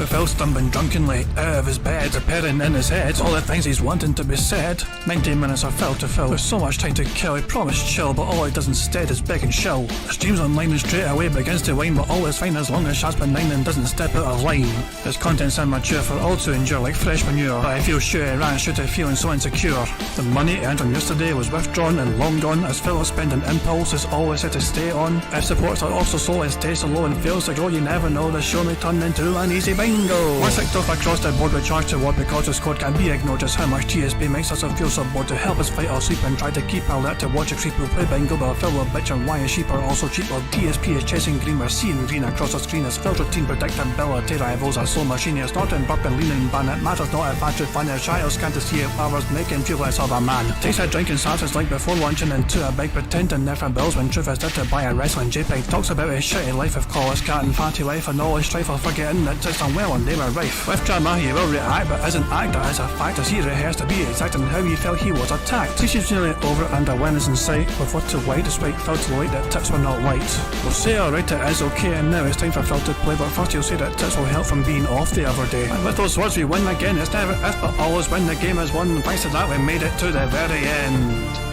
With Phil stumbling drunkenly out of his bed, appearing in his head all the things he's wanting to be said. 90 minutes of Phil to Phil, with so much time to kill. He promised chill, but all he does instead is beg and chill. His dreams online and straight away begins to whine, but all is fine as long as Shaz's benign and doesn't step out of line. His content's immature for all to endure like fresh manure, but I feel sure he ran straight to feeling so insecure. The money he earned on yesterday was withdrawn and long gone, as Phil's spending impulse is always set to stay on. If supports are also slow, his taste so low and fails to grow, you never know, this show may turn into an easy bingo. Once clicked off across the board with charge to what because his code can be ignored, just how much DSP makes us feel so bored. To help us fight or sleep and try to keep alert to watch a creep who play bingo, but Phil will bitch and why his sheep are also cheap. While DSP is chasing green, we're seeing green across the screen as Phil's routine predictability rivals are so machine. Snorting, burping, leaning, ban it matters not if actually fun. His child can't see if hours make him feel less of a man. Takes a drink and starts his like before launching into a bike, pretending they're from bills when truth is there to buy a wrestling JPEG. Talks about his shitty life of college cat and fatty life and all his strife, while forgetting that it's unwell and they were rife. With drama he will react, but isn't act as a fact, as he rehearsed to be exact in how he felt he was attacked. She's nearly over and awareness in sight, with what to white despite Phil to light that tips were not white. We'll say alright, it is okay, and now it's time for Phil to play, but first he'll say that tips will help from being off the other day. And with those words we win again, it's never if but always when the game is won. Thanks to that we made it to the very end.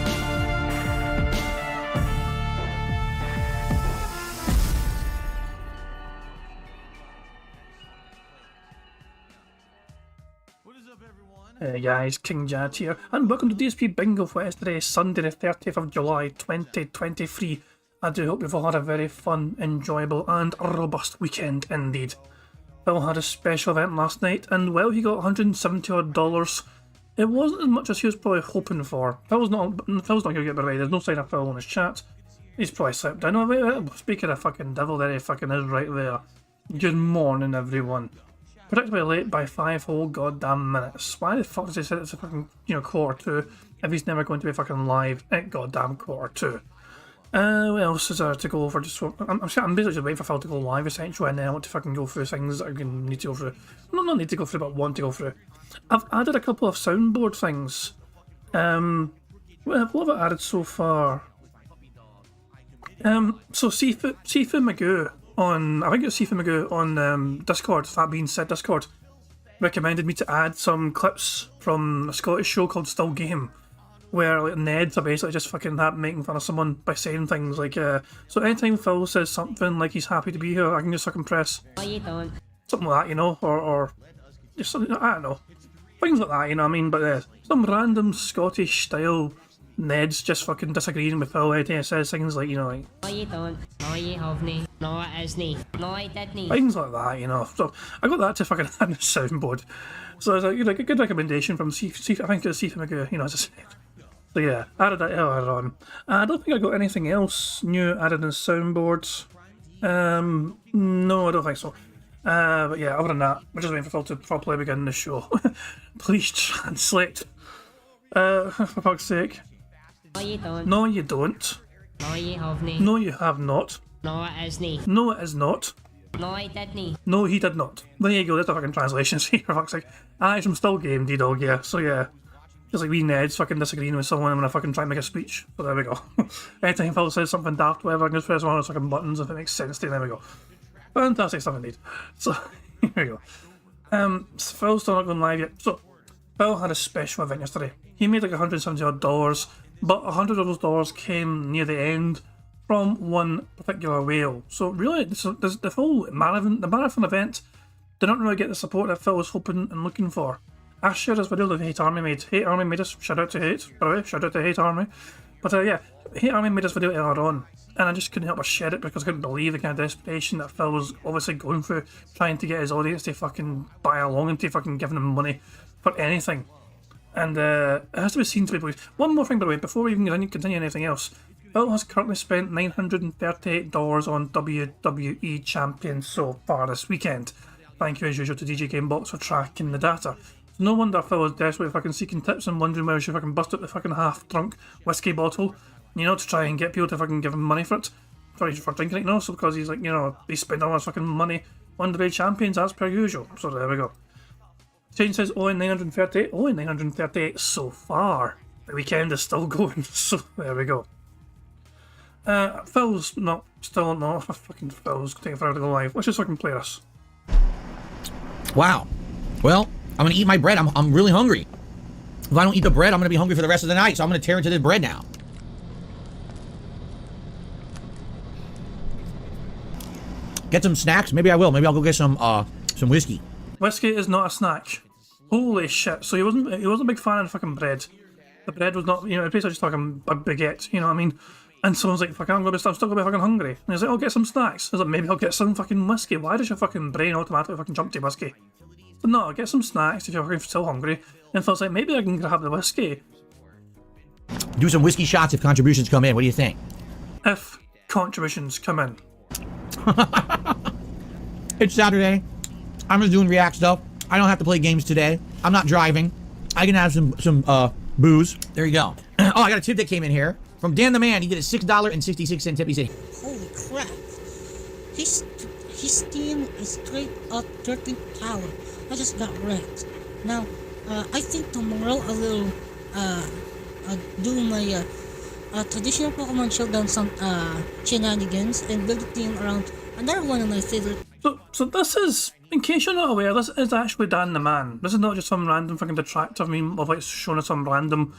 Guys, King Jad here, and welcome to DSP Bingo for yesterday, Sunday the 30th of July 2023. I do hope you've all had a very fun, enjoyable and robust weekend indeed. Phil had a special event last night, and well, he got $170 odd. It wasn't as much as he was probably hoping for. Phil's not going to get berated. There's no sign of Phil on his chat. He's probably slept down. Oh, speaking of fucking devil, there he fucking is right there. Good morning, everyone. Predictably late by 5 whole goddamn minutes. Why the fuck does he say it's a fucking, quarter 2 if he's never going to be fucking live at goddamn quarter 2? What else is there to go over? I'm basically just waiting for Phil to go live essentially, and then I want to fucking go through things that I need to go through. Not need to go through, but want to go through. I've added a couple of soundboard things. What have I added so far? So Sifu Magoo on, I think it's Sifu Magoo on Discord, that being said, Discord recommended me to add some clips from a Scottish show called Still Game, where like Neds are basically just fucking making fun of someone by saying things like, so anytime Phil says something like he's happy to be here, I can just fucking press something like that, or just something, I don't know, things like that, you know what I mean, but some random Scottish style Ned's just fucking disagreeing with Phil anytime he says things like, like, no you don't, no you haven't, no it isn't, no I didn't. Things like that, so I got that to fucking add in the soundboard. So it's like a good recommendation from I think it's Sifu Magoo, as I said. So yeah, added that earlier on. I don't think I got anything else new added in soundboards. No, I don't think so. But yeah, other than that, we're just waiting for Phil to properly begin the show. Please translate. For fuck's sake. No you don't. No you don't. No you haven't. No you have not. No it isn't. No it is not. No I didn't. No he did not. There you go, there's the fucking translations here, for fuck's sake. It's from Still Game, D-Dog, yeah, so yeah. Just like we Neds fucking disagreeing with someone when I fucking try and make a speech. So there we go. Anytime Phil says something daft, whatever, I can just press one of those fucking buttons if it makes sense to you. There we go. Fantastic stuff indeed. So, here we go. Phil's still not going live yet. So, Phil had a special event yesterday. He made like $170 odd, but $100 of those dollars came near the end from one particular whale. So really, the whole marathon event did not really get the support that Phil was hoping and looking for. I shared this video that Hate Army made. Hate Army made us, shout out to Hate, by the way, shout out to Hate Army. But yeah, Hate Army made this video earlier on, and I just couldn't help but share it because I couldn't believe the kind of desperation that Phil was obviously going through, trying to get his audience to fucking buy along and to fucking giving him money for anything. And it has to be seen to be believed. One more thing, by the way, before we even continue anything else, Phil has currently spent $938 on WWE Champion so far this weekend. Thank you as usual to DJ Gamebox for tracking the data. No wonder Phil was desperately fucking seeking tips and wondering where he should fucking bust out the fucking half-drunk whiskey bottle, to try and get people to fucking give him money for it, for drinking it, so because he's like, he's spending all his fucking money on the champions as per usual. So there we go. Shane says only 938 so far. The weekend is still going, so there we go. Phil's fucking Phil's taking forever to go live. Let's just fucking play this. Wow. Well, I'm gonna eat my bread. I'm really hungry. If I don't eat the bread, I'm gonna be hungry for the rest of the night. So I'm gonna tear into this bread now. Get some snacks. Maybe I will. Maybe I'll go get some whiskey. Whiskey is not a snack. Holy shit! So he wasn't a big fan of fucking bread. The bread was not, basically just fucking a baguette. You know what I mean? And someone's like, "Fuck, I'm still gonna be fucking hungry." And he's like, "I'll get some snacks." I was like, "Maybe I'll get some fucking whiskey." Why does your fucking brain automatically fucking jump to whiskey? But no, get some snacks if you're fucking still hungry. And Phil's like, "Maybe I can grab the whiskey." Do some whiskey shots if contributions come in. What do you think? If contributions come in. It's Saturday. I'm just doing React stuff. I don't have to play games today. I'm not driving. I can have some booze. There you go. Oh, I got a tip that came in here from Dan the Man. He did a $6.66 tip. He said, Holy crap. His team is straight up 13th power. I just got wrecked. Now, I think tomorrow I will do my traditional Pokemon Showdown some shenanigans and build a team around another one of my favorite. So this is, in case you're not aware, this is actually Dan the Man. This is not just some random fucking detractor meme of like showing us some random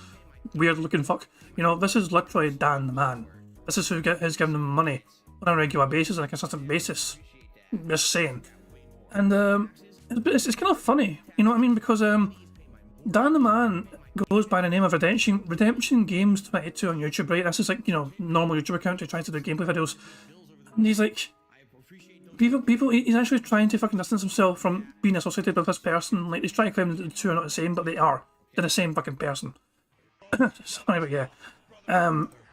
weird looking fuck. This is literally Dan the Man. This is who is giving them money on a regular basis, on a consistent basis. Just saying. And it's kind of funny, you know what I mean? Because Dan the Man goes by the name of Redemption Games 22 on YouTube, right? This is like, normal YouTube account who tries to do gameplay videos. And he's like, he's actually trying to fucking distance himself from being associated with this person. Like, he's trying to claim that the two are not the same, but they are. They're the same fucking person. Sorry, but yeah.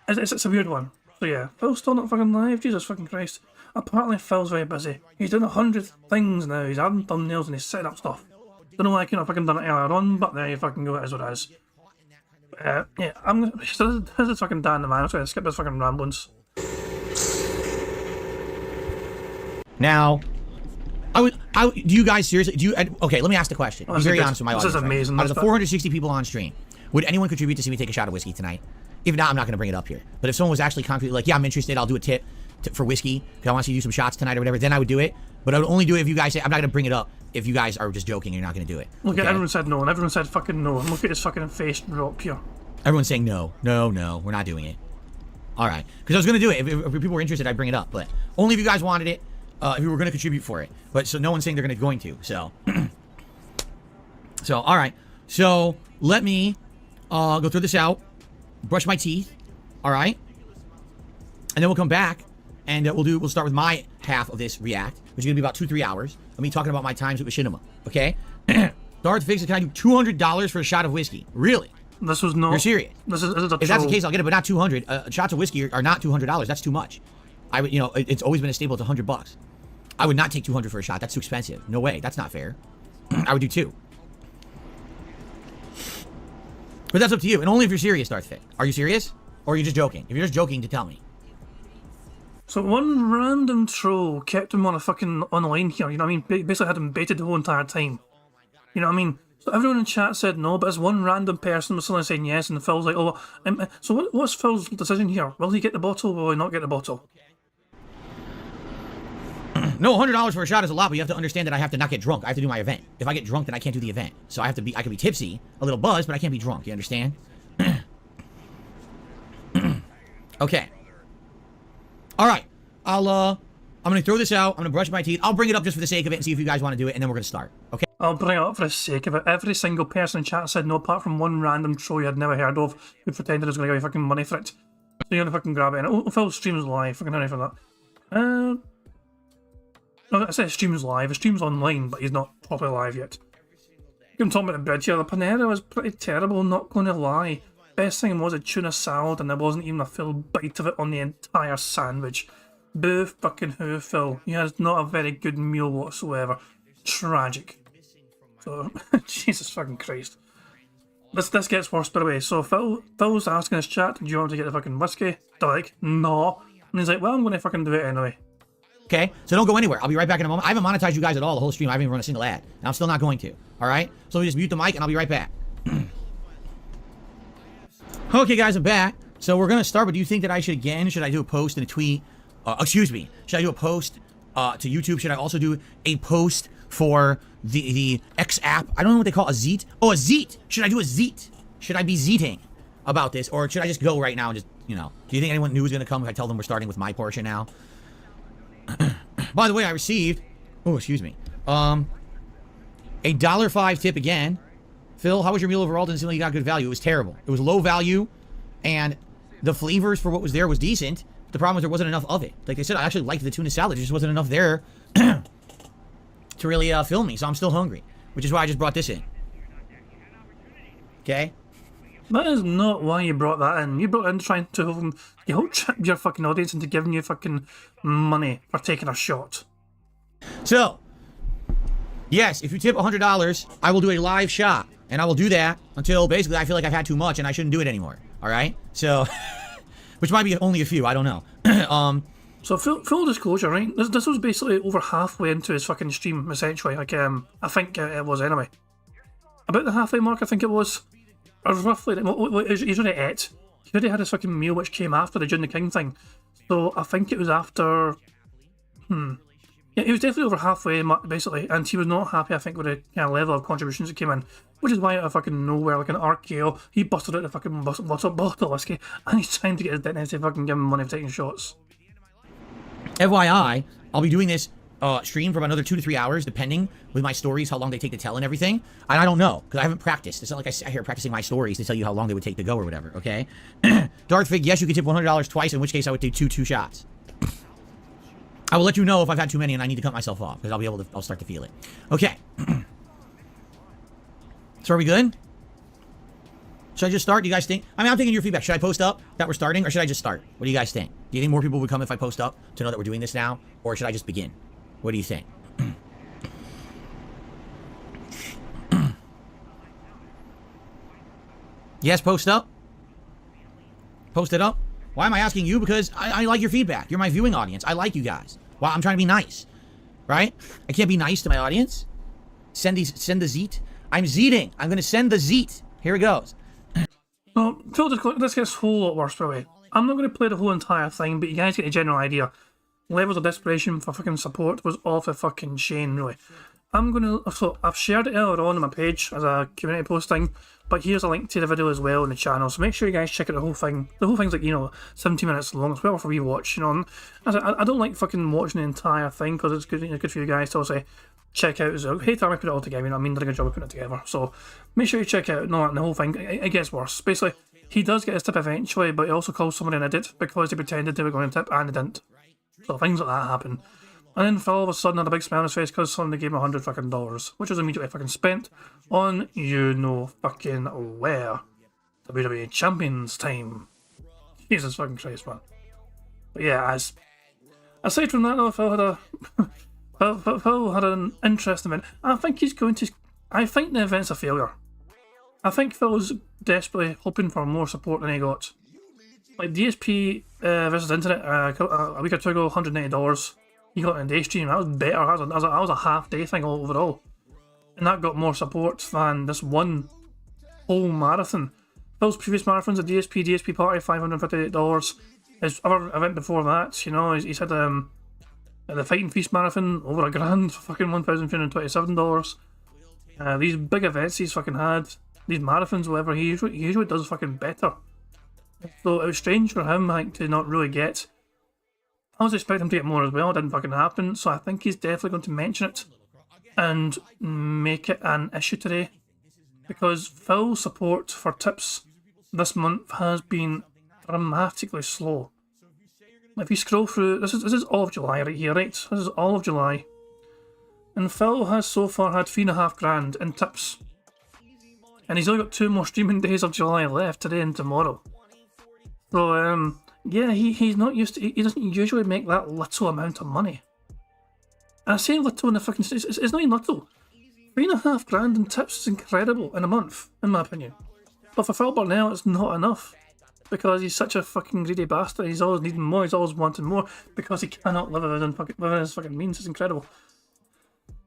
It's a weird one. So yeah, Phil's still not fucking live, Jesus fucking Christ. Apparently Phil's very busy. He's doing 100 things now, he's adding thumbnails and he's setting up stuff. Don't know why I couldn't have fucking done it earlier on, but there you fucking go, it is what it is. Yeah, I'm gonna... So this is fucking Dan the Man, I'm trying to skip this fucking ramblings. now, do you guys seriously, okay, let me ask the question. Be very honest with my audience. This is amazing. Out of the 460 people on stream, would anyone contribute to see me take a shot of whiskey tonight? If not, I'm not going to bring it up here. But if someone was actually concretely like, yeah, I'm interested, I'll do a tip for whiskey, because I want to see you do some shots tonight or whatever, then I would do it. But I would only do it if you guys say, I'm not going to bring it up if you guys are just joking and you're not going to do it. Look, okay? Everyone said no, and everyone said fucking no. And look at his fucking face drop here. Everyone's saying no, we're not doing it. All right, because I was going to do it. If people were interested, I'd bring it up. But only if you guys wanted it, if you were going to contribute for it. But so no one's saying they're going to. So, all right. So let me go through this out, brush my teeth. All right, and then we'll come back and we'll start with my half of this react, which is gonna be about 2-3 hours of me talking about my times with Machinima. Okay, Darth Fix, can I do $200 for a shot of whiskey? Really? This was not. You're serious? This is a If that's the case, I'll get it, but not 200. Shots of whiskey are not $200. That's too much. I would, it's always been a staple. It's $100. I would not take 200 for a shot. That's too expensive. No way. That's not fair. I would do 2. But that's up to you, and only if you're serious, Darth Fix. Are you serious? Or are you just joking? If you're just joking, to tell me. So one random troll kept him on a fucking online here, you know what I mean? Basically had him baited the whole entire time. You know what I mean? So everyone in chat said no, but this one random person was suddenly saying yes, and Phil's like, oh, so what's Phil's decision here? Will he get the bottle, or will he not get the bottle? No, $100 for a shot is a lot, but you have to understand that I have to not get drunk. I have to do my event. If I get drunk, then I can't do the event. So I can be tipsy, a little buzzed, but I can't be drunk. You understand? Okay. All right. I'm gonna throw this out. I'm gonna brush my teeth. I'll bring it up just for the sake of it and see if you guys want to do it, and then we're gonna start. Okay. I'll bring it up for the sake of it. Every single person in chat said no, apart from one random troll you had never heard of who pretended he was gonna give you fucking money for it. So you're gonna fucking grab it. And Phil streams live. Fucking hurry for that. No, I said streams live. His stream's online, but he's not properly live yet. I'm talking about the bread here. The Panera was pretty terrible, not gonna lie. Best thing was a tuna salad, and there wasn't even a full bite of it on the entire sandwich. Boo fucking who, Phil. You had not a very good meal whatsoever. Tragic. So, Jesus fucking Christ. This gets worse, by the way. So Phil's asking his chat, do you want to get the fucking whiskey? They're like, no. And he's like, well, I'm gonna fucking do it anyway. Okay, so don't go anywhere. I'll be right back in a moment. I haven't monetized you guys at all the whole stream. I haven't even run a single ad. And I'm still not going to. All right? So let me just mute the mic and I'll be right back. Okay, guys, I'm back. So we're going to start, but do you think that should I do a post and a tweet? Excuse me. Should I do a post to YouTube? Should I also do a post for the X app? I don't know what they call a Zeet. Oh, a Zeet. Should I do a Zeet? Should I be Zeeting about this, or should I just go right now and just, you know? Do you think anyone new is gonna come if I tell them we're starting with my portion now? By the way, I received, oh, excuse me, a $5 tip again. Phil, how was your meal overall? Didn't seem like you got good value. It was terrible. It was low value, and the flavors for what was there was decent. The problem was there wasn't enough of it. Like I said, I actually liked the tuna salad. There just wasn't enough there to really fill me, so I'm still hungry, which is why I just brought this in. Okay? That is not why you brought that in. You brought it in trying to trip your fucking audience into giving you fucking money for taking a shot. So, yes, if you tip $100, I will do a live shot. And I will do that until basically I feel like I've had too much and I shouldn't do it anymore. Alright? So, which might be only a few, I don't know. So full disclosure, right? This was basically over halfway into his fucking stream, essentially. Like, I think it was anyway. About the halfway mark, I think it was. Or roughly, he's already ate. He already had his fucking meal, which came after the June the King thing. So I think it was after... Yeah, he was definitely over halfway, basically, and he was not happy, I think, with the kind of level of contributions that came in. Which is why out of fucking nowhere, like an RKO, he busted out the fucking bottle of whiskey, and he's trying to get his dentist to fucking give him money for taking shots. FYI, I'll be doing this stream for about another 2 to 3 hours, depending with my stories, how long they take to tell and everything. And I don't know, because I haven't practiced. It's not like I sit here practicing my stories to tell you how long they would take to go or whatever, okay? Darth Fig, yes, you can tip $100 twice, in which case I would do two shots. I will let you know if I've had too many and I need to cut myself off, because I'll start to feel it. Okay. So are we good? Should I just start? Do you guys think? I mean, I'm thinking your feedback. Should I post up that we're starting, or should I just start? What do you guys think? Do you think more people would come if I post up to know that we're doing this now, or should I just begin? What do you think? Yes, post up. Post it up. Why am I asking you? Because I like your feedback. You're my viewing audience. I like you guys. Well, I'm trying to be nice, right? I can't be nice to my audience. Send the zeet. I'm zeeting. I'm gonna send the zeet. Here it goes. So, this gets a whole lot worse, by the way. I'm not going to play the whole entire thing, but you guys get a general idea. Levels of desperation for fucking support was off the fucking chain, really. So I've shared it earlier on my page as a community posting, but here's a link to the video as well on the channel, so make sure you guys check out the whole thing. The whole thing's like, 17 minutes long, it's well for rewatch, I don't like fucking watching the entire thing, because it's good for you guys to also check out as well. Hey, time I put it all together, I mean, did a good job of putting it together, so make sure you check out the whole thing. It gets worse. Basically, he does get his tip eventually, but he also calls someone an idiot because they pretended they were going to tip and they didn't. So things like that happen. And then Phil all of a sudden had a big smile on his face because somebody gave him $100 fucking dollars, which was immediately fucking spent on fucking where. WWE Champions time. Jesus fucking Christ, man. But yeah, aside from that though, Phil had an interesting event. I think the event's a failure. I think Phil's desperately hoping for more support than he got. Like DSP versus Internet a week or two ago, $190. He got in a day stream. That was better. That was a half day thing overall, and that got more support than this one whole marathon. Phil's previous marathons, the DSP Party, $558. His other event before that, he's had the Fighting Feast marathon over $1,000 for fucking $1,327. These big events he's fucking had, these marathons, whatever, he usually does fucking better. So it was strange for him, I think, to not really get. I was expecting him to get more as well. It didn't fucking happen. So I think he's definitely going to mention it and make it an issue today, because Phil's support for tips this month has been dramatically slow. If you scroll through, this is all of July right here, right? This is all of July, and Phil has so far had $3,500 in tips, and he's only got 2 more streaming days of July left, today and tomorrow. So yeah, he's not used to. He doesn't usually make that little amount of money. And I say little in the fucking. It's not even little. $3,500 in tips is incredible in a month, in my opinion. But for Phil Burnell, it's not enough, because he's such a fucking greedy bastard. He's always needing more. He's always wanting more because he cannot live within his fucking means. It's incredible.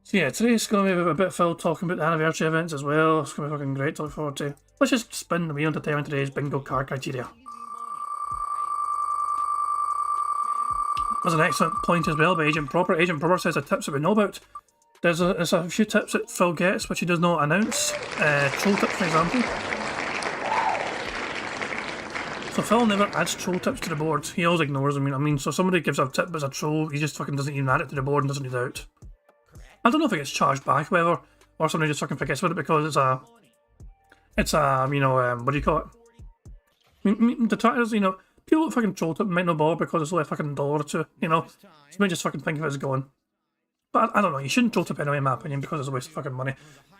So yeah, today's going to be a bit of Phil talking about the anniversary events as well. It's going to be fucking great to look forward to. Let's just spin the wheel and determine today's bingo card criteria. There's an excellent point as well by Agent Proper. Agent Proper says the tips that we know about. There's a few tips that Phil gets which he does not announce. Troll tips, for example. So Phil never adds troll tips to the board. He always ignores them. I mean, so somebody gives a tip as a troll, he just fucking doesn't even add it to the board and doesn't read it out. I don't know if it gets charged back, however, or somebody just fucking forgets about it because it's a, you know, what do you call it? I mean, the trackers, you know, people that fucking troll tip might not bother because it's only a fucking $1 or $2, you know. So you might just fucking think of it as gone. But I don't know, you shouldn't troll tip anyway, in my opinion, because it's a waste of fucking money.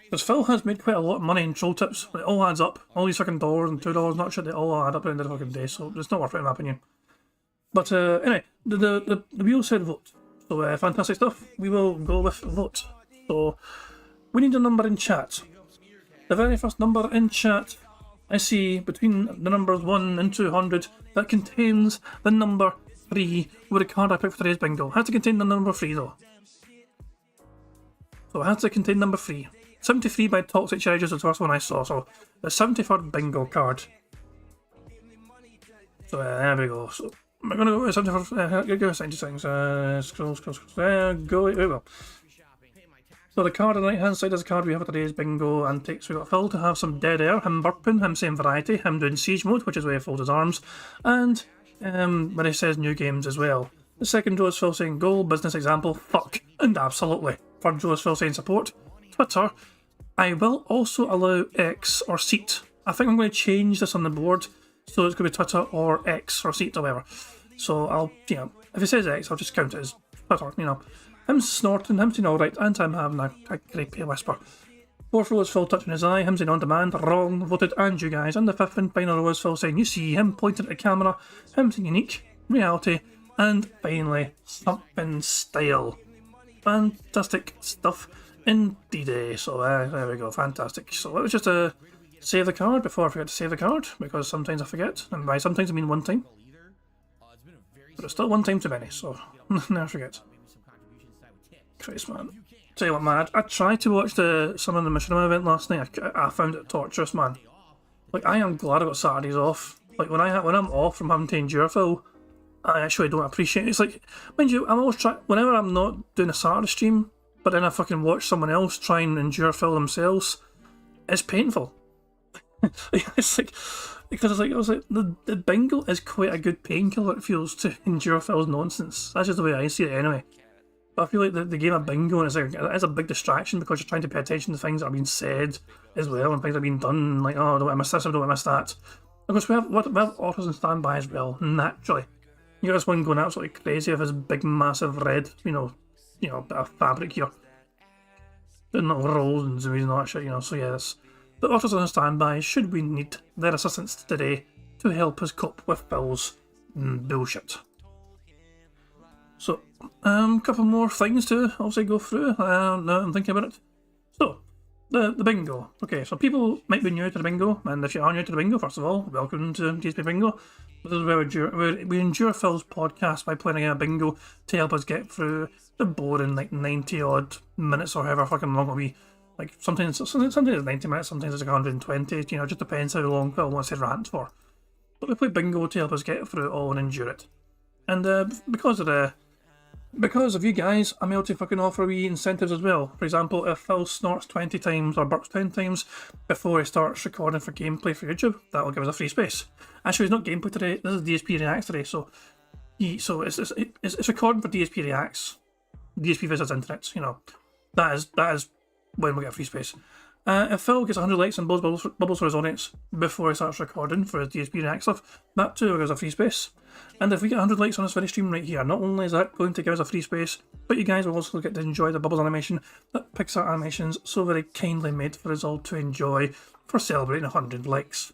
Because Phil has made quite a lot of money in troll tips. It all adds up. All these fucking $1 and $2, not shit, they all add up at the end of the fucking day, so it's not worth it, in my opinion. But anyway, the wheel said vote. So fantastic stuff. We will go with vote. So we need a number in chat. The very first number in chat I see between the numbers 1 and 200 that contains the number 3 with the card I picked for today's bingo. It has to contain the number 3 though. So it has to contain number 3. 73 by Toxic Charges was the first one I saw, so the 73rd bingo card. So there we go. So we're going to go with 74th, go 70 things. Scroll, go, there we go. So the card on the right hand side is the card we have for today's bingo antics. We got Phil to have some dead air, him burping, him saying variety, him doing siege mode, which is where he folds his arms, and when he says new games as well. The second row is Phil saying goal, business example, fuck, and absolutely. Third row is Phil saying support, Twitter. I will also allow X or seat. I think I'm going to change this on the board, so it's going to be Twitter or X or seat or whatever. So I'll, you know, if it says X, I'll just count it as Twitter, you know. Him snorting, him saying alright, and him having a creepy whisper. Fourth row is Phil touching his eye, him saying on demand, wrong, voted, and you guys. And the fifth and final row is Phil saying you see, him pointing at the camera, him saying unique, reality, and finally, something style. Fantastic stuff indeed. So there we go, fantastic. So it was just a save the card before I forget to save the card, because sometimes I forget, and by sometimes I mean one time. But it's still one time too many, so never forget. Christ, man. Tell you what, man, I tried to watch some of the Machinima event last night. I found it torturous, man. Like, I am glad I got Saturdays off. Like, when I'm off from having to endure Phil, I actually don't appreciate it. It's like, mind you, I'm always whenever I'm not doing a Saturday stream, but then I fucking watch someone else try and endure Phil themselves, it's painful. It's like, because I was like, the bingo is quite a good painkiller, it feels, to endure Phil's nonsense. That's just the way I see it anyway. But I feel like the game of bingo is a big distraction because you're trying to pay attention to things that are being said as well, and things that are being done, like, oh, don't I miss this, I don't I miss that. Because we have autos on standby as well, naturally. You got this one going absolutely crazy with his big massive red, you know, bit of fabric here. Doing little rolls and zoomies and all that shit, you know, so yes. The autos on standby should we need their assistance today to help us cope with Phil's bullshit. So, a couple more things to obviously go through, now I'm thinking about it. So, the bingo. Okay, so people might be new to the bingo, and if you are new to the bingo, first of all, welcome to DSP Bingo. This is where we endure Phil's podcast by playing a game of bingo to help us get through the boring, like, 90 odd minutes or however fucking long it'll be. Like, sometimes it's 90 minutes, sometimes it's like 120, you know, it just depends how long Phil wants to rant for. But we play bingo to help us get through it all and endure it. And because of you guys, I'm able to fucking offer wee incentives as well. For example, if Phil snorts 20 times or burps 10 times before he starts recording for gameplay for YouTube, that will give us a free space. Actually, it's not gameplay today, this is DSP Reacts today, so it's recording for DSP Reacts. DSP visits internet, you know. That is when we get a free space. If Phil gets 100 likes and bubbles for his audience before he starts recording for his DSP React stuff, that too gives a free space. And if we get 100 likes on this very stream right here, not only is that going to give us a free space, but you guys will also get to enjoy the Bubbles animation that Pixar Animations so very kindly made for us all to enjoy for celebrating 100 likes.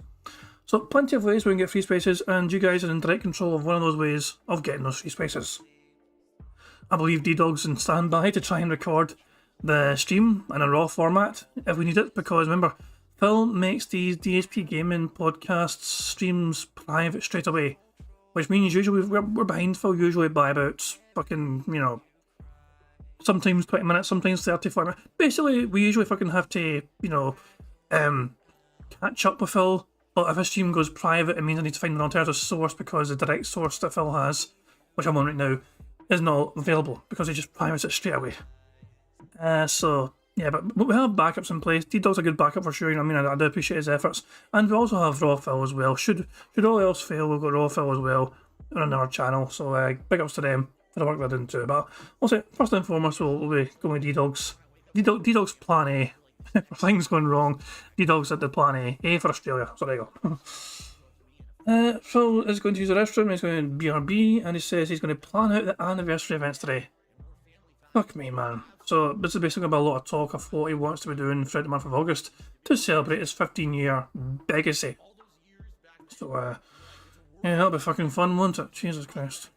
So plenty of ways we can get free spaces, and you guys are in direct control of one of those ways of getting those free spaces. I believe D-Dog's in standby to try and record the stream in a raw format if we need it, because remember, Phil makes these DSP gaming podcasts streams private straight away, which means usually we're behind Phil usually by about fucking, you know, sometimes 20 minutes, sometimes 34 minutes. Basically, we usually fucking have to, you know, catch up with Phil, but if a stream goes private, it means I need to find an alternative source, because the direct source that Phil has, which I'm on right now, is not available because he just privates it straight away. So yeah, but we have backups in place. D-Dog's a good backup for sure, you know what I mean? I do appreciate his efforts. And we also have Raw Phil as well. Should all else fail, we've got Raw Phil as well on our channel. So big ups to them for the work they're doing too. But also, first and foremost, we'll be going with D-Dog's. D-Dog's plan A. For things going wrong, D-Dog's at the plan A. A for Australia. So there you go. Phil is going to use the restroom, he's going to BRB, and he says he's going to plan out the anniversary events today. Fuck me, man. So this is basically about a lot of talk of what he wants to be doing throughout the month of August to celebrate his 15-year legacy. So, yeah, that'll be fucking fun, won't it? Jesus Christ.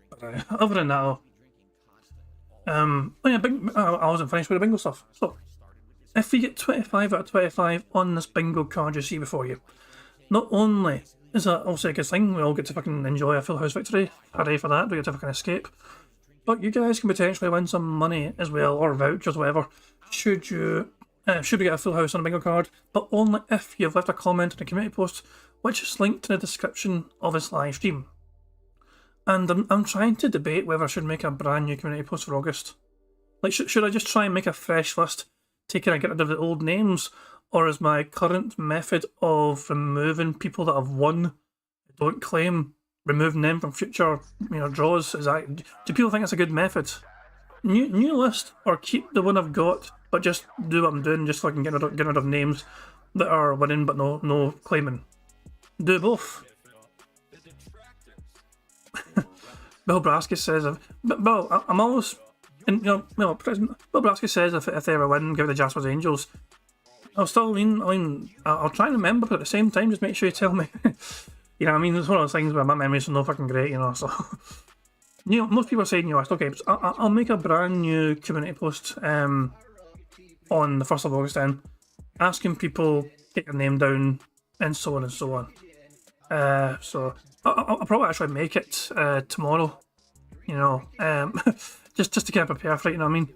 But, other than that, oh yeah, I wasn't finished with the bingo stuff. So, if you get 25 out of 25 on this bingo card you see before you, not only is that also a good thing, we all get to fucking enjoy a full house victory, hooray for that, we get to fucking escape, but you guys can potentially win some money as well, or vouchers, whatever, should we get a full house on a bingo card, but only if you've left a comment in a community post, which is linked in the description of this live stream. And I'm trying to debate whether I should make a brand new community post for August. Like, should I just try and make a fresh list, get rid of the old names, or is my current method of removing people that have won, don't claim, removing them from future, draws, do people think it's a good method? New list, or keep the one I've got, but just do what I'm doing, just so I can get rid of names that are winning but no claiming. Do both. Bill Brasky says, Bill, I'm always, and Bill Brasky says if they ever win, give it to Jasper's Angels. I'll try and remember, but at the same time, just make sure you tell me. You know what I mean? It's one of those things where my memories are no fucking great, so. Most people are saying, okay, so I'll make a brand new community post on the 1st of August then, asking people, get your name down, and so on and so on. So, I'll probably actually make it tomorrow, just to kind of prepare for it, you know what I mean?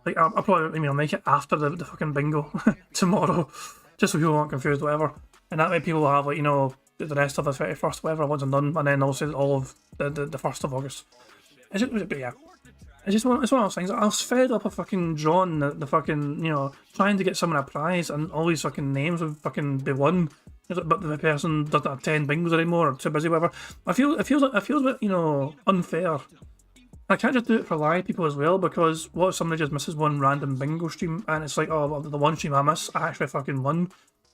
Like, I'll probably make it after the fucking bingo tomorrow, just so people aren't confused, whatever. And that way people will have, the rest of the 31st, whatever, once I'm done, and then also all of the 1st of August. It's just one of those things. I was fed up of fucking drawing the fucking, trying to get someone a prize, and all these fucking names would fucking be won. But the person doesn't have 10 bingos anymore, or too busy, whatever. It feels a bit, unfair. I can't just do it for live people as well, because what if somebody just misses one random bingo stream, and it's like, oh, well, the one stream I miss, I actually fucking won,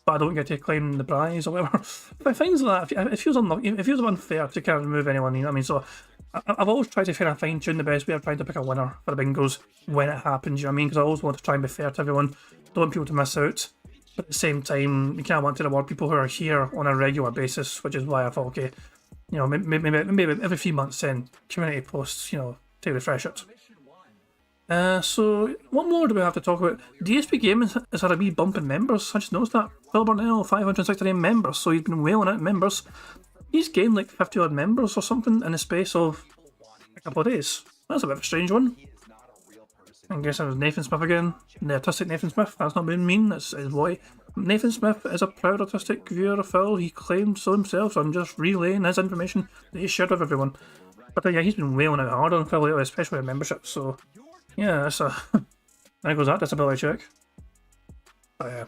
but I don't get to claim the prize or whatever. But things like that, it feels unlucky, it feels unfair to kind of remove anyone, you know what I mean? So I've always tried to kind of fine tune the best way of trying to pick a winner for the bingos when it happens, you know what I mean? Because I always want to try and be fair to everyone, don't want people to miss out. But at the same time, you kind of want to reward people who are here on a regular basis, which is why I thought, okay, maybe every few months then, community posts, to refresh it. So, what more do we have to talk about? DSP Gaming has had a wee bump in members. I just noticed that. Phil Burnell, 569 members, so he's been wailing out members. He's gained like 50 odd members or something in the space of a couple of days. That's a bit of a strange one. I guess it was Nathan Smith again. The autistic Nathan Smith. That's not being mean, that's his boy. Nathan Smith is a proud autistic viewer of Phil. He claimed so himself, so I'm just relaying his information that he shared with everyone. But yeah, he's been wailing out hard on Phil lately, especially with membership, so yeah, that's a there goes that disability check. But yeah.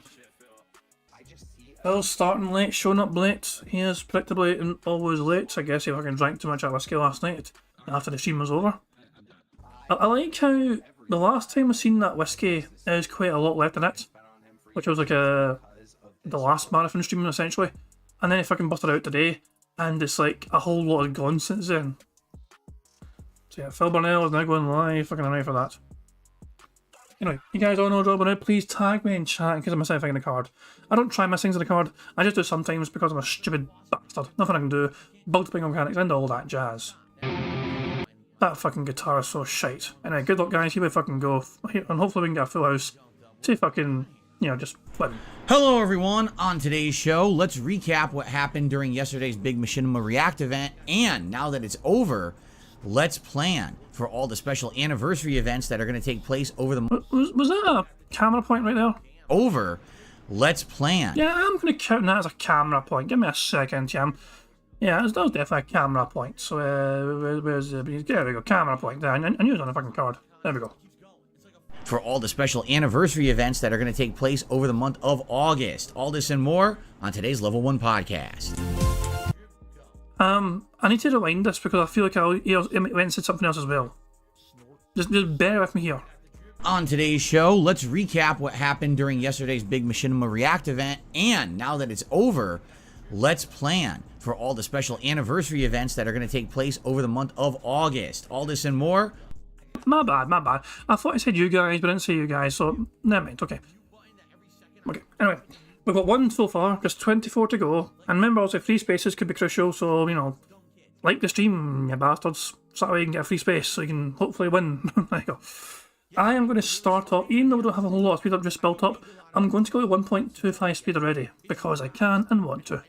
Phil's starting late, showing up late. He is predictably always late. I guess he fucking drank too much of whiskey last night after the stream was over. I like how the last time I seen that whiskey, there's quite a lot left in it, which was like the last marathon stream essentially, and then he fucking busted out today, and it's like a whole lot has gone since then. So yeah, Phil Burnell is now going live, fucking hooray for that. Anyway, you guys all know Joe Burnell, please tag me in chat in case I miss anything in the card. I don't try miss things in the card, I just do sometimes because I'm a stupid bastard. Nothing I can do, bugged bingo mechanics and all that jazz. That fucking guitar is so shite. Anyway, good luck guys, here we fucking go, and hopefully we can get a full house to fucking, just win. Hello everyone, on today's show, let's recap what happened during yesterday's big Machinima React event, and now that it's over, let's plan for all the special anniversary events that are going to take place over the... Was that a camera point right there? Let's plan. Yeah, I'm going to count that as a camera point. Give me a second, Jam. Yeah, that was definitely a camera point. So, where's there we go, camera point. There, I knew it was on the fucking card. There we go. For all the special anniversary events that are going to take place over the month of August. All this and more on today's Level 1 podcast. I need to rewind this because I feel like I went and said something else as well. Just bear with me here. On today's show, let's recap what happened during yesterday's big Machinima React event, and now that it's over, let's plan for all the special anniversary events that are going to take place over the month of August. All this and more. My bad. I thought I said you guys, but I didn't say you guys, so never mind. Okay, anyway, we've got one so far, just 24 to go. And remember, also, free spaces could be crucial, so, like the stream, you bastards. So that way you can get a free space, so you can hopefully win. There you go. I am going to start up, even though we don't have a whole lot of speed up just built up, I'm going to go to 1.25 speed already, because I can and want to.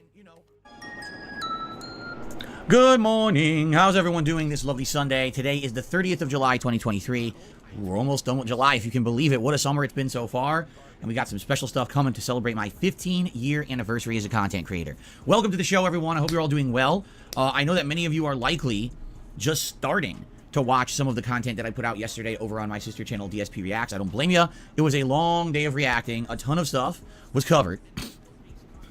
Good morning. How's everyone doing this lovely Sunday? Today is the 30th of July, 2023. We're almost done with July, if you can believe it. What a summer it's been so far. And we got some special stuff coming to celebrate my 15-year anniversary as a content creator. Welcome to the show, everyone. I hope you're all doing well. I know that many of you are likely just starting to watch some of the content that I put out yesterday over on my sister channel, DSP Reacts. I don't blame you. It was a long day of reacting. A ton of stuff was covered.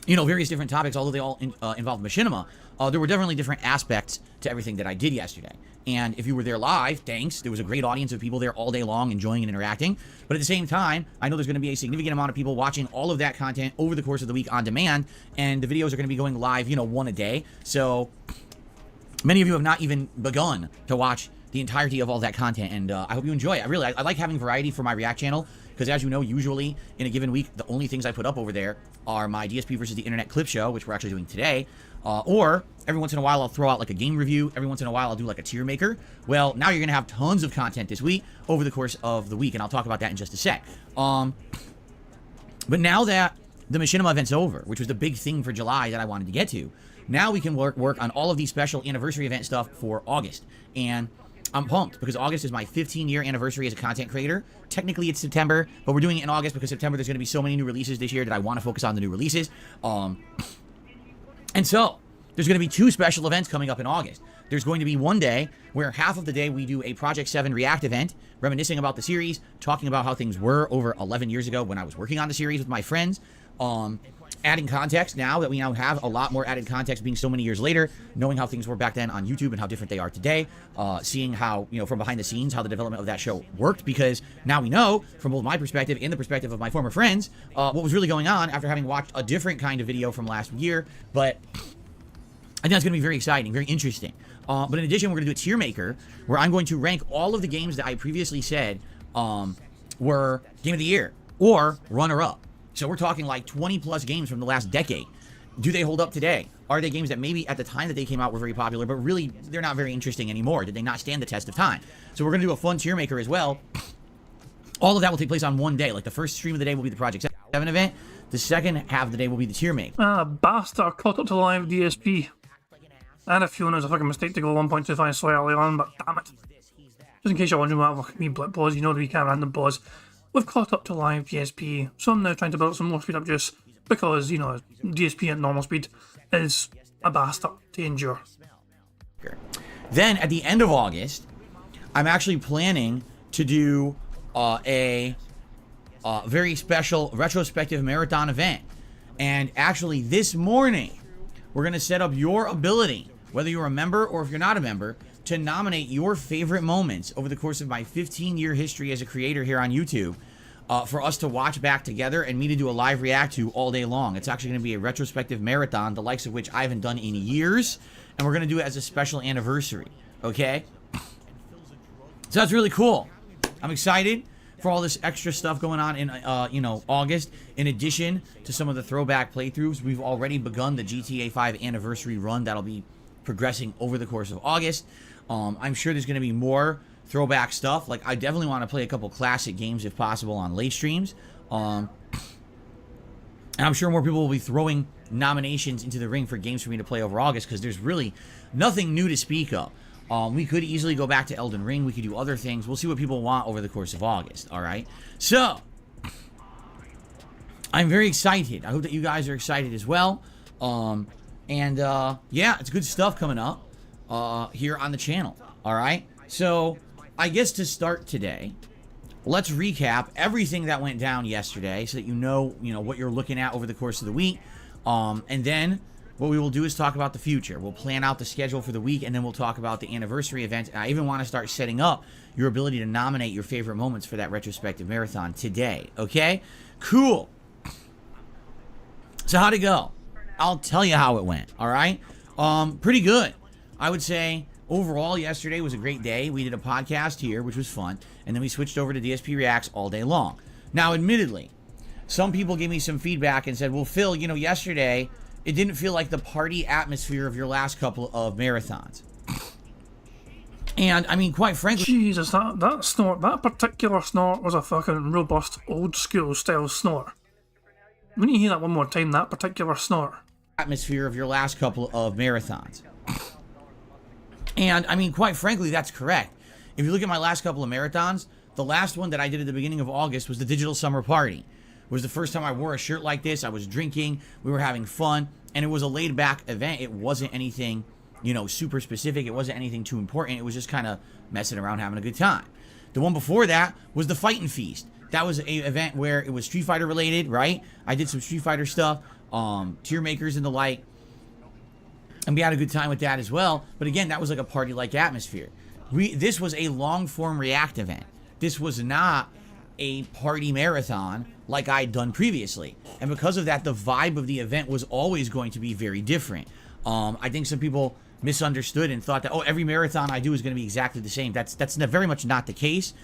Various different topics, although they all involved machinima. There were definitely different aspects to everything that I did yesterday. And if you were there live, thanks. There was a great audience of people there all day long enjoying and interacting. But at the same time, I know there's going to be a significant amount of people watching all of that content over the course of the week on demand. And the videos are going to be going live, one a day. So many of you have not even begun to watch the entirety of all that content. And I hope you enjoy it. I like having variety for my React channel. Because as you know, usually in a given week, the only things I put up over there are my DSP versus the Internet clip show, which we're actually doing today. Or every once in a while, I'll throw out like a game review. Every once in a while, I'll do like a tier maker. Well, now you're going to have tons of content this week over the course of the week. And I'll talk about that in just a sec. But now that the Machinima event's over, which was the big thing for July that I wanted to get to, now we can work on all of these special anniversary event stuff for August. And I'm pumped because August is my 15-year anniversary as a content creator. Technically, it's September, but we're doing it in August because September there's going to be so many new releases this year that I want to focus on the new releases. And so, there's going to be two special events coming up in August. There's going to be one day where half of the day we do a Project 7 React event, reminiscing about the series, talking about how things were over 11 years ago when I was working on the series with my friends. Adding context now that we now have a lot more added context being so many years later, knowing how things were back then on YouTube and how different they are today, seeing how, from behind the scenes, how the development of that show worked, because now we know, from both my perspective and the perspective of my former friends, what was really going on after having watched a different kind of video from last year. But I think that's going to be very exciting, very interesting. But in addition, we're going to do a tier maker where I'm going to rank all of the games that I previously said were Game of the Year or runner-up. So we're talking like 20 plus games from the last decade. Do they hold up today? Are they games that maybe at the time that they came out were very popular, but really they're not very interesting anymore? Did they not stand the test of time? So we're going to do a fun tier maker as well. All of that will take place on one day. Like the first stream of the day will be the Project 7 event. The second half of the day will be the tier maker. Bastard caught up to live DSP. I had a feeling it was a fucking mistake to go 1.25 so early on, but damn it. Just in case you're wondering what me blip pause, the wee kind of random pause. We've caught up to live DSP, so I'm now trying to build some more speed up just because, DSP at normal speed is a bastard to endure. Then, at the end of August, I'm actually planning to do a very special retrospective marathon event. And actually, this morning, we're going to set up your ability, whether you're a member or if you're not a member, to nominate your favorite moments over the course of my 15-year history as a creator here on YouTube for us to watch back together and me to do a live react to all day long. It's actually going to be a retrospective marathon, the likes of which I haven't done in years, and we're going to do it as a special anniversary, okay? So that's really cool. I'm excited for all this extra stuff going on in, August. In addition to some of the throwback playthroughs, we've already begun the GTA 5 anniversary run that'll be progressing over the course of August. I'm sure there's going to be more throwback stuff. Like, I definitely want to play a couple classic games if possible on late streams. And I'm sure more people will be throwing nominations into the ring for games for me to play over August because there's really nothing new to speak of. We could easily go back to Elden Ring. We could do other things. We'll see what people want over the course of August, all right? So, I'm very excited. I hope that you guys are excited as well. And yeah, it's good stuff coming up here on the channel. All right. So I guess to start today, let's recap everything that went down yesterday so that you know what you're looking at over the course of the week. And then what we will do is talk about the future. We'll plan out the schedule for the week, and then we'll talk about the anniversary event. And I even want to start setting up your ability to nominate your favorite moments for that retrospective marathon today. Okay? Cool. So how'd it go? I'll tell you how it went. All right? Pretty good. I would say overall, yesterday was a great day. We did a podcast here, which was fun, and then we switched over to DSP Reacts all day long. Now, admittedly, some people gave me some feedback and said, well, Phil, yesterday, it didn't feel like the party atmosphere of your last couple of marathons. And, I mean, quite frankly... Jesus, that particular snort was a fucking robust, old-school style snort. When you hear that one more time, that particular snort. Atmosphere of your last couple of marathons. And, I mean, quite frankly, that's correct. If you look at my last couple of marathons, the last one that I did at the beginning of August was the Digital Summer Party. It was the first time I wore a shirt like this. I was drinking. We were having fun. And it was a laid-back event. It wasn't anything, super specific. It wasn't anything too important. It was just kind of messing around, having a good time. The one before that was the Fightin' Feast. That was an event where it was Street Fighter related, right? I did some Street Fighter stuff, tier makers and the like. And we had a good time with that as well. But again, that was like a party-like atmosphere. This was a long-form React event. This was not a party marathon like I'd done previously. And because of that, the vibe of the event was always going to be very different. I think some people misunderstood and thought that, every marathon I do is going to be exactly the same. That's very much not the case.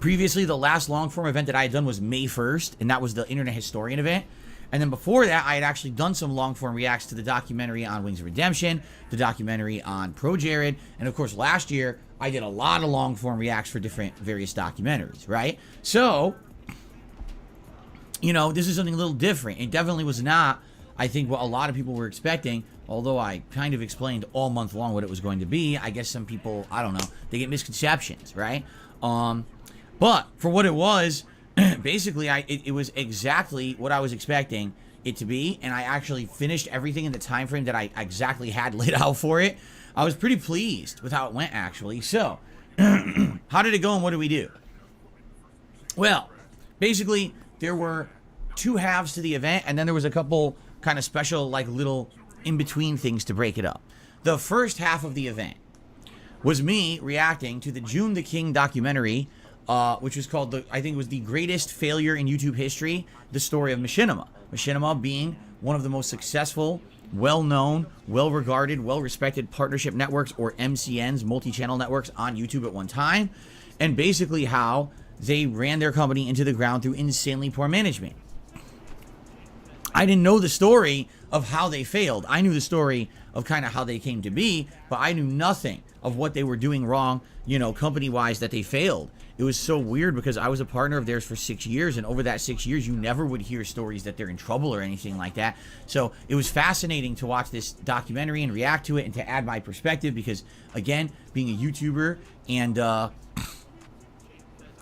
Previously, the last long-form event that I had done was May 1st, and that was the Internet Historian event. And then before that, I had actually done some long-form reacts to the documentary on Wings of Redemption, the documentary on Pro Jared, and of course, last year, I did a lot of long-form reacts for different various documentaries, right? So, this is something a little different. It definitely was not, I think, what a lot of people were expecting, although I kind of explained all month long what it was going to be. I guess some people, I don't know, they get misconceptions, right? But for what it was, basically, it was exactly what I was expecting it to be, and I actually finished everything in the time frame that I exactly had laid out for it. I was pretty pleased with how it went, actually. So, how did it go and what did we do? Well, basically, there were two halves to the event, and then there was a couple kind of special, little in-between things to break it up. The first half of the event was me reacting to the June the King documentary, which was called, I think it was the greatest failure in YouTube history, the story of Machinima. Machinima being one of the most successful, well-known, well-regarded, well-respected partnership networks, or MCNs, multi-channel networks, on YouTube at one time, and basically how they ran their company into the ground through insanely poor management. I didn't know the story of how they failed. I knew the story of kind of how they came to be, but I knew nothing of what they were doing wrong, company-wise, that they failed. It was so weird because I was a partner of theirs for 6 years, and over that 6 years, you never would hear stories that they're in trouble or anything like that. So it was fascinating to watch this documentary and react to it and to add my perspective because, again, being a YouTuber and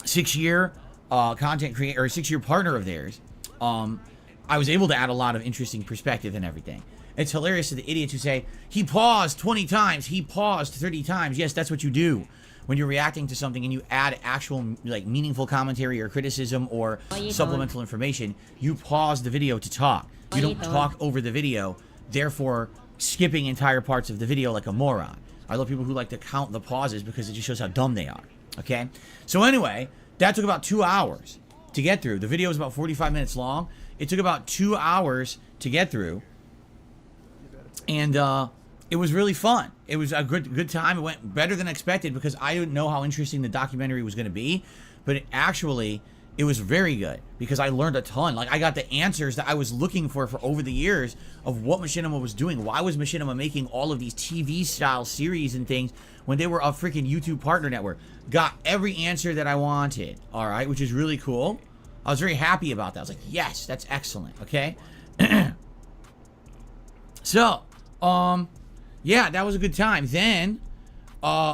6-year content creator or 6-year partner of theirs, I was able to add a lot of interesting perspective and everything. It's hilarious to the idiots who say, he paused 20 times, he paused 30 times. Yes, that's what you do. When you're reacting to something and you add actual meaningful commentary or criticism or supplemental information, you pause the video to talk. You don't talk over the video, therefore skipping entire parts of the video like a moron. I love people who like to count the pauses because it just shows how dumb they are. Okay? So anyway, that took about 2 hours to get through. The video was about 45 minutes long. It took about 2 hours to get through. And it was really fun. It was a good time. It went better than expected because I didn't know how interesting the documentary was going to be. But it was very good because I learned a ton. I got the answers that I was looking for over the years of what Machinima was doing. Why was Machinima making all of these TV-style series and things when they were a freaking YouTube partner network? Got every answer that I wanted, all right, which is really cool. I was very happy about that. I was like, yes, that's excellent, okay? So, yeah, that was a good time. Then,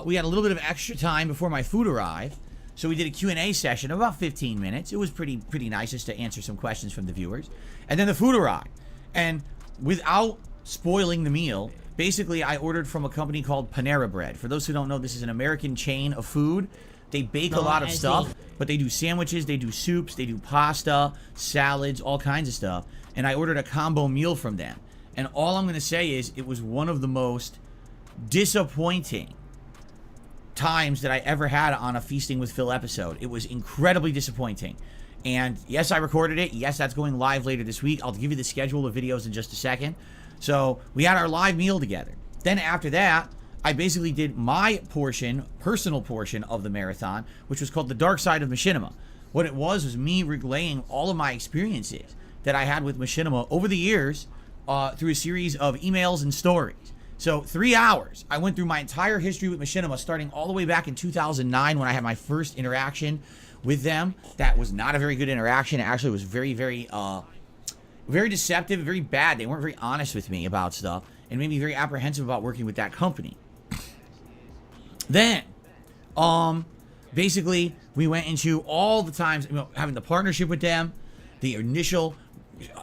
we had a little bit of extra time before my food arrived. So we did a Q&A session of about 15 minutes. It was pretty nice just to answer some questions from the viewers. And then the food arrived. And without spoiling the meal, basically I ordered from a company called Panera Bread. For those who don't know, this is an American chain of food. They bake a lot of stuff, but they do sandwiches, they do soups, they do pasta, salads, all kinds of stuff. And I ordered a combo meal from them. And all I'm going to say is it was one of the most disappointing times that I ever had on a Feasting with Phil episode. It was incredibly disappointing. And yes, I recorded it. Yes, that's going live later this week. I'll give you the schedule of videos in just a second. So we had our live meal together. Then after that, I basically did my portion, personal portion of the marathon, which was called The Dark Side of Machinima. What it was me relaying all of my experiences that I had with Machinima over the years through a series of emails and stories. So 3 hours, I went through my entire history with Machinima, starting all the way back in 2009 when I had my first interaction with them. That was not a very good interaction. It actually was very, very deceptive, very bad. They weren't very honest with me about stuff and made me very apprehensive about working with that company. Then, basically, we went into all the times, having the partnership with them, the initial,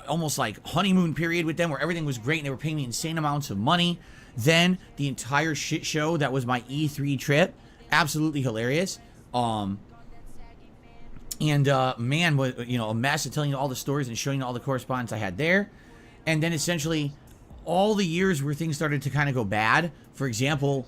almost like honeymoon period with them where everything was great and they were paying me insane amounts of money. Then, the entire shit show that was my E3 trip, absolutely hilarious. Man, was, a mess of telling you all the stories and showing you all the correspondence I had there. And then, essentially, all the years where things started to kind of go bad. For example,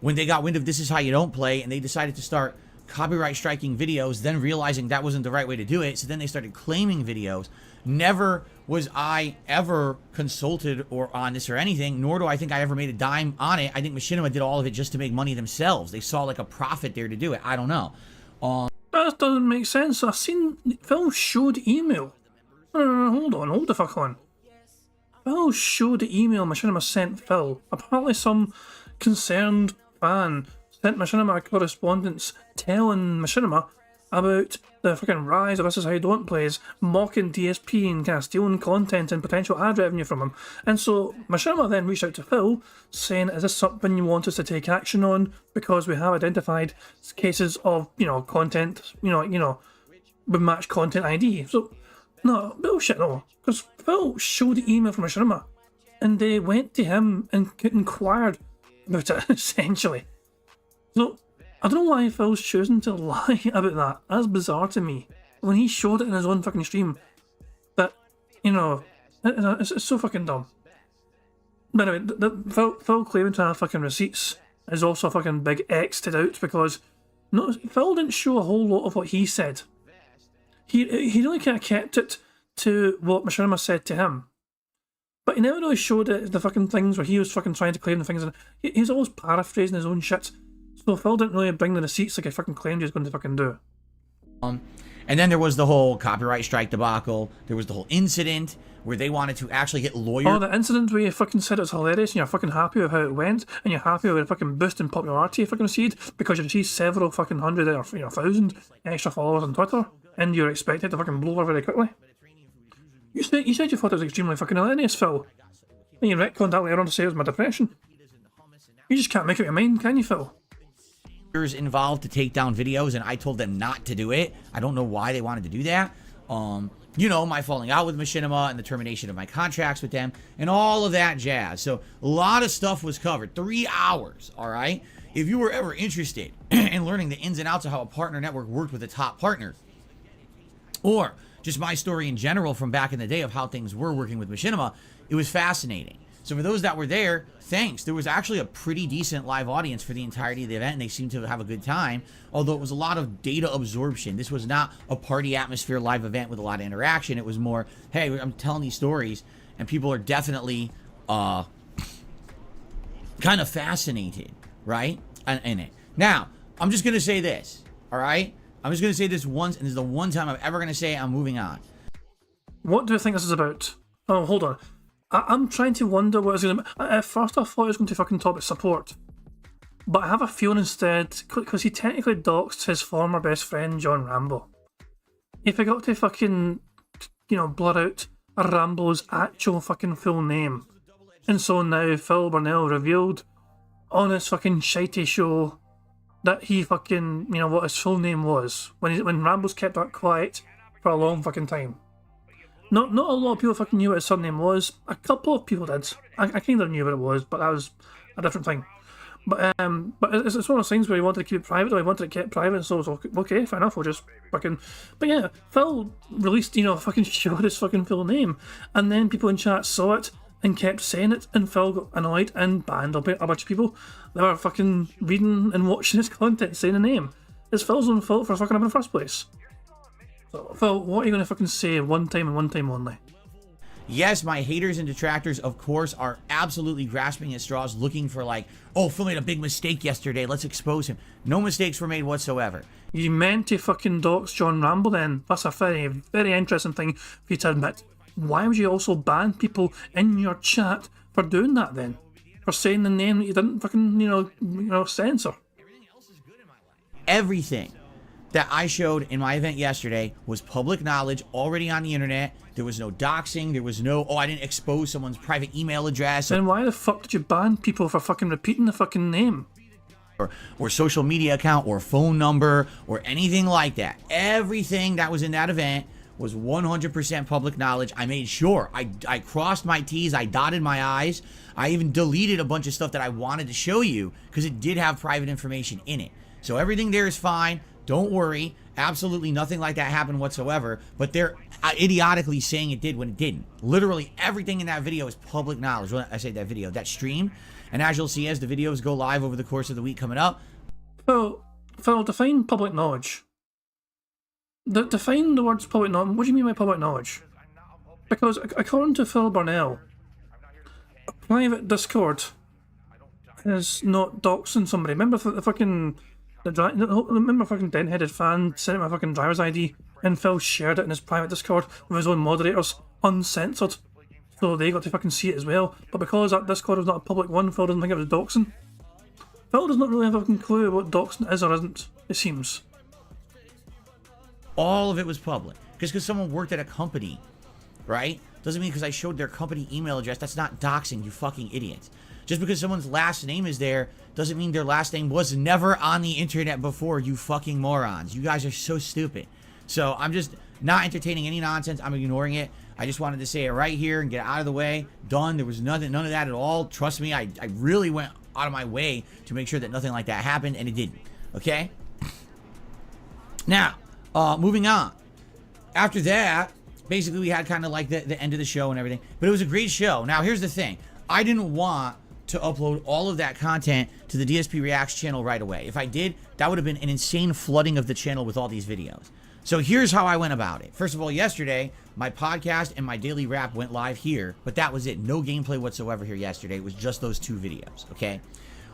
when they got wind of This Is How You Don't Play and they decided to start copyright striking videos, then realizing that wasn't the right way to do it, so then they started claiming videos. Never was I ever consulted or on this or anything, nor do I think I ever made a dime on it. I think Machinima did all of it just to make money themselves. They saw like a profit there to do it. I don't know. That doesn't make sense. I've seen Phil showed email. Hold the fuck on. Phil showed the email Machinima sent Phil. Apparently some concerned fan sent Machinima a correspondence telling Machinima about the fucking rise of This Is How You Don't Plays, mocking DSP and kind of stealing content and potential ad revenue from him. And so Machinima then reached out to Phil saying, is this something you want us to take action on? Because we have identified cases of, content, with match content ID. So, no, bullshit, no. Because Phil showed the email from Machinima and they went to him and inquired about it, essentially. So, I don't know why Phil's choosing to lie about that. That's bizarre to me. When he showed it in his own fucking stream. But, it's so fucking dumb. But anyway, Phil claiming to have fucking receipts is also a fucking big X'd out because Phil didn't show a whole lot of what he said. He really kind of kept it to what Machinima said to him. But he never really showed it, the fucking things where he was fucking trying to claim the things. And he was always paraphrasing his own shit. So Phil didn't really bring the receipts like he fucking claimed he was going to fucking do. And then there was the whole copyright strike debacle. There was the whole incident where they wanted to actually get lawyers. Oh, the incident where you fucking said it was hilarious and you're fucking happy with how it went and you're happy with the fucking boost in popularity you fucking received because you achieved several fucking hundred or 1,000 extra followers on Twitter and you're expected to fucking blow over very quickly. You said you thought it was extremely fucking hilarious, Phil. And you retconned that later on to say it was my depression. You just can't make up your mind, can you, Phil? Involved to take down videos and I told them not to do it. I don't know why they wanted to do that. My falling out with Machinima and the termination of my contracts with them and all of that jazz. So a lot of stuff was covered. 3 hours, all right? If you were ever interested in learning the ins and outs of how a partner network worked with a top partner, or just my story in general from back in the day of how things were working with Machinima, it was fascinating. So for those that were there, thanks. There was actually a pretty decent live audience for the entirety of the event, and they seemed to have a good time, although it was a lot of data absorption. This was not a party atmosphere live event with a lot of interaction. It was more, hey, I'm telling these stories, and people are definitely kind of fascinated, right, in it. Now, I'm just going to say this, all right? I'm just going to say this once, and this is the one time I'm ever going to say it. I'm moving on. What do you think this is about? Oh, hold on. I'm trying to wonder what it's going to be. At first I thought it was going to fucking talk about support. But I have a feeling instead, because he technically doxed his former best friend, John Rambo. He forgot to fucking, blur out Rambo's actual fucking full name. And so now Phil Burnell revealed on his fucking shitey show that he fucking, what his full name was. When Rambo's kept that quiet for a long fucking time. Not a lot of people fucking knew what his surname was. A couple of people did. I kind of knew what it was, but that was a different thing. But it's one of those things where he wanted to keep it private, or he wanted it kept private, so it's okay, fair enough, we'll just fucking... But yeah, Phil released, fucking showed his fucking full name, and then people in chat saw it and kept saying it, and Phil got annoyed and banned a bunch of people that were fucking reading and watching his content saying the name. It's Phil's own fault for fucking him in the first place. So, Phil, what are you going to fucking say one time and one time only? Yes, my haters and detractors, of course, are absolutely grasping at straws, looking for like, oh, Phil made a big mistake yesterday, let's expose him. No mistakes were made whatsoever. You meant to fucking dox John Rambo then. That's a very, very interesting thing for you to admit. Why would you also ban people in your chat for doing that then? For saying the name that you didn't fucking, censor? Everything that I showed in my event yesterday was public knowledge, already on the internet. There was no doxing, there was no, I didn't expose someone's private email address. Then why the fuck did you ban people for fucking repeating the fucking name? Or social media account, or phone number, or anything like that. Everything that was in that event was 100% public knowledge. I made sure, I crossed my T's, I dotted my I's. I even deleted a bunch of stuff that I wanted to show you, because it did have private information in it. So everything there is fine. Don't worry, absolutely nothing like that happened whatsoever, but they're idiotically saying it did when it didn't. Literally everything in that video is public knowledge. When I say that video, that stream, and as you'll see as the videos go live over the course of the week coming up. Phil, define public knowledge. Define the words public knowledge. What do you mean by public knowledge? Because according to Phil Burnell, a private Discord is not doxing somebody. Remember the fucking... Remember fucking den-headed fan sent him a fucking driver's ID and Phil shared it in his private Discord with his own moderators, uncensored. So they got to fucking see it as well. But because that Discord was not a public one, Phil doesn't think it was doxing. Phil does not really have a fucking clue what doxing is or isn't, it seems. All of it was public. Because someone worked at a company, right? Doesn't mean because I showed their company email address, that's not doxing, you fucking idiots. Just because someone's last name is there doesn't mean their last name was never on the internet before, you fucking morons. You guys are so stupid. So I'm just not entertaining any nonsense. I'm ignoring it. I just wanted to say it right here and get out of the way. Done. There was none of that at all. Trust me, I really went out of my way to make sure that nothing like that happened, and it didn't. Okay? Now, moving on. After that, basically we had kind of like the end of the show and everything. But it was a great show. Now, here's the thing. I didn't want to upload all of that content to the DSP Reacts channel right away. If I did, that would have been an insane flooding of the channel with all these videos. So here's how I went about it. First of all, yesterday, my podcast and my daily rap went live here, but that was it. No gameplay whatsoever here yesterday. It was just those two videos, okay?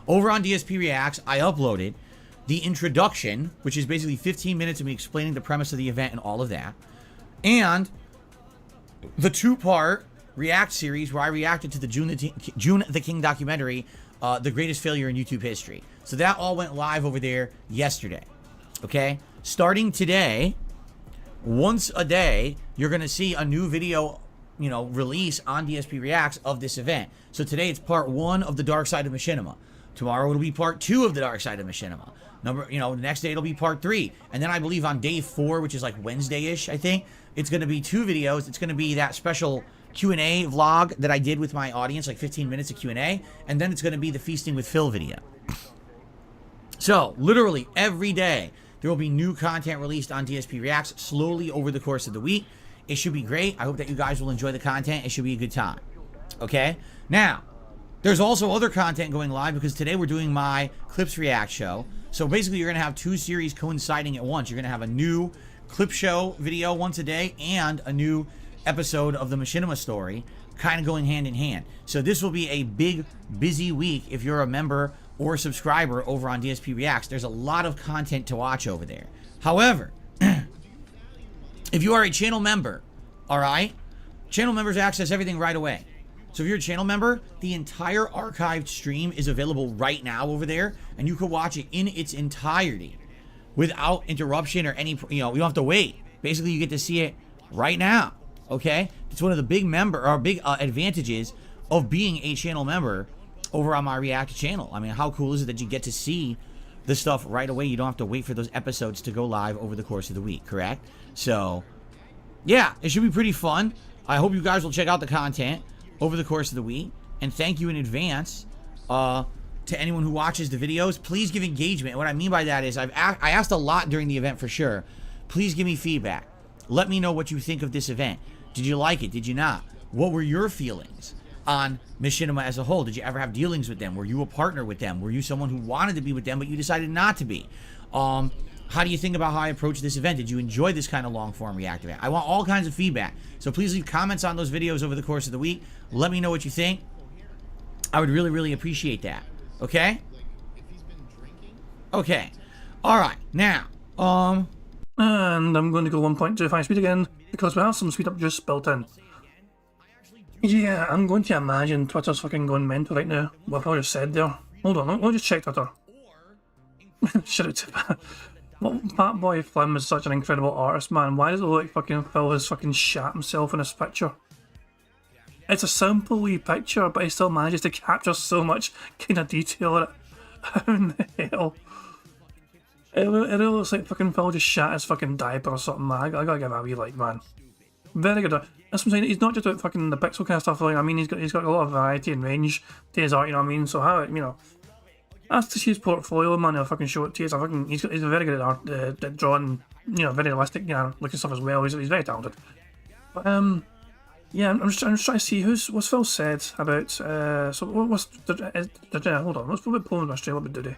Over on DSP Reacts, I uploaded the introduction, which is basically 15 minutes of me explaining the premise of the event and all of that, and the two-part React series where I reacted to the June the King documentary, The Greatest Failure in YouTube History. So that all went live over there yesterday, okay? Starting today, once a day, you're going to see a new video, release on DSP Reacts of this event. So today it's part 1 of the Dark Side of Machinima. Tomorrow it'll be part 2 of the Dark Side of Machinima. The next day it'll be part 3. And then I believe on day 4, which is like Wednesday-ish, I think, it's going to be 2 videos. It's going to be that special Q&A vlog that I did with my audience, like 15 minutes of Q&A, and then it's going to be the Feasting with Phil video. So, literally every day, there will be new content released on DSP Reacts slowly over the course of the week. It should be great. I hope that you guys will enjoy the content. It should be a good time. Okay? Now, there's also other content going live because today we're doing my Clips React show. So basically, you're going to have 2 series coinciding at once. You're going to have a new clip show video once a day and a new episode of the Machinima story kind of going hand in hand. So this will be a big, busy week if you're a member or a subscriber over on DSP Reacts. There's a lot of content to watch over there. However, if you are a channel member, all right, channel members access everything right away. So if you're a channel member, the entire archived stream is available right now over there, and you can watch it in its entirety without interruption or any, you don't have to wait. Basically, you get to see it right now. Okay, it's one of the big advantages of being a channel member over on my React channel. I mean, how cool is it that you get to see the stuff right away? You don't have to wait for those episodes to go live over the course of the week, correct? So yeah, it should be pretty fun. I hope you guys will check out the content over the course of the week. And thank you in advance to anyone who watches the videos. Please give engagement. What I mean by that is I asked a lot during the event for sure. Please give me feedback. Let me know what you think of this event. Did you like it? Did you not? What were your feelings on Machinima as a whole? Did you ever have dealings with them? Were you a partner with them? Were you someone who wanted to be with them but you decided not to be? How do you think about how I approach this event? Did you enjoy this kind of long-form React event? I want all kinds of feedback. So please leave comments on those videos over the course of the week. Let me know what you think. I would really, really appreciate that. Okay? Okay. All right. Now, And I'm going to go 1.25 speed again, because we have some speed up juice built in. Yeah, I'm going to imagine Twitter's fucking going mental right now. What I just said there. Hold on, let me just check Twitter. Shout out to well, Pat Boy Flim is such an incredible artist, man. Why does it look like fucking Phil has fucking shat himself in this picture? It's a simple wee picture, but he still manages to capture so much kind of detail in it. How in the hell? It really looks like fucking Phil just shat his fucking diaper or something, man. I gotta give him a wee like, man. Very good. That's what I'm saying. He's not just about fucking the pixel kind of stuff. Like, I mean, he's got a lot of variety and range to his art. You know what I mean? So how, you know, that's to see his portfolio, man. I'll fucking show it to you. He's very good at art, at drawing. You know, very realistic, you know, looking stuff as well. He's very talented. But yeah, I'm just trying to see what's Phil said about. So what's hold on. What's about Poland Australia? What did he?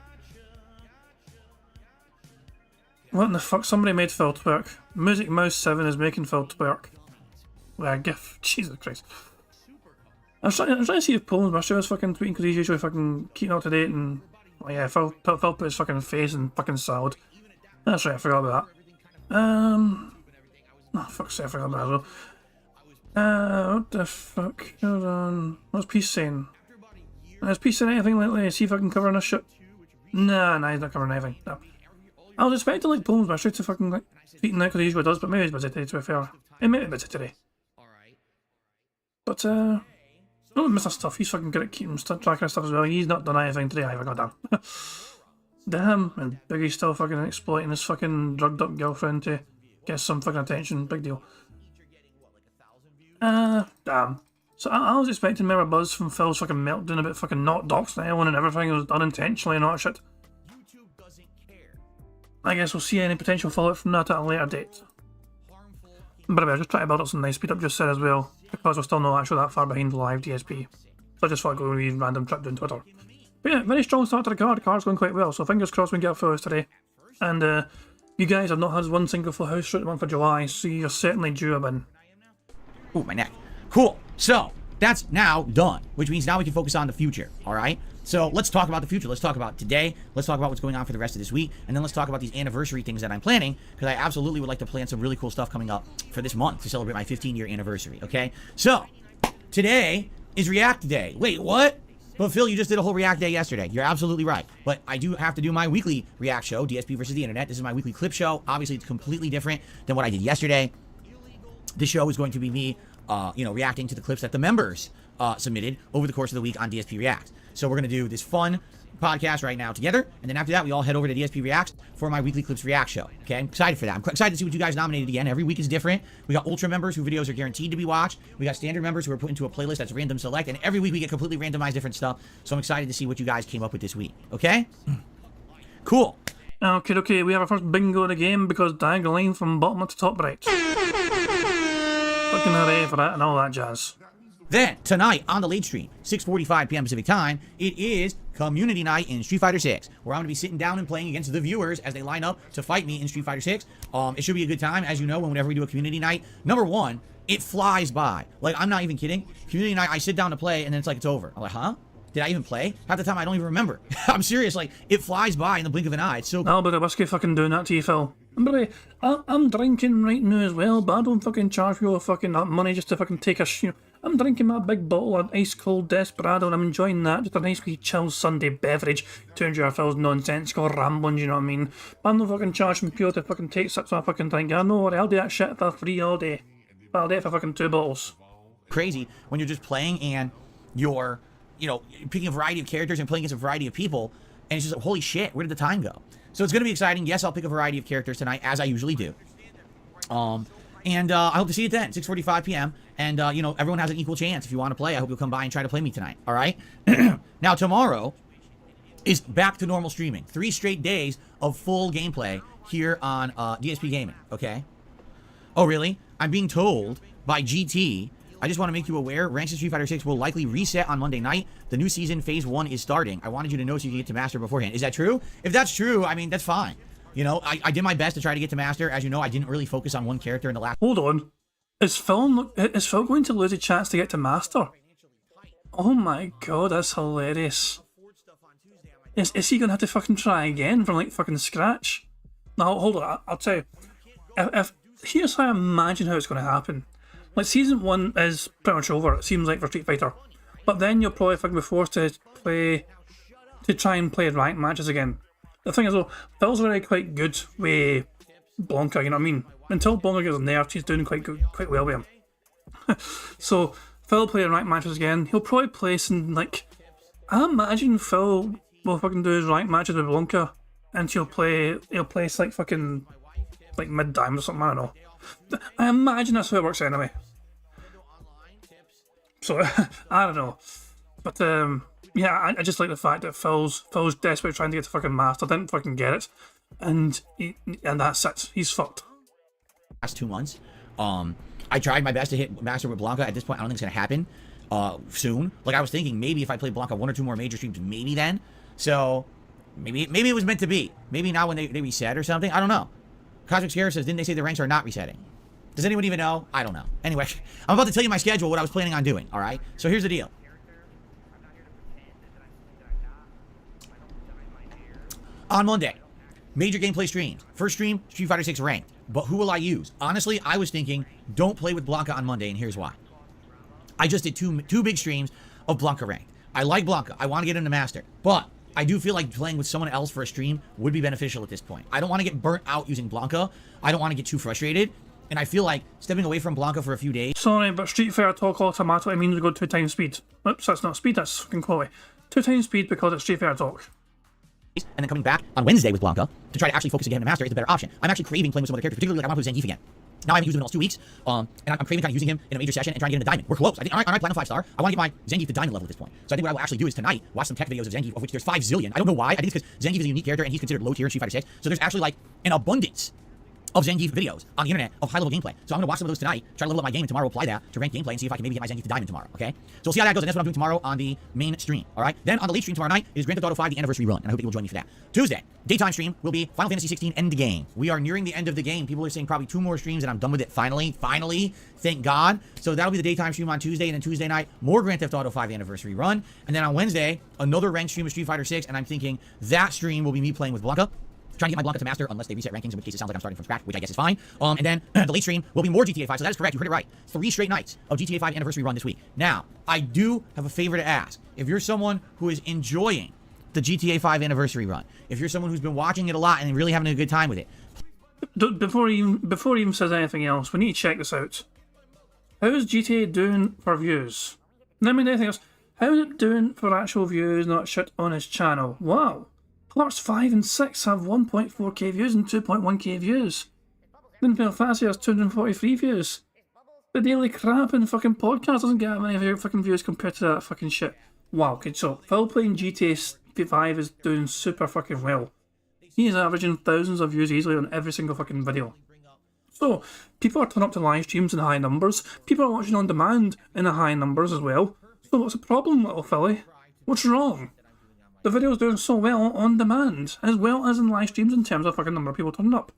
What in the fuck? Somebody made Phil twerk. Music Mouse 7 is making Phil twerk. With a gif. Jesus Christ. I'm trying to see if Poland Australia was fucking tweeting because he's usually fucking keeping up to date and. Oh yeah, Phil put his fucking face in fucking salad. That's right, I forgot about that. Oh fuck's sake, I forgot about that as well. What the fuck? Hold on. What's Peace saying? Is Peace saying anything lately? Is he fucking covering this shit? Nah, he's not covering anything. No. I was expecting like Poland's Australia to fucking like tweeting out because he usually does, but maybe he's busy today to be fair. He may be busy today. But don't miss that stuff. He's fucking good at keeping track of stuff as well. He's not done anything today either, goddamn. Damn, and Biggie's still fucking exploiting his fucking drugged up girlfriend to get some fucking attention. Big deal. Damn. So I was expecting more buzz from Phil's fucking meltdown about fucking not doxing anyone and everything. It was done intentionally and all that shit. I guess we'll see any potential fallout from that at a later date. But anyway, I just try to build up some nice speed up just said as well, because we're still not actually that far behind the live DSP. So I just thought I'd go a random trip down Twitter. But yeah, very strong start to the card. The card's going quite well, so fingers crossed we can get a full house today. And you guys have not had one single full house throughout the month of July, so you're certainly due a win. Ooh, my neck. Cool. So that's now done, which means now we can focus on the future. All right. So let's talk about the future. Let's talk about today. Let's talk about what's going on for the rest of this week. And then let's talk about these anniversary things that I'm planning, because I absolutely would like to plan some really cool stuff coming up for this month to celebrate my 15-year anniversary. Okay. So today is React Day. Wait, what? But Phil, you just did a whole React Day yesterday. You're absolutely right. But I do have to do my weekly React show, DSP versus the Internet. This is my weekly clip show. Obviously, it's completely different than what I did yesterday. This show is going to be me, reacting to the clips that the members submitted over the course of the week on DSP Reacts. So we're going to do this fun podcast right now together, and then after that, we all head over to DSP Reacts for my weekly clips react show. Okay, I'm excited for that. I'm excited to see what you guys nominated again. Every week is different. We got Ultra members whose videos are guaranteed to be watched. We got standard members who are put into a playlist that's random select, and every week we get completely randomized different stuff. So I'm excited to see what you guys came up with this week. Okay? Cool. Okay, we have our first bingo of the game because diagonal line from bottom to top right. Fucking hooray for that and all that jazz. Then, tonight on the late stream, 6:45 p.m. Pacific time, it is Community Night in Street Fighter 6, where I'm going to be sitting down and playing against the viewers as they line up to fight me in Street Fighter 6. It should be a good time. As you know, whenever we do a Community Night, number one, it flies by. Like, I'm not even kidding. Community Night, I sit down to play, and then it's like, it's over. I'm like, huh? Did I even play? Half the time, I don't even remember. I'm serious. Like, it flies by in the blink of an eye. It's so cool. I'll be the whiskey fucking doing that to you, Phil. And by the way, I'm drinking right now as well, but I don't fucking charge you all fucking money just to fucking take a I'm drinking my big bottle of ice cold Desperado and I'm enjoying that. Just a nice wee chill Sunday beverage to enjoy Phil's nonsensical ramblings, you know what I mean? But I'm not fucking charging pure to fucking take sips of a fucking drink. I know, I'll do that shit for free all day. But I'll do it for fucking 2 bottles. Crazy when you're just playing and you're, picking a variety of characters and playing against a variety of people, and it's just like, holy shit, where did the time go? So it's going to be exciting. Yes, I'll pick a variety of characters tonight, as I usually do. And I hope to see you then, 6:45 p.m. And, you know, everyone has an equal chance. If you want to play, I hope you'll come by and try to play me tonight. All right? Now, tomorrow is back to normal streaming. 3 straight days of full gameplay here on DSP Gaming, okay? Oh, really? I'm being told by GT, I just want to make you aware, Ranks of Street Fighter 6 will likely reset on Monday night. The new season, Phase 1, is starting. I wanted you to know so you can get to Master beforehand. Is that true? If that's true, I mean, that's fine. You know, I did my best to try to get to Master. As you know, I didn't really focus on one character in the last... Hold on. Is Phil going to lose a chance to get to Master? Oh my god, that's hilarious. Is he going to have to fucking try again from, like, fucking scratch? Now, hold on, I'll tell you. Here's how I imagine how it's going to happen. Like, Season 1 is pretty much over, it seems like, for Street Fighter. But then you'll probably fucking be forced to try and play ranked matches again. The thing is, though, Phil's already quite good with Blanca, you know what I mean? Until Blanca gets nerfed, he's doing quite well with him. So, Phil playing ranked matches again. He'll probably play some, like... I imagine Phil will fucking do his ranked matches with Blanca, and he'll play like fucking, like, mid-diamond or something, I don't know. I imagine that's how it works anyway. So, I don't know. But, yeah, I just like the fact that Phil's desperately trying to get to fucking Master, didn't fucking get it, and that's it. He's fucked. Last 2 months. I tried my best to hit Master with Blanca. At this point, I don't think it's going to happen soon. Like, I was thinking maybe if I played Blanca 1 or 2 more major streams, maybe then. So, maybe it was meant to be. Maybe not when they reset or something. I don't know. Cosmic Scare says, didn't they say the ranks are not resetting? Does anyone even know? I don't know. Anyway, I'm about to tell you my schedule, what I was planning on doing, all right? So here's the deal. On Monday, major gameplay streams. First stream, Street Fighter 6 ranked. But who will I use? Honestly, I was thinking, don't play with Blanca on Monday, and here's why. I just did two big streams of Blanca ranked. I like Blanca. I want to get into Master. But I do feel like playing with someone else for a stream would be beneficial at this point. I don't want to get burnt out using Blanca. I don't want to get too frustrated. And I feel like stepping away from Blanca for a few days... Sorry, but Street Fighter Talk automatically means we go 2 times speed. Oops, that's not speed, that's fucking quality. 2 times speed because it's Street Fighter Talk. And then coming back on Wednesday with Blanca to try to actually focus again on Master is a better option. I'm actually craving playing with some other characters, particularly like I want to play Zangief again. Now I haven't used him in almost 2 weeks, and I'm craving kind of using him in a major session and trying to get into Diamond. We're close. I think, all right, Platinum 5-star. I want to get my Zangief to Diamond level at this point. So I think what I will actually do is tonight watch some tech videos of Zangief, of which there's 5 zillion. I don't know why. I think it's because Zangief is a unique character and he's considered low tier in Street Fighter 6. So there's actually like an abundance of Zangief videos on the internet of high-level gameplay. So I'm going to watch some of those tonight, try to level up my game, and tomorrow we'll apply that to ranked gameplay and see if I can maybe get my Zangief to Diamond tomorrow, okay? So we'll see how that goes, and that's what I'm doing tomorrow on the main stream, all right? Then on the late stream tomorrow night is Grand Theft Auto 5, the anniversary run, and I hope that you'll join me for that. Tuesday, daytime stream will be Final Fantasy 16 Endgame. We are nearing the end of the game. People are saying probably 2 more streams, and I'm done with it finally, thank God. So that'll be the daytime stream on Tuesday, and then Tuesday night, more Grand Theft Auto 5 anniversary run, and then on Wednesday, another ranked stream of Street Fighter 6, and I'm thinking that stream will be me playing with Blanca, trying to get my Blanca to Master unless they reset rankings, in which case it sounds like I'm starting from scratch, which I guess is fine. And then the late stream will be more GTA 5, so that is correct, you heard it right. 3 straight nights of GTA 5 anniversary run this week. Now, I do have a favor to ask. If you're someone who is enjoying the GTA 5 anniversary run, if you're someone who's been watching it a lot and really having a good time with it. Before he even says anything else, we need to check this out. How is GTA doing for views? Let me know anything else. How is it doing for actual views, not shit on his channel? Wow. Parts 5 and 6 have 1.4k views and 2.1k views. Then Final Fantasy has 243 views. The Daily Crap and fucking podcast doesn't get that many fucking views compared to that fucking shit. Wow, okay, so Phil playing GTA 5 is doing super fucking well. He is averaging thousands of views easily on every single fucking video. So, people are turning up to live streams in high numbers. People are watching on demand in the high numbers as well. So what's the problem, little Philly? What's wrong? The video's doing so well on demand, as well as in live streams in terms of fucking number of people turning up.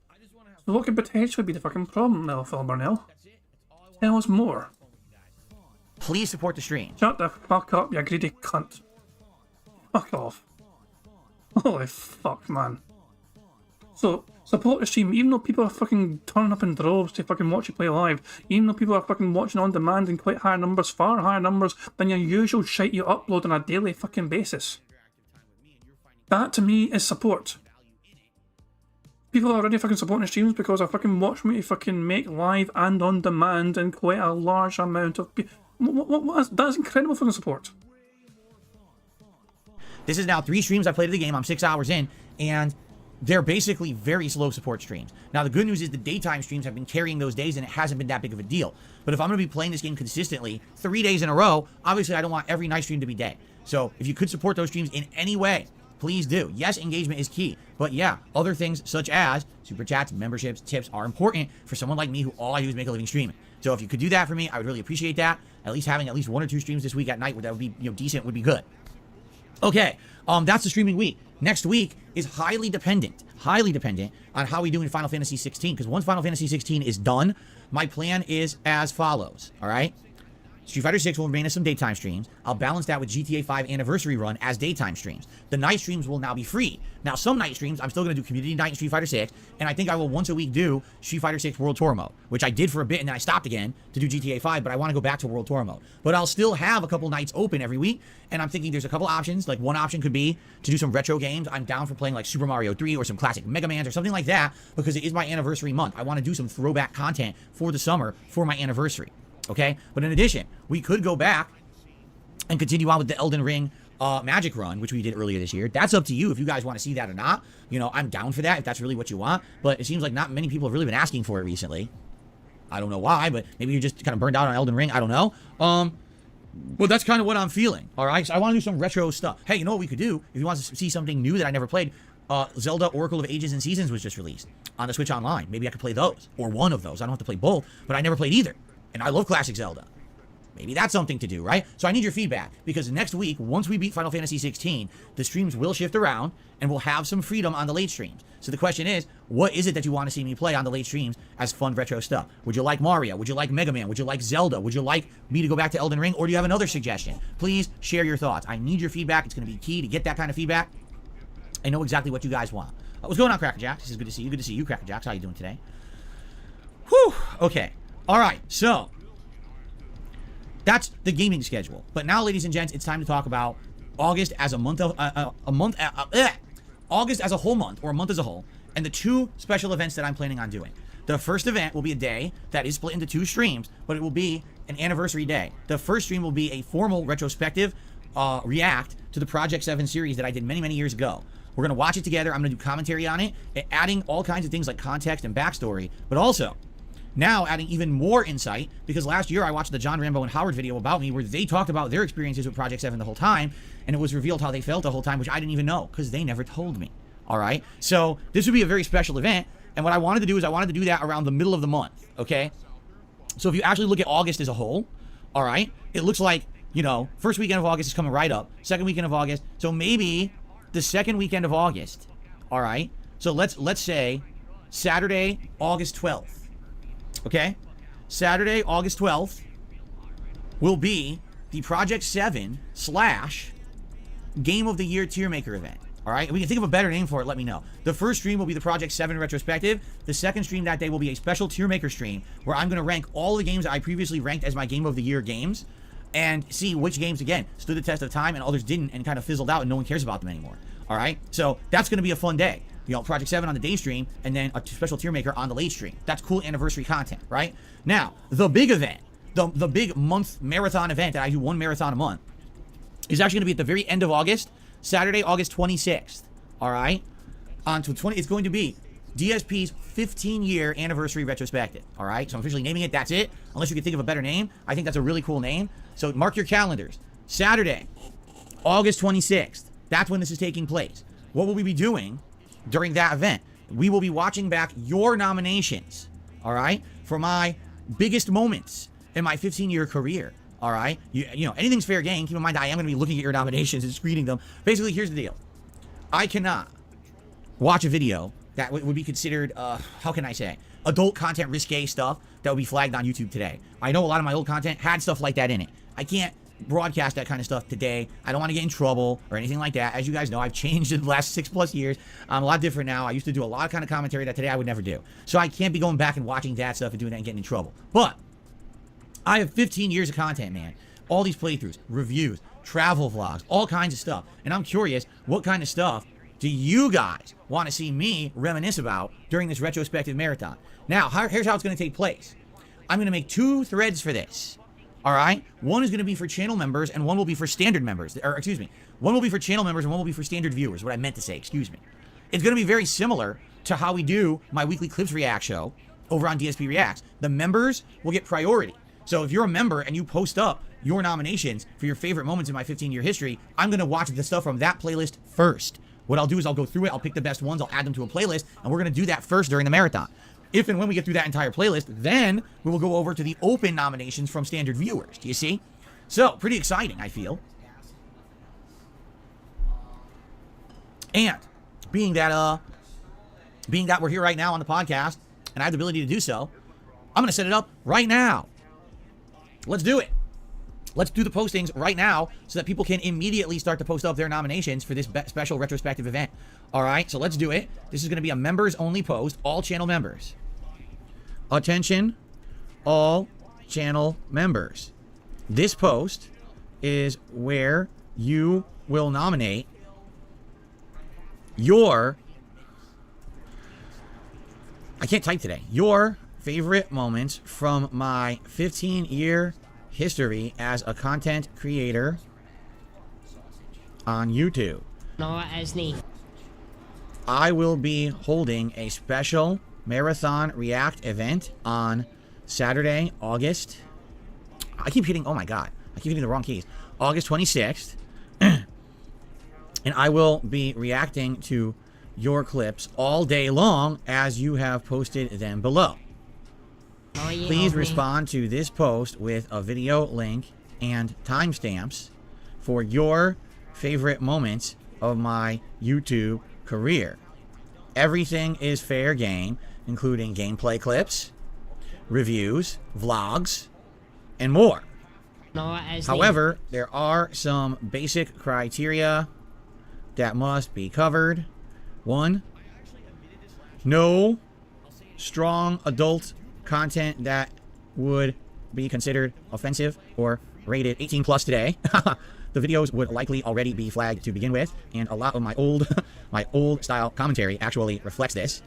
So what could potentially be the fucking problem, little Phil Burnell? Tell us more. Please support the stream. Shut the fuck up, you greedy cunt. Fuck off. Holy fuck, man. So, support the stream, even though people are fucking turning up in droves to fucking watch you play live, even though people are fucking watching on demand in quite higher numbers, far higher numbers than your usual shite you upload on a daily fucking basis. That to me is support. People are already fucking supporting the streams because I fucking watch me fucking make live and on demand in quite a large amount of people. That's incredible fucking support. This is now 3 streams I played of the game. I'm 6 hours in, and they're basically very slow support streams. Now, the good news is the daytime streams have been carrying those days, and it hasn't been that big of a deal. But if I'm going to be playing this game consistently 3 days in a row, obviously I don't want every night stream to be day. So if you could support those streams in any way, please do. Yes, engagement is key. But yeah, other things such as super chats, memberships, tips are important for someone like me who all I do is make a living streaming. So if you could do that for me, I would really appreciate that. At least having at least 1 or 2 streams this week at night, that would be decent, would be good. Okay, that's the streaming week. Next week is highly dependent on how we do in Final Fantasy 16. Because once Final Fantasy 16 is done, my plan is as follows. All right. Street Fighter 6 will remain as some daytime streams. I'll balance that with GTA 5 Anniversary Run as daytime streams. The night streams will now be free. Now, some night streams, I'm still going to do Community Night in Street Fighter 6, and I think I will once a week do Street Fighter 6 World Tour Mode, which I did for a bit, and then I stopped again to do GTA 5, but I want to go back to World Tour Mode. But I'll still have a couple nights open every week, and I'm thinking there's a couple options. Like, one option could be to do some retro games. I'm down for playing like Super Mario 3 or some classic Mega Mans or something like that, because it is my anniversary month. I want to do some throwback content for the summer for my anniversary. Okay, but in addition, we could go back and continue on with the Elden Ring Magic Run, which we did earlier this year. That's up to you if you guys want to see that or not. I'm down for that if that's really what you want. But it seems like not many people have really been asking for it recently. I don't know why, but maybe you're just kind of burned out on Elden Ring. I don't know. Well, that's kind of what I'm feeling. All right, so I want to do some retro stuff. Hey, you know what we could do if you want to see something new that I never played? Zelda Oracle of Ages and Seasons was just released on the Switch Online. Maybe I could play those or one of those. I don't have to play both, but I never played either. And I love classic Zelda. Maybe that's something to do, right? So I need your feedback, because next week, once we beat Final Fantasy 16, the streams will shift around and we'll have some freedom on the late streams. So the question is, what is it that you want to see me play on the late streams as fun retro stuff? Would you like Mario? Would you like Mega Man? Would you like Zelda? Would you like me to go back to Elden Ring? Or do you have another suggestion? Please share your thoughts. I need your feedback. It's going to be key to get that kind of feedback. I know exactly what you guys want. What's going on, Cracker Jack? This is good to see you. Good to see you, Cracker Jacks. How you doing today? Whew. Okay. All right. So that's the gaming schedule. But now, ladies and gents, it's time to talk about August as a month of August as a whole month, or a month as a whole, and the 2 special events that I'm planning on doing. The first event will be a day that is split into 2 streams, but it will be an anniversary day. The first stream will be a formal retrospective react to the Project 7 series that I did many, many years ago. We're going to watch it together. I'm going to do commentary on it, adding all kinds of things like context and backstory, but also now adding even more insight, because last year I watched the John Rambo and Howard video about me where they talked about their experiences with Project 7 the whole time, and it was revealed how they felt the whole time, which I didn't even know, because they never told me. All right? So this would be a very special event, and what I wanted to do is I wanted to do that around the middle of the month, okay? So if you actually look at August as a whole, all right, it looks like, first weekend of August is coming right up, second weekend of August, so maybe the second weekend of August, all right? So let's say Saturday, August 12th. Okay, Saturday, August 12th will be the Project 7 / Game of the Year Tier Maker event. All right, we can think of a better name for it. Let me know. The first stream will be the Project 7 retrospective. The second stream that day will be a special Tier Maker stream where I'm going to rank all the games that I previously ranked as my Game of the Year games and see which games, again, stood the test of time and others didn't and kind of fizzled out and no one cares about them anymore. All right, so that's going to be a fun day. Project 7 on the day stream, and then a special tier maker on the late stream. That's cool anniversary content, right? Now, the big event, the big month marathon event that I do 1 marathon a month, is actually going to be at the very end of August, Saturday, August 26th. All right? It's going to be DSP's 15-year anniversary retrospective. All right? So I'm officially naming it. That's it. Unless you can think of a better name. I think that's a really cool name. So mark your calendars. Saturday, August 26th. That's when this is taking place. What will we be doing during that event? We will be watching back your nominations, all right, for my biggest moments in my 15-year career, all right? Anything's fair game. Keep in mind, I am going to be looking at your nominations and screening them. Basically, here's the deal. I cannot watch a video that would be considered, how can I say, adult content, risque stuff that would be flagged on YouTube today. I know a lot of my old content had stuff like that in it. I can't broadcast that kind of stuff today. I don't want to get in trouble or anything like that. As you guys know, I've changed in the last 6+ years. I'm a lot different now. I used to do a lot of kind of commentary that today I would never do. So I can't be going back and watching that stuff and doing that and getting in trouble. But I have 15 years of content, man. All these playthroughs, reviews, travel vlogs, all kinds of stuff. And I'm curious, what kind of stuff do you guys want to see me reminisce about during this retrospective marathon? Now, here's how it's going to take place. I'm going to make 2 threads for this. All right? One is going to be for channel members, and one will be for standard members. Or, excuse me. One will be for channel members, and one will be for standard viewers. What I meant to say, excuse me. It's going to be very similar to how we do my weekly clips react show over on DSP Reacts. The members will get priority. So if you're a member and you post up your nominations for your favorite moments in my 15-year history, I'm going to watch the stuff from that playlist first. What I'll do is I'll go through it, I'll pick the best ones, I'll add them to a playlist, and we're going to do that first during the marathon. If and when we get through that entire playlist, then we will go over to the open nominations from standard viewers. Do you see? So, pretty exciting, I feel. And being that we're here right now on the podcast, and I have the ability to do so, I'm going to set it up right now. Let's do it. Let's do the postings right now so that people can immediately start to post up their nominations for this special retrospective event. All right, so let's do it. This is going to be a members-only post, all channel members. Attention, all channel members. This post is where you will nominate your... I can't type today. Your favorite moments from my 15-year history as a content creator on YouTube. No, as me. I will be holding a special marathon react event on Saturday, August. I keep hitting, oh my God, I keep hitting the wrong keys. August 26th. And I will be reacting to your clips all day long as you have posted them below. Please respond to this post with a video link and timestamps for your favorite moments of my YouTube career. Everything is fair game, including gameplay clips, reviews, vlogs, and more. However, there are some basic criteria that must be covered. 1, no strong adult content that would be considered offensive or rated 18 plus today. The videos would likely already be flagged to begin with, and a lot of my old style commentary actually reflects this,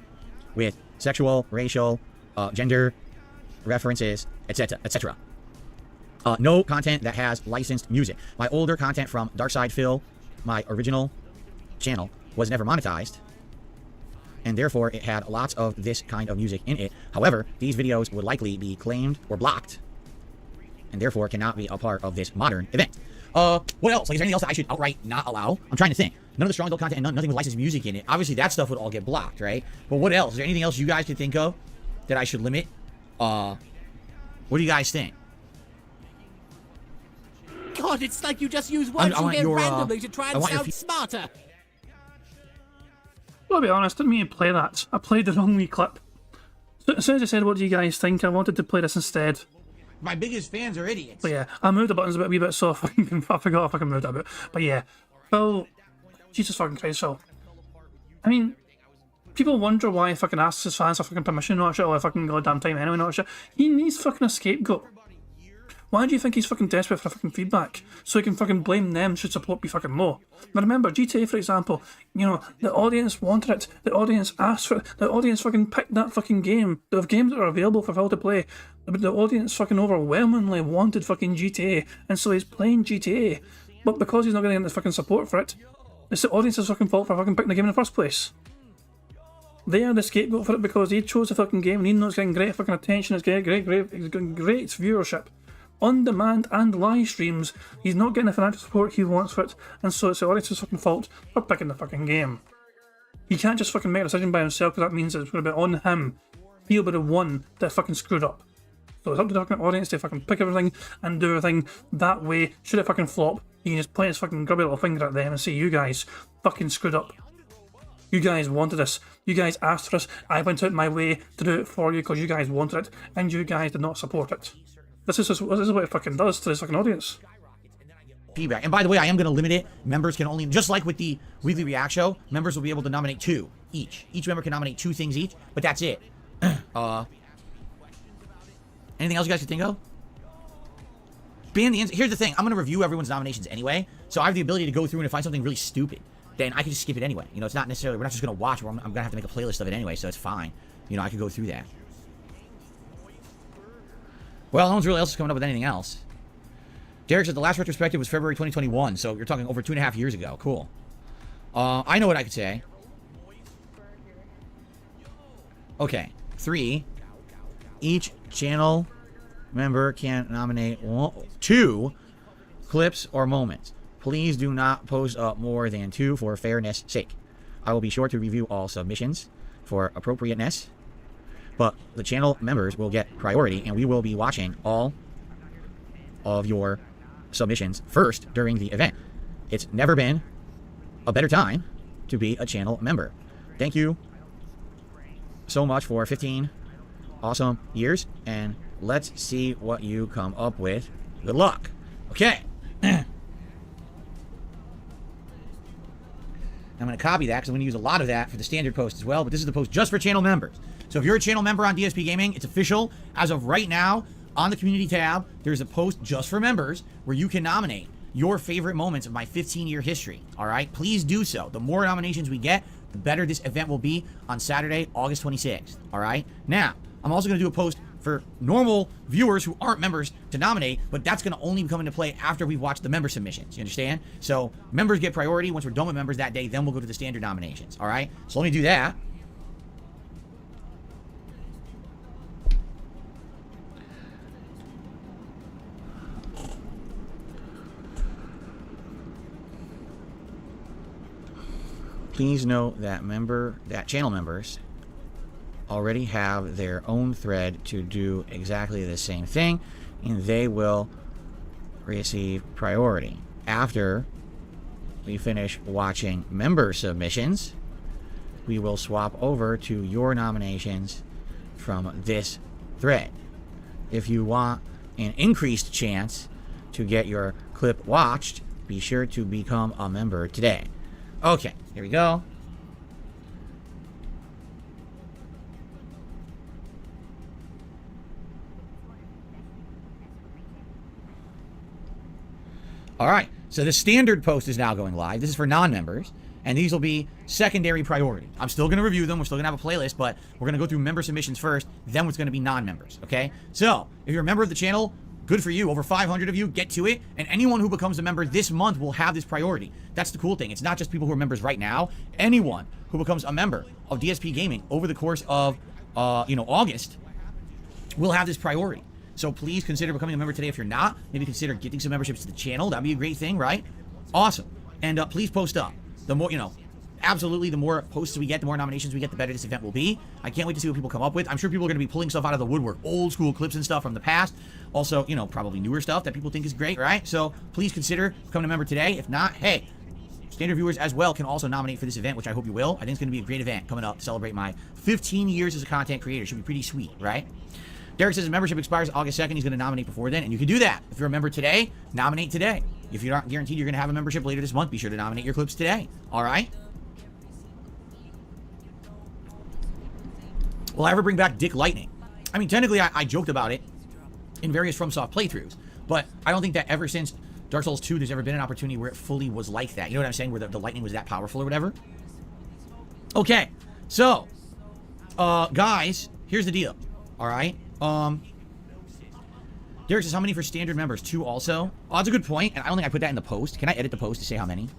with sexual, racial, gender references, etc., etc. No content that has licensed music. My older content from Darkside Phil, my original channel, was never monetized, and therefore it had lots of this kind of music in it. However, these videos would likely be claimed or blocked, and therefore cannot be a part of this modern event. What else? Like, is there anything else that I should outright not allow? I'm trying to think. None of the strong adult content and nothing with licensed music in it. Obviously, that stuff would all get blocked, right? But what else? Is there anything else you guys could think of that I should limit? What do you guys think? God, it's like you just use words you hear randomly to try and sound smarter. Well, to be honest, I didn't mean to play that. I played the wrong wee clip. So, as soon as I said, what do you guys think, I wanted to play this instead. My biggest fans are idiots. But yeah, I moved the buttons a wee bit, so I forgot if I can move that a bit. But yeah, Phil, Jesus fucking Christ, Phil. I mean, people wonder why he fucking asks his fans for fucking permission and all that shit all the fucking goddamn time anyway and all that shit. He needs fucking a scapegoat. Why do you think he's fucking desperate for fucking feedback? So he can fucking blame them should support be fucking more. Now remember, GTA for example, you know, the audience wanted it, the audience asked for it, the audience fucking picked that fucking game. The games that are available for Phil to play, the audience fucking overwhelmingly wanted fucking GTA, and so he's playing GTA. But because he's not getting the fucking support for it, it's the audience's fucking fault for fucking picking the game in the first place. They are the scapegoat for it because he chose the fucking game and he knows it's getting great fucking attention, it's getting great viewership. On demand and live streams, he's not getting the financial support he wants for it, and so it's the audience's fucking fault for picking the fucking game. He can't just fucking make a decision by himself because that means it's going to be on him. He'll be the one that fucking screwed up. So it's up to the fucking audience to fucking pick everything and do everything that way. Should it fucking flop, he can just point his fucking grubby little finger at them and say, you guys fucking screwed up. You guys wanted this. You guys asked for this. I went out my way to do it for you because you guys wanted it, and you guys did not support it. This is what it fucking does to this fucking audience. Feedback. And by the way, I am going to limit it. Members can only, just like with the weekly react show, members will be able to nominate 2 each. Each member can nominate 2 things each, but that's it. Anything else you guys can think of? Here's the thing. I'm going to review everyone's nominations anyway, so I have the ability to go through and if I find something really stupid, then I can just skip it anyway. You know, it's not necessarily, we're not just going to watch, I'm going to have to make a playlist of it anyway, so it's fine. You know, I can go through that. Well, no one's really else coming up with anything else. Derek said the last retrospective was February 2021, so you're talking over 2.5 years ago. Cool. I know what I could say. Okay. 3. Each channel member can nominate 2 clips or moments. Please do not post up more than 2 for fairness sake. I will be sure to review all submissions for appropriateness, but the channel members will get priority, and we will be watching all of your submissions first during the event. It's never been a better time to be a channel member. Thank you so much for 15 awesome years, and let's see what you come up with. Good luck. Okay. I'm going to copy that because I'm going to use a lot of that for the standard post as well, but this is the post just for channel members. So if you're a channel member on DSP Gaming, it's official. As of right now, on the community tab, there's a post just for members where you can nominate your favorite moments of my 15-year history. All right? Please do so. The more nominations we get, the better this event will be on Saturday, August 26th. All right? Now, I'm also going to do a post for normal viewers who aren't members to nominate, but that's going to only come into play after we've watched the member submissions. You understand? So members get priority. Once we're done with members that day, then we'll go to the standard nominations. All right? So let me do that. Please note that channel members already have their own thread to do exactly the same thing, and they will receive priority. After we finish watching member submissions, we will swap over to your nominations from this thread. If you want an increased chance to get your clip watched, be sure to become a member today. Okay, here we go. All right, so the standard post is now going live. This is for non-members, and these will be secondary priority. I'm still going to review them. We're still going to have a playlist, but we're going to go through member submissions first, then what's going to be non-members, okay? So, if you're a member of the channel, good for you. Over 500 of you, get to it. And anyone who becomes a member this month will have this priority. That's the cool thing. It's not just people who are members right now. Anyone who becomes a member of DSP Gaming over the course of, August will have this priority. So please consider becoming a member today if you're not. Maybe consider getting some memberships to the channel. That'd be a great thing, right? Awesome. And please post up. The more, absolutely, the more posts we get, the more nominations we get, the better this event will be. I can't wait to see what people come up with. I'm sure people are going to be pulling stuff out of the woodwork, old school clips and stuff from the past. Also, probably newer stuff that people think is great, right? So please consider becoming a member today. If not, hey, standard viewers as well can also nominate for this event, which I hope you will. I think it's going to be a great event coming up to celebrate my 15 years as a content creator. Should be pretty sweet, right? Derek says his membership expires August 2nd. He's going to nominate before then, and you can do that. If you're a member today, nominate today. If you're not guaranteed you're going to have a membership later this month, be sure to nominate your clips today. All right? Will I ever bring back Dick Lightning? I mean, technically, I joked about it in various FromSoft playthroughs, but I don't think that ever since Dark Souls 2, there's ever been an opportunity where it fully was like that. You know what I'm saying? Where the lightning was that powerful or whatever. Okay, so, guys, here's the deal. All right? Derek says, how many for standard members? 2 also? Oh, that's a good point, and I don't think I put that in the post. Can I edit the post to say how many?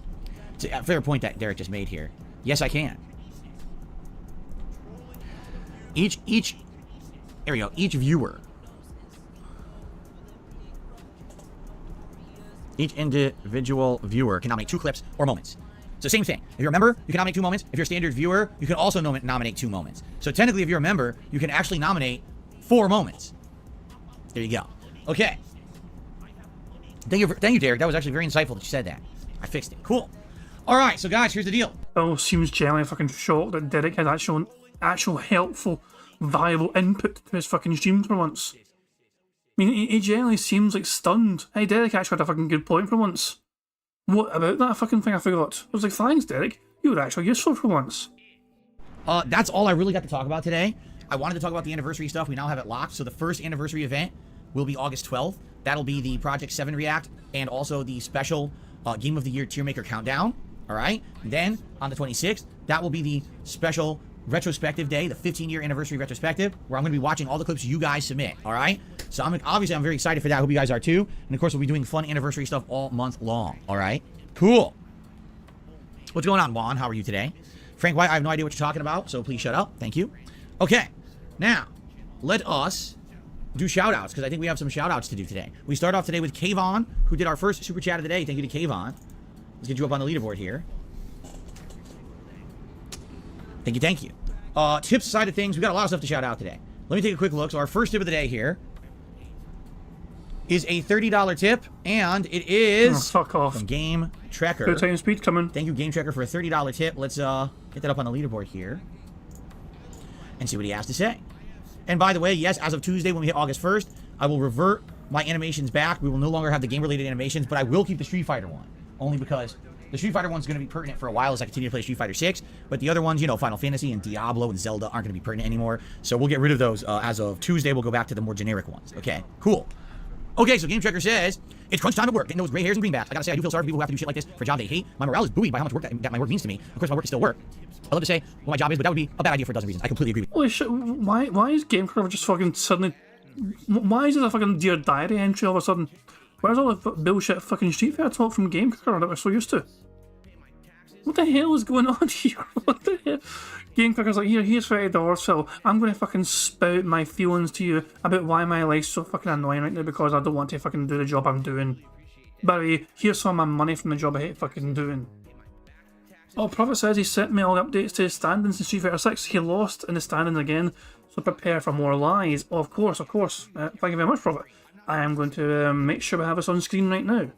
It's a fair point that Derek just made here. Yes, I can. There we go. Each viewer. Each individual viewer can nominate 2 clips or moments. So same thing. If you're a member, you can nominate 2 moments. If you're a standard viewer, you can also nominate 2 moments. So technically, if you're a member, you can actually nominate 4 moments. There you go. Okay. Thank you, Derek. That was actually very insightful that you said that. I fixed it. Cool. All right, so guys, here's the deal. Oh, seems genuinely fucking shocked that Derek had actual helpful, viable input to his fucking stream for once. I mean, he generally seems like stunned. Hey, Derek actually had a fucking good point for once. What about that fucking thing I forgot? I was like, thanks, Derek. You were actually useful for once. That's all I really got to talk about today. I wanted to talk about the anniversary stuff. We now have it locked. So the first anniversary event will be August 12th. That'll be the Project 7 React and also the special Game of the Year Tier Maker Countdown. All right? Then, on the 26th, that will be the special retrospective day, the 15-year anniversary retrospective, where I'm going to be watching all the clips you guys submit. All right? So I'm very excited for that. I hope you guys are too. And of course, we'll be doing fun anniversary stuff all month long. All right? Cool. What's going on, Juan? How are you today? Frank White, I have no idea what you're talking about, so please shut up. Thank you. Okay, now, let us do shout-outs, because I think we have some shout-outs to do today. We start off today with Kayvon, who did our first super chat of the day. Thank you to Kayvon. Let's get you up on the leaderboard here. Thank you, thank you. Tips side of things, we got a lot of stuff to shout out today. Let me take a quick look. So our first tip of the day here is a $30 tip, and it is fuck off. from Game Tracker. Good time speed coming. Thank you, Game Tracker, for a $30 tip. Let's get that up on the leaderboard here and see what he has to say. And by the way, yes, as of Tuesday, when we hit August 1st, I will revert my animations back. We will no longer have the game-related animations, but I will keep the Street Fighter one, only because the Street Fighter one's going to be pertinent for a while as I continue to play Street Fighter 6, but the other ones, you know, Final Fantasy and Diablo and Zelda aren't going to be pertinent anymore, so we'll get rid of those as of Tuesday. We'll go back to the more generic ones. Okay, cool. Okay, so Game Tracker says, it's crunch time at work, getting those gray hairs and greenbacks. I gotta say, I do feel sorry for people who have to do shit like this for a job they hate. My morale is buoyed by how much work that my work means to me. Of course, my work is still work. I love to say what my job is, but that would be a bad idea for a dozen reasons. I completely agree with you. Holy shit, why is Game Tracker just fucking suddenly... Why is it a fucking Dear Diary entry all of a sudden? Where's all the bullshit fucking Street Fighter talk from Game Tracker that we're so used to? What the hell is going on here? What the hell? Game Cracker's like, here's $30, Phil. I'm going to fucking spout my feelings to you about why my life's so fucking annoying right now because I don't want to fucking do the job I'm doing. By the way, here's some of my money from the job I hate fucking doing. Oh, Prophet says he sent me all the updates to his standings in Street Fighter 6. He lost in the standings again, so prepare for more lies. Oh, of course, of course. Thank you very much, Prophet. I am going to make sure we have this on screen right now.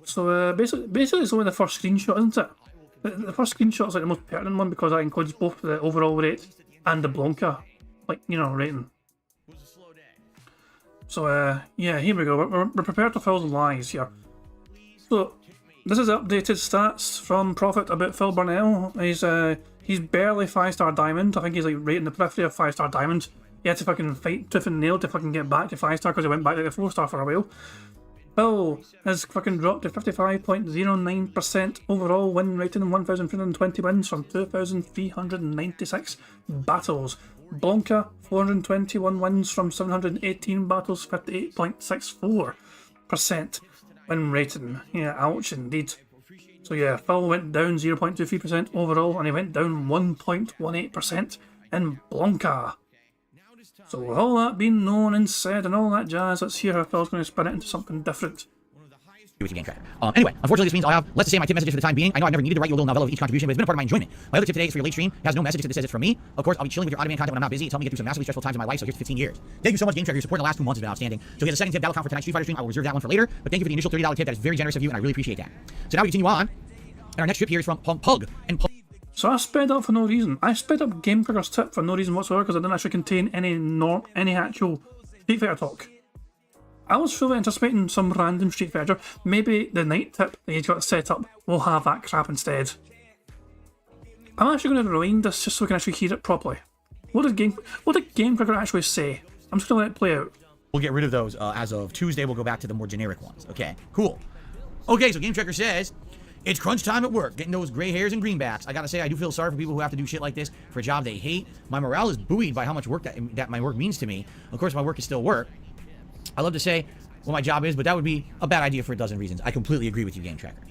So basically it's only the first screenshot, isn't it? The first screenshot is like the most pertinent one because that includes both the overall rate and the Blanca, like, you know, rating. So yeah, here we go. We're prepared to fill the lies here. So this is updated stats from Prophet about Phil Burnell. He's barely 5-star diamond. I think he's like rating the periphery of 5-star diamond. He had to fucking fight tooth and nail to fucking get back to 5-star because he went back to the 4-star for a while. Phil has fucking dropped to 55.09% overall win rating and 1,320 wins from 2,396 battles. Blanca, 421 wins from 718 battles, 58.64% win rating. Yeah, ouch indeed. So yeah, Phil went down 0.23% overall and he went down 1.18% in Blanca. So with all that being known and said and all that jazz, let's hear how Phil's going to spin it into something different. With your Game Tracker. Anyway, unfortunately this means I'll have less to say in my tip messages for the time being. I know I've never needed to write you a little novella of each contribution, but it's been a part of my enjoyment. My other tip today is for your late stream. It has no message except it says it's from me. Of course, I'll be chilling with your on-demand content when I'm not busy. It's helped me get through some massively stressful times in my life, so here's 15 years. Thank you so much, Game Tracker. Your support in the last 2 months has been outstanding. So here's a second tip that'll count for tonight's Street Fighter stream. I will reserve that one for later, but thank you for the initial $30 tip. That is very generous of you, and I really appreciate that. So now we continue on. And our next tip here is from Pug. And Pug. So I sped up for no reason. I sped up Game Cracker's tip for no reason whatsoever because it didn't actually contain any actual Street Fighter talk. I was fully anticipating some random Street Fighter. Maybe the night tip that he's got set up will have that crap instead. I'm actually going to rewind this just so we can actually hear it properly. What did Game Cracker actually say? I'm just going to let it play out. We'll get rid of those as of Tuesday. We'll go back to the more generic ones. Okay, cool. Okay, so Game Tracker says, it's crunch time at work, getting those gray hairs and greenbacks. I gotta say, I do feel sorry for people who have to do shit like this for a job they hate. My morale is buoyed by how much work that my work means to me. Of course, my work is still work. I love to say what my job is, but that would be a bad idea for a dozen reasons. I completely agree with you, Game Tracker.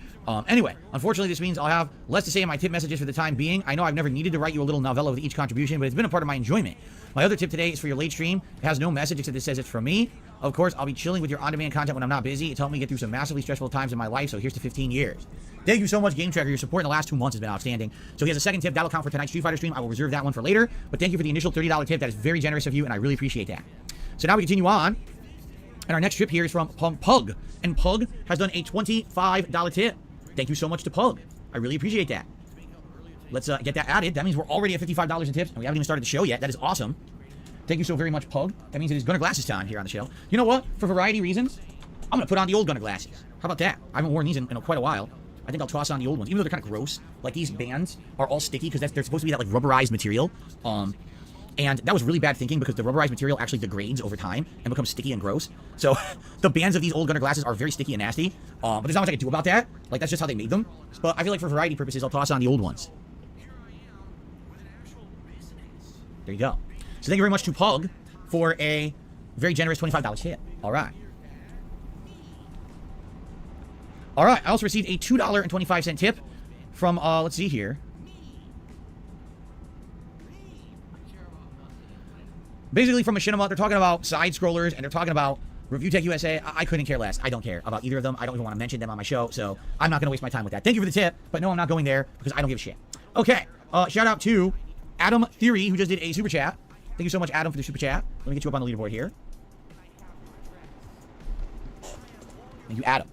Anyway, unfortunately, this means I'll have less to say in my tip messages for the time being. I know I've never needed to write you a little novella with each contribution, but it's been a part of my enjoyment. My other tip today is for your late stream. It has no message except it says it's from me. Of course, I'll be chilling with your on-demand content when I'm not busy. It's helped me get through some massively stressful times in my life, so here's to 15 years. Thank you so much, Game Tracker. Your support in the last 2 months has been outstanding. So he has a second tip. That'll count for tonight's Street Fighter stream. I will reserve that one for later, but thank you for the initial $30 tip. That is very generous of you, and I really appreciate that. So now we continue on. And our next tip here is from Pug. And Pug has done a $25 tip. Thank you so much to Pug. I really appreciate that. Let's get that added. That means we're already at $55 in tips, and we haven't even started the show yet. That is awesome. Thank you so very much, Pug. That means it is Gunner Glasses time here on the show. You know what? For variety reasons, I'm going to put on the old Gunner Glasses. How about that? I haven't worn these in quite a while. I think I'll toss on the old ones, even though they're kind of gross. Like, these bands are all sticky because they're supposed to be that, like, rubberized material. And that was really bad thinking because the rubberized material actually degrades over time and becomes sticky and gross. So the bands of these old Gunner Glasses are very sticky and nasty. But there's not much I can do about that. Like, that's just how they made them. But I feel like for variety purposes, I'll toss on the old ones. There you go. So thank you very much to Pug for a very generous $25 tip. All right. All right. I also received a $2.25 tip from, let's see here. Basically, from Machinima, they're talking about side scrollers and they're talking about Review Tech USA. I couldn't care less. I don't care about either of them. I don't even want to mention them on my show, so I'm not going to waste my time with that. Thank you for the tip, but no, I'm not going there because I don't give a shit. Okay, shout out to Adam Theory, who just did a super chat. Thank you so much, Adam, for the super chat. Let me get you up on the leaderboard here. Thank you, Adam.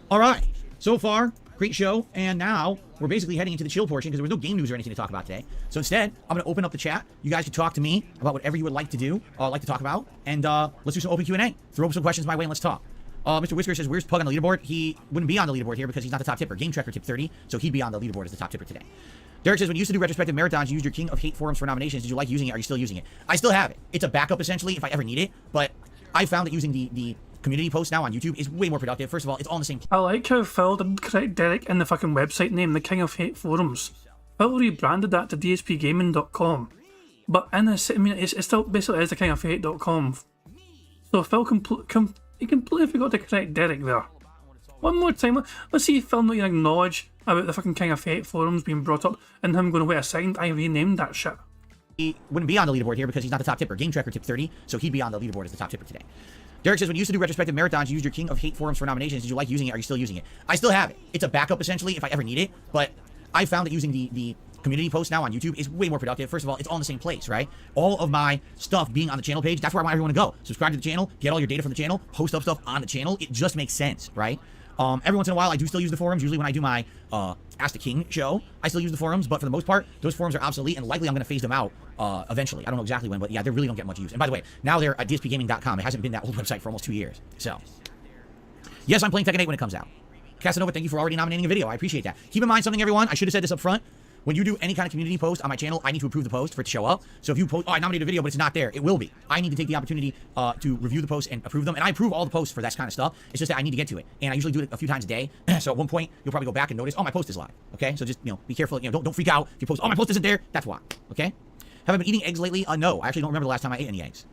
All right, so far, great show, and now we're basically heading into the chill portion because there was no game news or anything to talk about today. So instead, I'm going to open up the chat. You guys can talk to me about whatever you would like to do, like to talk about, and let's do some open Q&A. Throw up some questions my way and let's talk. Mr. Whisker says, where's Pug on the leaderboard? He wouldn't be on the leaderboard here because he's not the top tipper. Game Tracker tipped 30, so he'd be on the leaderboard as the top tipper today. Derek says, when you used to do retrospective marathons, you used your King of Hate forums for nominations. Did you like using it? Are you still using it? I still have it. It's a backup, essentially, if I ever need it, but I found that using the community post now on YouTube is way more productive. First of all, it's all in the same. I like how Phil didn't correct Derek in the fucking website name, the King of Hate Forums. Phil rebranded that to DSPGaming.com. But in this, I mean, it still basically is the King of Hate.com. So Phil he completely forgot to correct Derek there. One more time, let's see if Phil not even acknowledge about the fucking King of Hate forums being brought up and him going, wait a second, I renamed that shit. He wouldn't be on the leaderboard here because he's not the top tipper. Game Tracker tipped 30, so he'd be on the leaderboard as the top tipper today. Derek says, when you used to do retrospective marathons, you used your King of Hate forums for nominations. Did you like using it? Are you still using it? I still have it. It's a backup, essentially, if I ever need it, but I found that using the community post now on YouTube is way more productive. First of all, it's all in the same place, right? All of my stuff being on the channel page, that's where I want everyone to go. Subscribe to the channel, get all your data from the channel, post up stuff on the channel. It just makes sense, right? Every once in a while, I do still use the forums. Usually when I do my Ask the King show, I still use the forums, but for the most part, those forums are obsolete, and likely I'm going to phase them out eventually. I don't know exactly when, but yeah, they really don't get much use. And by the way, now they're at DSPGaming.com. It hasn't been that old website for almost 2 years. So, yes, I'm playing Tekken 8 when it comes out. Casanova, thank you for already nominating a video. I appreciate that. Keep in mind something, everyone. I should have said this up front. When you do any kind of community post on my channel, I need to approve the post for it to show up. So if you post, oh, I nominated a video, but it's not there, it will be. I need to take the opportunity to review the posts and approve them. And I approve all the posts for that kind of stuff. It's just that I need to get to it. And I usually do it a few times a day. So at one point, you'll probably go back and notice, oh, my post is live. Okay? So just, be careful. Don't freak out if you post, oh, my post isn't there. That's why. Okay? Have I been eating eggs lately? No. I actually don't remember the last time I ate any eggs.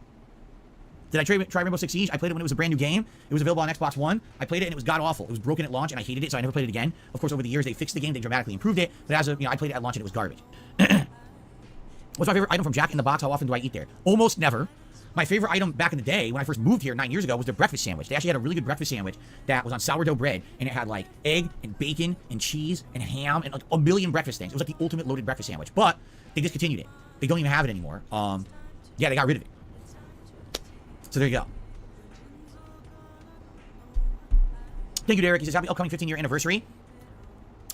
Did I try Rainbow Six Siege? I played it when it was a brand new game. It was available on Xbox One. I played it and it was god-awful. It was broken at launch and I hated it, so I never played it again. Of course, over the years, they fixed the game. They dramatically improved it. But as of, I played it at launch and it was garbage. What's my favorite item from Jack in the Box? How often do I eat there? Almost never. My favorite item back in the day, when I first moved here 9 years ago, was their breakfast sandwich. They actually had a really good breakfast sandwich that was on sourdough bread, and it had like egg and bacon and cheese and ham and like a million breakfast things. It was like the ultimate loaded breakfast sandwich. But they discontinued it. They don't even have it anymore. Yeah, they got rid of it. So there you go. Thank you, Derek. He says, happy upcoming 15-year anniversary.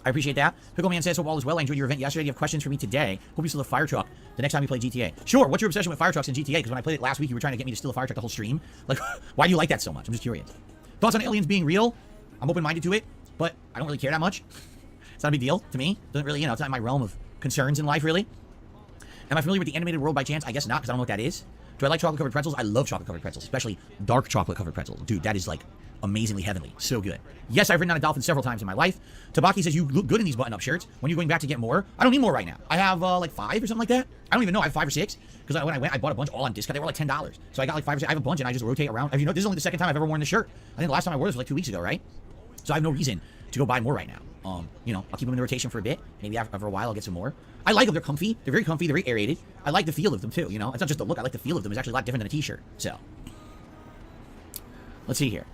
I appreciate that. Pickleman says, hope all is well. I enjoyed your event yesterday. Do you have questions for me today? Hope you steal a fire truck the next time you play GTA. Sure. What's your obsession with fire trucks in GTA? Because when I played it last week, you were trying to get me to steal a fire truck the whole stream. Like, why do you like that so much? I'm just curious. Thoughts on aliens being real? I'm open-minded to it, but I don't really care that much. It's not a big deal to me. Doesn't really, it's not in my realm of concerns in life, really. Am I familiar with the animated world by chance? I guess not, because I don't know what that is. Do I like chocolate-covered pretzels? I love chocolate-covered pretzels, especially dark chocolate-covered pretzels. Dude, that is like amazingly heavenly. So good. Yes, I've ridden on a dolphin several times in my life. Tabaki says, you look good in these button-up shirts. When are you going back to get more? I don't need more right now. I have like 5 or something like that. I don't even know. I have 5 or 6. Because when I went, I bought a bunch all on discount. They were like $10. So I got like 5 or 6. I have a bunch and I just rotate around. As you know, this is only the second time I've ever worn this shirt. I think the last time I wore this was like 2 weeks ago, right? So I have no reason to go buy more right now. I'll keep them in the rotation for a bit. Maybe after a while I'll get some more. I like them. They're comfy. They're very comfy. They're very aerated. I like the feel of them too, It's not just the look. I like the feel of them. It's actually a lot different than a t-shirt. So, let's see here.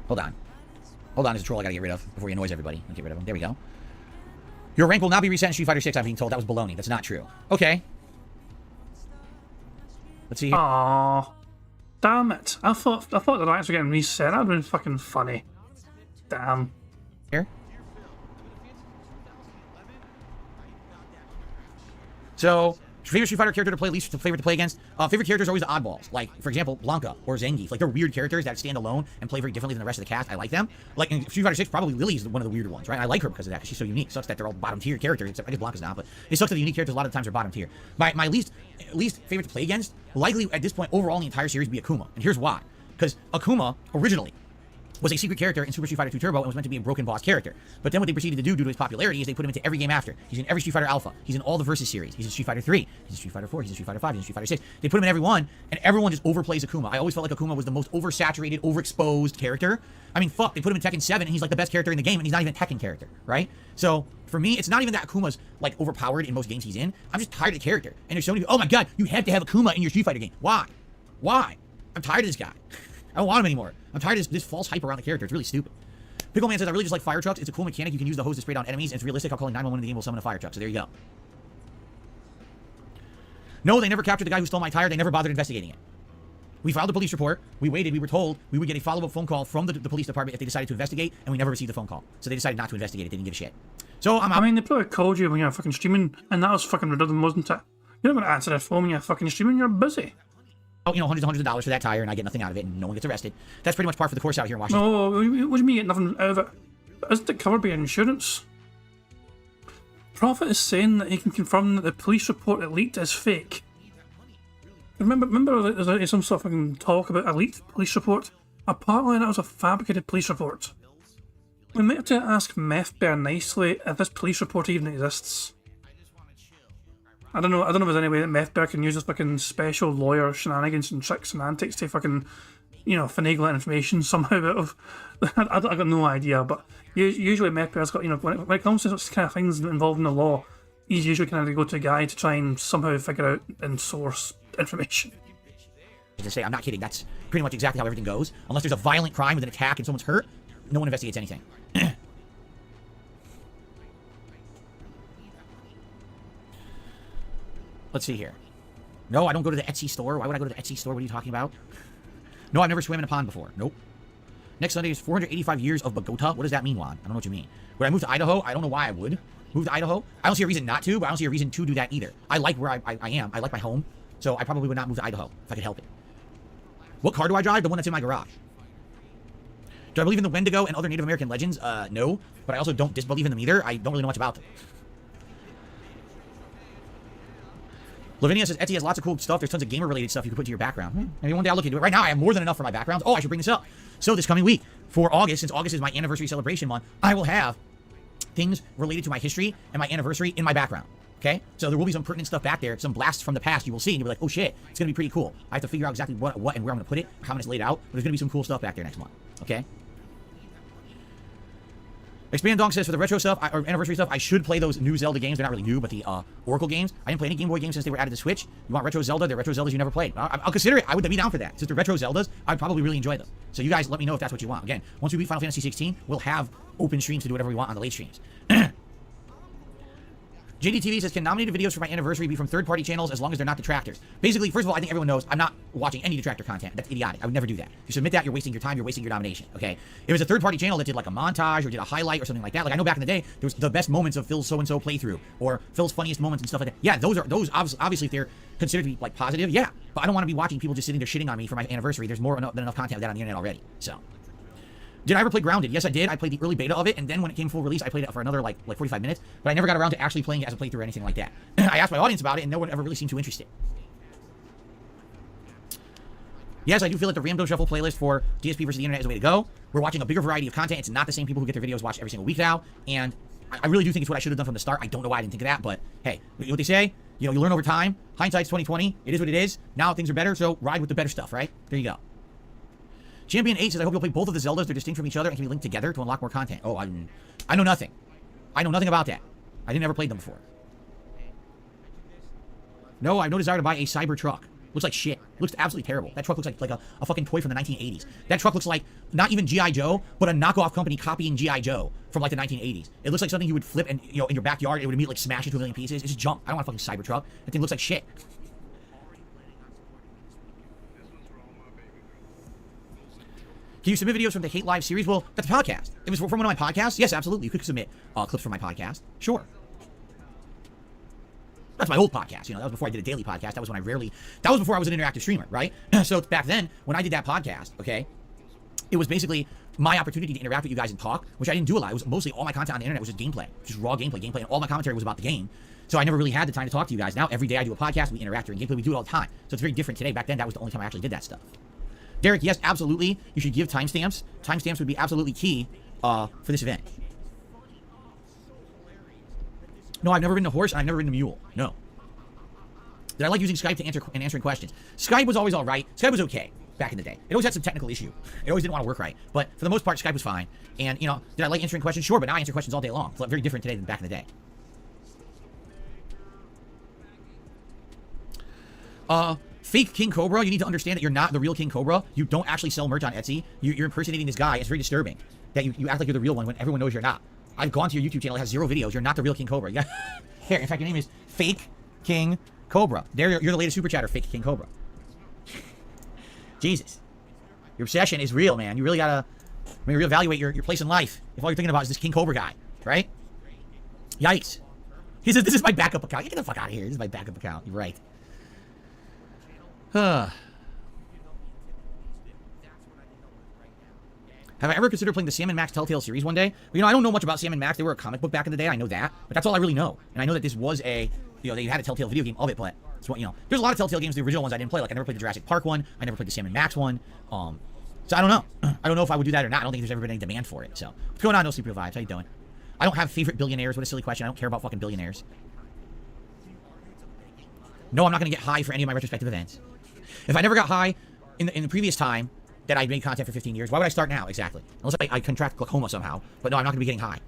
Hold on. There's a troll I gotta get rid of before he annoys everybody. I'll get rid of him. There we go. Your rank will not be reset in Street Fighter 6, I'm being told. That was baloney. That's not true. Okay. Let's see here. Aww. Damn it. I thought the ranks were getting reset. That would have been fucking funny. Damn. Here. So, favorite Street Fighter character to play, least favorite to play against? Favorite characters are always the oddballs. Like, for example, Blanca or Zangief. Like, they're weird characters that stand alone and play very differently than the rest of the cast. I like them. Like, in Street Fighter 6, probably Lily is one of the weirder ones, right? I like her because of that, because she's so unique. Sucks that they're all bottom tier characters, except I guess Blanca's not, but it sucks that the unique characters a lot of the times are bottom tier. My least favorite to play against, likely at this point, overall in the entire series, be Akuma. And here's why. Because Akuma, originally, was a secret character in Super Street Fighter 2 Turbo and was meant to be a broken boss character. But then what they proceeded to do due to his popularity is they put him into every game after. He's in every Street Fighter Alpha. He's in all the Versus series. He's in Street Fighter 3. He's in Street Fighter 4. He's in Street Fighter 5. He's in Street Fighter 6. They put him in every one, and everyone just overplays Akuma. I always felt like Akuma was the most oversaturated, overexposed character. I mean, fuck, they put him in Tekken 7, and he's like the best character in the game, and he's not even a Tekken character, right? So, for me, it's not even that Akuma's, like, overpowered in most games he's in. I'm just tired of the character. And there's so many, oh my god, you have to have Akuma in your Street Fighter game. Why? Why? I'm tired of this guy. I don't want him anymore. I'm tired of this false hype around the character. It's really stupid. Pickleman says, I really just like fire trucks. It's a cool mechanic. You can use the hose to spray down enemies, and it's realistic how calling 911 in the game will summon a fire truck. So there you go. No, they never captured the guy who stole my tire. They never bothered investigating it. We filed a police report. We waited. We were told we would get a follow-up phone call from the police department if they decided to investigate, and we never received the phone call. So they decided not to investigate it. They didn't give a shit. So I mean, they probably called you when you're fucking streaming, and that was fucking redundant, wasn't it? You're not going to answer their phone when you're fucking streaming. You're busy. You know, hundreds of dollars for that tire, and I get nothing out of it, and no one gets arrested. That's pretty much par for the course out here in Washington. No, what do you mean you get nothing out of it? Isn't it covered by insurance? Prophet is saying that he can confirm that the police report that leaked is fake. Remember there's some sort of fucking talk about a leaked police report? Apparently that was a fabricated police report. We might have to ask Meth Bear nicely if this police report even exists. I don't know if there's any way that Meth Bear can use this fucking special lawyer shenanigans and tricks and antics to fucking, you know, finagle information somehow out of... I got no idea, but usually Meth Bear's got, you know, when it comes to such kind of things involving the law, he's usually kind of the go-to guy to try and somehow figure out and source information. To say, I'm not kidding, that's pretty much exactly how everything goes. Unless there's a violent crime with an attack and someone's hurt, no one investigates anything. Let's see here. No, I don't go to the Etsy store. Why would I go to the Etsy store? What are you talking about? No, I've never swam in a pond before. Nope. Next Sunday is 485 years of Bogota. What does that mean, Juan? I don't know what you mean. Would I move to Idaho? I don't know why I would move to Idaho. I don't see a reason not to, but I don't see a reason to do that either. I like where I am. I like my home. So I probably would not move to Idaho if I could help it. What car do I drive? The one that's in my garage. Do I believe in the Wendigo and other Native American legends? No. But I also don't disbelieve in them either. I don't really know much about them. Lavinia says, Etsy has lots of cool stuff. There's tons of gamer-related stuff you can put into your background. Maybe one day I'll look into it. Right now, I have more than enough for my backgrounds. Oh, I should bring this up. So this coming week, for August, since August is my anniversary celebration month, I will have things related to my history and my anniversary in my background. Okay? So there will be some pertinent stuff back there, some blasts from the past you will see, and you'll be like, oh shit, it's going to be pretty cool. I have to figure out exactly what and where I'm going to put it, how it's laid out, but there's going to be some cool stuff back there next month. Okay? Expand Dong says, for the retro stuff, or anniversary stuff, I should play those new Zelda games. They're not really new, but the Oracle games. I didn't play any Game Boy games since they were added to Switch. You want retro Zelda? They're retro Zeldas you never played. I'll consider it. I would be down for that. Since they're retro Zeldas, I'd probably really enjoy them. So you guys let me know if that's what you want. Again, once we beat Final Fantasy 16, we'll have open streams to do whatever we want on the late streams. JDTV says, can nominated videos for my anniversary be from third-party channels as long as they're not detractors? Basically, first of all, I think everyone knows I'm not watching any detractor content. That's idiotic. I would never do that. If you submit that, you're wasting your time. You're wasting your nomination, okay? If it was a third-party channel that did like a montage or did a highlight or something like that, like I know back in the day, there was the best moments of Phil's so-and-so playthrough or Phil's funniest moments and stuff like that. Yeah, those obviously if they're considered to be like positive, yeah. But I don't want to be watching people just sitting there shitting on me for my anniversary. There's more than enough content of that on the internet already, so... Did I ever play Grounded? Yes, I did. I played the early beta of it, and then when it came full release, I played it for another, like 45 minutes, but I never got around to actually playing it as a playthrough or anything like that. I asked my audience about it, and no one ever really seemed too interested. Yes, I do feel like the Random Shuffle playlist for DSP versus the Internet is the way to go. We're watching a bigger variety of content. It's not the same people who get their videos watched every single week now, and I really do think it's what I should have done from the start. I don't know why I didn't think of that, but hey, you know what they say? You know, you learn over time. Hindsight's 20/20. It is what it is. Now things are better, so ride with the better stuff, right? There you go. Champion 8 says, I hope you'll play both of the Zeldas. They're distinct from each other and can be linked together to unlock more content. Oh, I know nothing. I know nothing about that. I didn't ever played them before. No, I have no desire to buy a cyber truck. Looks like shit. Looks absolutely terrible. That truck looks like a fucking toy from the 1980s. That truck looks like not even G.I. Joe, but a knockoff company copying G.I. Joe from like the 1980s. It looks like something you would flip and, you know, in your backyard, it would immediately like smash into a million pieces. It's just junk. I don't want a fucking cyber truck. That thing looks like shit. Can you submit videos from the Hate Live series? Well, that's a podcast. It was from one of my podcasts. Yes, absolutely. You could submit clips from my podcast. Sure. That's my old podcast. You know, that was before I did a daily podcast. That was before I was an interactive streamer, right? So back then, when I did that podcast, okay, it was basically my opportunity to interact with you guys and talk, which I didn't do a lot. It was mostly all my content on the internet was just gameplay, just raw gameplay, and all my commentary was about the game. So I never really had the time to talk to you guys. Now, every day I do a podcast, we interact during gameplay, we do it all the time. So it's very different today. Back then, that was the only time I actually did that stuff. Derek, yes, absolutely. You should give timestamps. Timestamps would be absolutely key for this event. No, I've never ridden a horse, and I've never ridden a mule. No. Did I like using Skype to answering questions? Skype was always all right. Skype was okay back in the day. It always had some technical issue. It always didn't want to work right. But for the most part, Skype was fine. And, you know, did I like answering questions? Sure, but now I answer questions all day long. It's very different today than back in the day. Fake King Cobra, you need to understand that you're not the real King Cobra. You don't actually sell merch on Etsy. You're impersonating this guy. It's very disturbing that you act like you're the real one when everyone knows you're not. I've gone to your YouTube channel. It has 0 videos. You're not the real King Cobra. Yeah. Here, in fact, your name is Fake King Cobra. There, you're the latest super chatter, Fake King Cobra. Jesus. Your obsession is real, man. You really gotta reevaluate your place in life if all you're thinking about is this King Cobra guy, right? Yikes. He says, this is my backup account. Get the fuck out of here. This is my backup account. You're right. Have I ever considered playing the Sam and Max Telltale series one day? Well, you know, I don't know much about Sam and Max. They were a comic book back in the day. I know that. But that's all I really know. And I know that this was a, you know, they had a Telltale video game of it, but it's what, you know, there's a lot of Telltale games, the original ones I didn't play. Like, I never played the Jurassic Park one. I never played the Sam and Max one. So I don't know. I don't know if I would do that or not. I don't think there's ever been any demand for it. So, what's going on, No Sleep Real Vibes? How you doing? I don't have favorite billionaires. What a silly question. I don't care about fucking billionaires. No, I'm not going to get high for any of my retrospective events. If I never got high in the previous time that I made content for 15 years, why would I start now? Exactly. Unless I contract glaucoma somehow. But no, I'm not going to be getting high.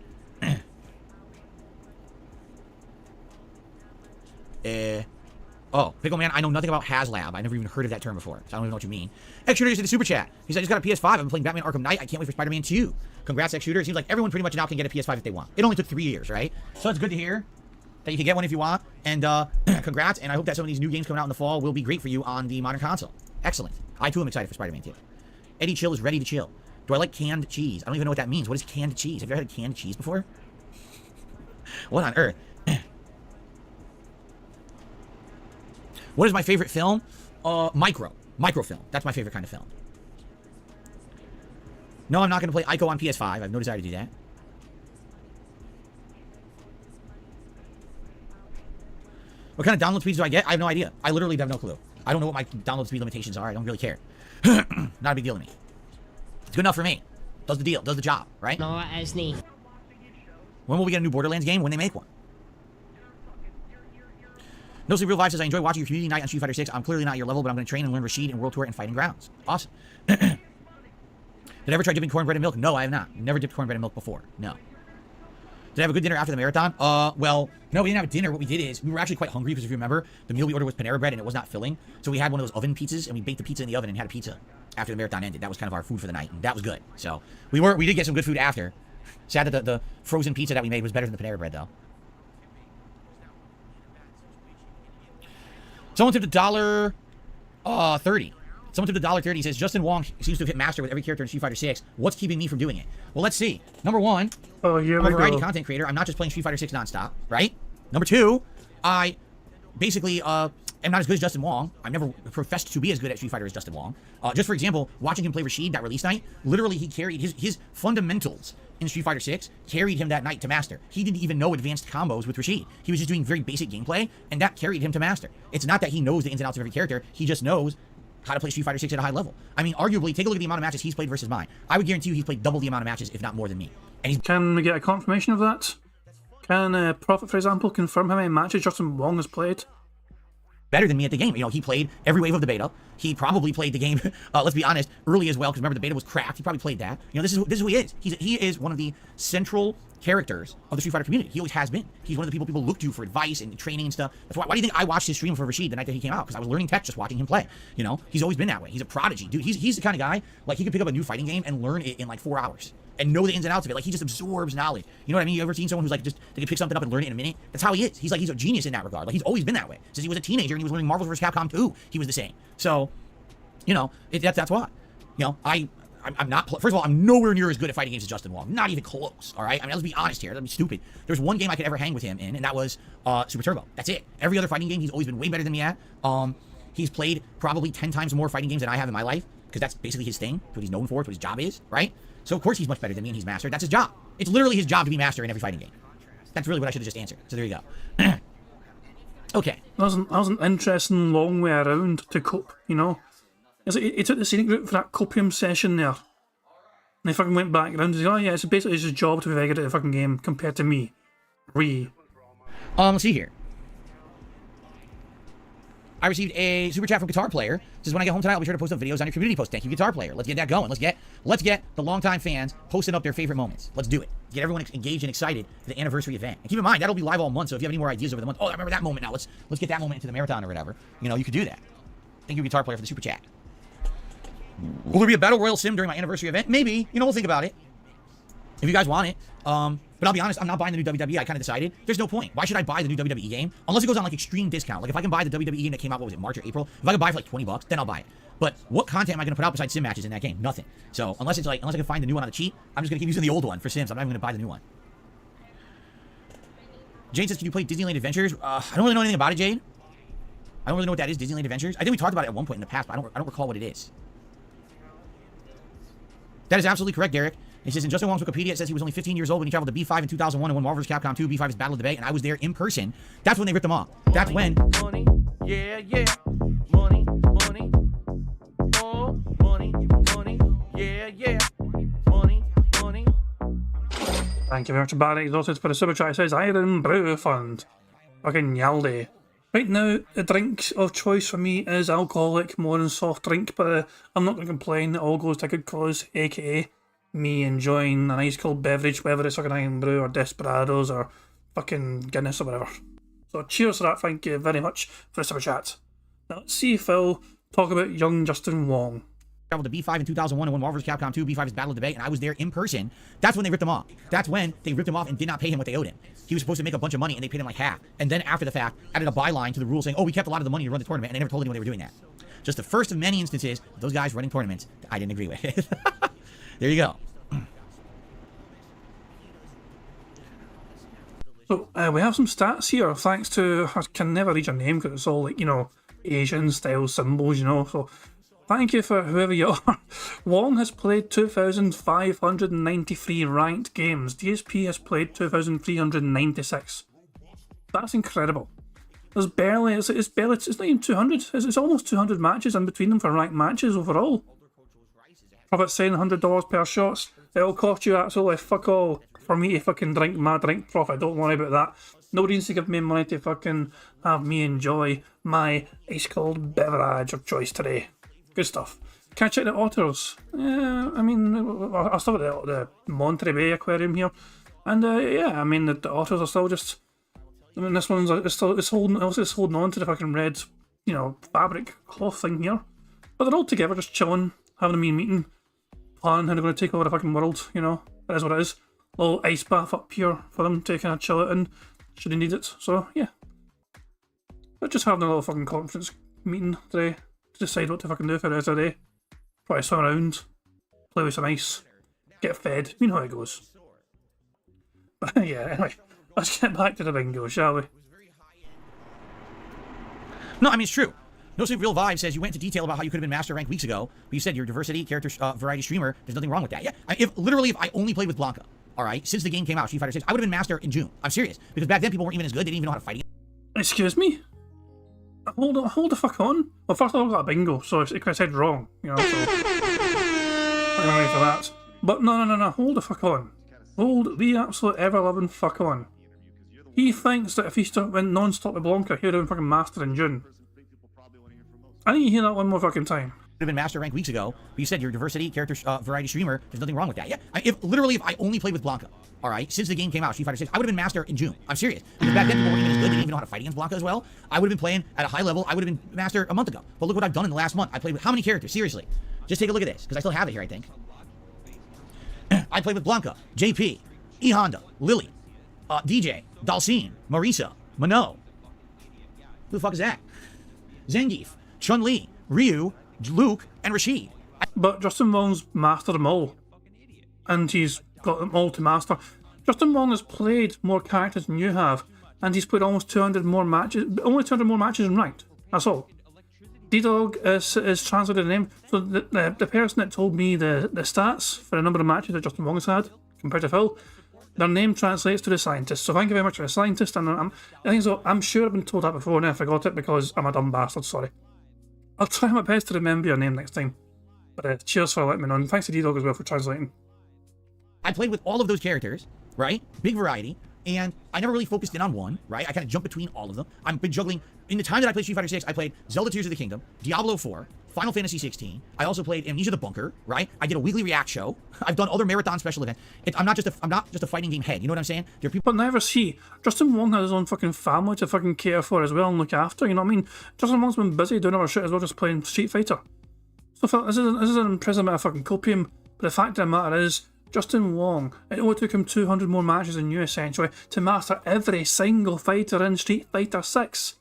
Oh, Pickle Man, I know nothing about HasLab. I never even heard of that term before, so I don't even know what you mean. X-Shooter is in the super chat. He said, I just got a PS5. I've been playing Batman Arkham Knight. I can't wait for Spider-Man 2. Congrats, X-Shooter. It seems like everyone pretty much now can get a PS5 if they want. It only took 3 years, right? So it's good to hear that you can get one if you want. And congrats, and I hope that some of these new games coming out in the fall will be great for you on the modern console. Excellent. I, too, am excited for Spider-Man 2. Eddie Chill is ready to chill. Do I like canned cheese? I don't even know what that means. What is canned cheese? Have you ever had canned cheese before? What on earth? What is my favorite film? Microfilm. That's my favorite kind of film. No, I'm not going to play Ico on PS5. I have no desire to do that. What kind of download speeds do I get? I have no idea. I literally have no clue. I don't know what my download speed limitations are. I don't really care. Not a big deal to me. It's good enough for me. Does the deal. Does the job, right? No, as me. When will we get a new Borderlands game? When they make one. No Sleep Real Vibe says, I enjoy watching your community night on Street Fighter 6. I'm clearly not your level, but I'm going to train and learn Rashid in World Tour and Fighting Grounds. Awesome. Did I ever try dipping cornbread in milk? No, I have not. Never dipped cornbread in milk before. No. Did I have a good dinner after the marathon? Well, no, we didn't have a dinner. What we did is, we were actually quite hungry, because if you remember, the meal we ordered was Panera Bread, and it was not filling. So we had one of those oven pizzas, and we baked the pizza in the oven and had a pizza after the marathon ended. That was kind of our food for the night, and that was good. So, we did get some good food after. Sad that the frozen pizza that we made was better than the Panera Bread, though. Someone tipped $1.30. Someone tipped $1.30. Says, Justin Wong seems to have hit master with every character in Street Fighter 6. What's keeping me from doing it? Well, let's see. Number one, I'm a variety content creator. I'm not just playing Street Fighter 6 nonstop, right? Number two, I basically am not as good as Justin Wong. I've never professed to be as good at Street Fighter as Justin Wong. Just for example, watching him play Rashid that release night, literally he carried his fundamentals in Street Fighter 6, carried him that night to master. He didn't even know advanced combos with Rashid. He was just doing very basic gameplay, and that carried him to master. It's not that he knows the ins and outs of every character, he just knows how to play Street Fighter 6 at a high level. I mean, arguably, take a look at the amount of matches he's played versus mine. I would guarantee you he's played double the amount of matches, if not more than me. And he's Can we get a confirmation of that? Can Prophet, for example, confirm how many matches Justin Wong has played? better than me at the game. You know, he played every wave of the beta. He probably played the game, let's be honest, early as well, because remember the beta was cracked. He probably played that. You know, this is who he is. He is one of the central characters of the Street Fighter community. He always has been. He's one of the people look to for advice and training and stuff. That's why do you think I watched his stream for Rashid the night that he came out? Because I was learning tech just watching him play. You know, he's always been that way. He's a prodigy, dude. He's the kind of guy, like, he could pick up a new fighting game and learn it in like 4 hours and know the ins and outs of it. Like, he just absorbs knowledge. You know what I mean? You ever seen someone who's like just, they can pick something up and learn it in a minute? That's how he is. He's a genius in that regard. Like, he's always been that way. Since he was a teenager and he was learning Marvel vs. Capcom 2, he was the same. So, you know, that's why. You know, I'm not, first of all, I'm nowhere near as good at fighting games as Justin Wong. Not even close, all right? I mean, let's be honest here. That'd be stupid. There's one game I could ever hang with him in, and that was Super Turbo. That's it. Every other fighting game, he's always been way better than me at. He's played probably 10 times more fighting games than I have in my life, because that's basically his thing. It's what he's known for. It's what his job is, right? So, of course, he's much better than me, and he's master. That's his job. It's literally his job to be master in every fighting game. That's really what I should have just answered. So there you go. Okay. That was an interesting long way around to cope, you know? It's like he took the scenic route for that copium session there. And he fucking went back around and said, oh yeah, it's basically his job to be very good at the fucking game compared to me. Let's see here. I received a super chat from Guitar Player. Says, when I get home tonight, I'll be sure to post up videos on your community post. Thank you, Guitar Player. Let's get that going. Let's get the longtime fans posting up their favorite moments. Let's do it. Get everyone engaged and excited for the anniversary event. And keep in mind, that'll be live all month, so if you have any more ideas over the month, oh, I remember that moment now. Let's get that moment into the marathon or whatever. You know, you could do that. Thank you, Guitar Player, for the super chat. Will there be a Battle Royale sim during my anniversary event? Maybe. You know, we'll think about it. If you guys want it. But I'll be honest, I'm not buying the new WWE. I kind of decided there's no point. Why should I buy the new WWE game? Unless it goes on like extreme discount. Like if I can buy the WWE game that came out, what was it, March or April? If I can buy it for like $20, then I'll buy it. But what content am I going to put out besides sim matches in that game? Nothing. So unless I can find the new one on the cheap, I'm just going to keep using the old one for sims. I'm not even going to buy the new one. Jade says, can you play Disneyland Adventures? I don't really know anything about it, Jade. I don't really know what that is, Disneyland Adventures. I think we talked about it at one point in the past, but I don't recall what it is. That is absolutely correct, Derek. He says, in Justin Wong's Wikipedia, it says he was only 15 years old when he traveled to B5 in 2001 and when Marvel vs. Capcom 2, B5 is Battle of the Bay, and I was there in person. That's when they ripped him off. That's when... Money, yeah, yeah. Money, money. Oh, money, money. Yeah, yeah. Money, money. Thank you very much, Barry Exhausted, for the super chat. It says, Iron Brew Fund. Fucking Yaldi. Right now, the drink of choice for me is alcoholic, more than soft drink, but I'm not going to complain. It all goes to a good cause, aka me enjoying a nice cold beverage, whether it's like an Iron Brew or Desperados or fucking Guinness or whatever. So cheers to that, thank you very much for the super chat. Now let's see Phil talk about young Justin Wong. Traveled to B5 in 2001 and when Marvel vs. Capcom 2, B5 is Battle of the Bay, and I was there in person. That's when they ripped him off. That's when they ripped him off and did not pay him what they owed him. He was supposed to make a bunch of money and they paid him like half. And then after the fact, added a byline to the rule saying, oh, we kept a lot of the money to run the tournament, and they never told anyone they were doing that. Just the first of many instances of those guys running tournaments that I didn't agree with. There you go. So we have some stats here, thanks to, I can never read your name because it's all like, you know, Asian style symbols, you know, so thank you for whoever you are. Wong has played 2,593 ranked games. DSP has played 2,396. That's incredible. There's barely, it's not even 200, it's almost 200 matches in between them for ranked matches overall. Profit saying $100 per shots. It'll cost you absolutely fuck all for me to fucking drink my drink, Profit. Don't worry about that. Nobody needs to give me money to fucking have me enjoy my ice cold beverage of choice today. Good stuff. Can I check the otters? Yeah, I mean, I'll still at the Monterey Bay Aquarium here. And yeah, I mean, the otters are still just... I mean, this one's it's holding on to the fucking red, you know, fabric cloth thing here. But they're all together, just chilling, having a meeting, planning how they're going to take over the fucking world, you know. That is what it is. A little ice bath up here for them to kind of chill it in, should they need it. So, yeah. But just having a little fucking conference meeting today to decide what to fucking do for the rest of the day. Probably swim around, play with some ice, get fed, you know how it goes. But yeah, anyway, let's get back to the bingo, shall we? No, I mean, it's true. No Sleep Real Vibe says you went into detail about how you could have been master rank weeks ago, but you said you're a diversity, character, variety streamer. There's nothing wrong with that. Yeah, if I only played with Blanca, all right, since the game came out, Street Fighter 6, I would have been master in June. I'm serious, because back then people weren't even as good. They didn't even know how to fight. Excuse me? Hold the fuck on. Well, first of all, I got a bingo, so if I said wrong, you know, so... I'm ready for that. But no, hold the fuck on. Hold the absolute ever-loving fuck on. He thinks that if he went non-stop with Blanca, he would have been fucking master in June. I need to hear that one more fucking time. Have been master rank weeks ago, but you said you're a diversity, character, variety streamer. There's nothing wrong with that. Yeah, if I only played with Blanca, all right, since the game came out, Street Fighter 6, I would have been master in June. I'm serious, because back then people weren't even as good. They didn't even know how to fight against Blanca as well. I would have been playing at a high level. I would have been master a month ago. But look what I've done in the last month. I played with how many characters? Seriously, just take a look at this, because I still have it here. I think I played with Blanca, JP, E Honda, Lily, DJ, Dalcine, Marisa, Mano. Who the fuck is that? Zangief, Chun-Li, Ryu, Luke, and Rashid. But Justin Wong's mastered them all. And he's got them all to master. Justin Wong has played more characters than you have, and he's played almost 200 more matches, only 200 more matches in ranked. That's all. D-Dog is translated the name. So the person that told me the stats for the number of matches that Justin Wong has had, compared to Phil, their name translates to the scientist. So thank you very much for the scientist, and I think so. I'm sure I've been told that before and I forgot it because I'm a dumb bastard, sorry. I'll try my best to remember your name next time. But cheers for letting me know, and thanks to D-Dog as well for translating. I played with all of those characters, right? Big variety. And I never really focused in on one, right? I kind of jumped between all of them. I've been juggling. In the time that I played Street Fighter 6, I played Zelda Tears of the Kingdom, Diablo 4, Final Fantasy 16. I also played Amnesia the Bunker, right? I did a weekly react show. I've done other marathon special events. I'm not just a fighting game head. You know what I'm saying? There are people. But never see. Justin Wong has his own fucking family to fucking care for as well and look after. You know what I mean? Justin Wong's been busy doing other shit as well, just playing Street Fighter. So this is an imprisonment of fucking copium. But the fact of the matter is, Justin Wong, it only took him 200 more matches than you essentially to master every single fighter in Street Fighter 6.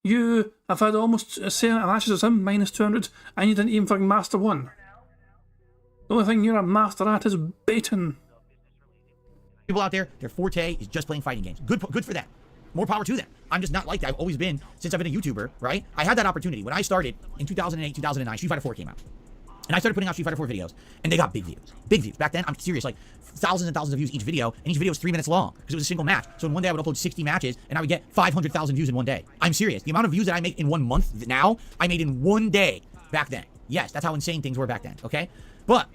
You have had almost the same amount of matches as him, minus 200, and you didn't even fucking master one. The only thing you're a master at is baiting. People out there, their forte is just playing fighting games. Good for them. More power to them. I'm just not like that. I've always been, since I've been a YouTuber, right? I had that opportunity. When I started in 2008, 2009, Street Fighter 4 came out. And I started putting out Street Fighter 4 videos, and they got big views. Big views. Back then, I'm serious, like thousands and thousands of views each video, and each video was 3 minutes long, because it was a single match. So in one day, I would upload 60 matches, and I would get 500,000 views in one day. I'm serious. The amount of views that I make in 1 month now, I made in 1 day back then. Yes, that's how insane things were back then, okay? But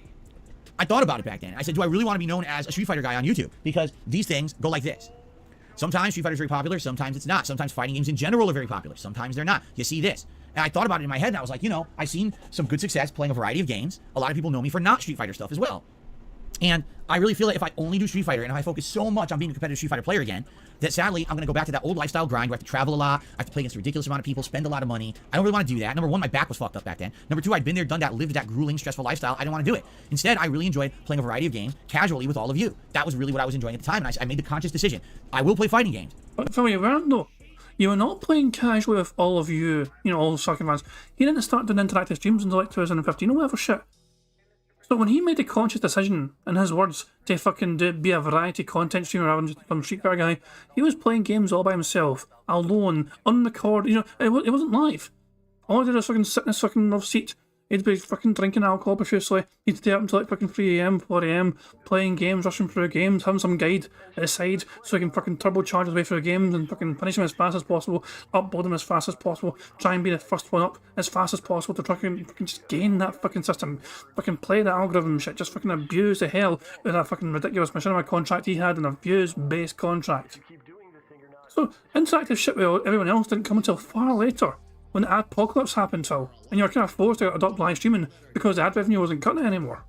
I thought about it back then. I said, do I really want to be known as a Street Fighter guy on YouTube? Because these things go like this. Sometimes Street Fighter is very popular, sometimes it's not. Sometimes fighting games in general are very popular, sometimes they're not. You see this. And I thought about it in my head, and I was like, you know, I've seen some good success playing a variety of games. A lot of people know me for not Street Fighter stuff as well. And I really feel like if I only do Street Fighter, and if I focus so much on being a competitive Street Fighter player again, that sadly, I'm going to go back to that old lifestyle grind where I have to travel a lot, I have to play against a ridiculous amount of people, spend a lot of money. I don't really want to do that. Number one, my back was fucked up back then. Number two, I'd been there, done that, lived that grueling, stressful lifestyle. I didn't want to do it. Instead, I really enjoyed playing a variety of games casually with all of you. That was really what I was enjoying at the time, and I made the conscious decision. I will play fighting games. But Phil, you weren't though. You were not playing casually with all of you, all the sucking fans. He didn't start doing interactive streams until like 2015 or whatever shit. So when he made a conscious decision, in his words, to fucking be a variety content streamer rather than just become a Street Fighter guy, he was playing games all by himself, alone, unrecorded, it wasn't live. All he did was fucking sit in his fucking love seat. He'd be fucking drinking alcohol profusely. He'd stay up until like fucking 3 AM, 4 AM, playing games, rushing through games, having some guide at his side so he can fucking turbocharge his way through games and fucking finish them as fast as possible, upload them as fast as possible, try and be the first one up as fast as possible to try and fucking just gain that fucking system, fucking play the algorithm shit, just fucking abuse the hell out of that fucking ridiculous machinima contract he had, an abuse-based contract. So, interactive shit with everyone else didn't come until far later, when the adpocalypse happened, Phil, and you were kind of forced to adopt live streaming because the ad revenue wasn't cutting it anymore.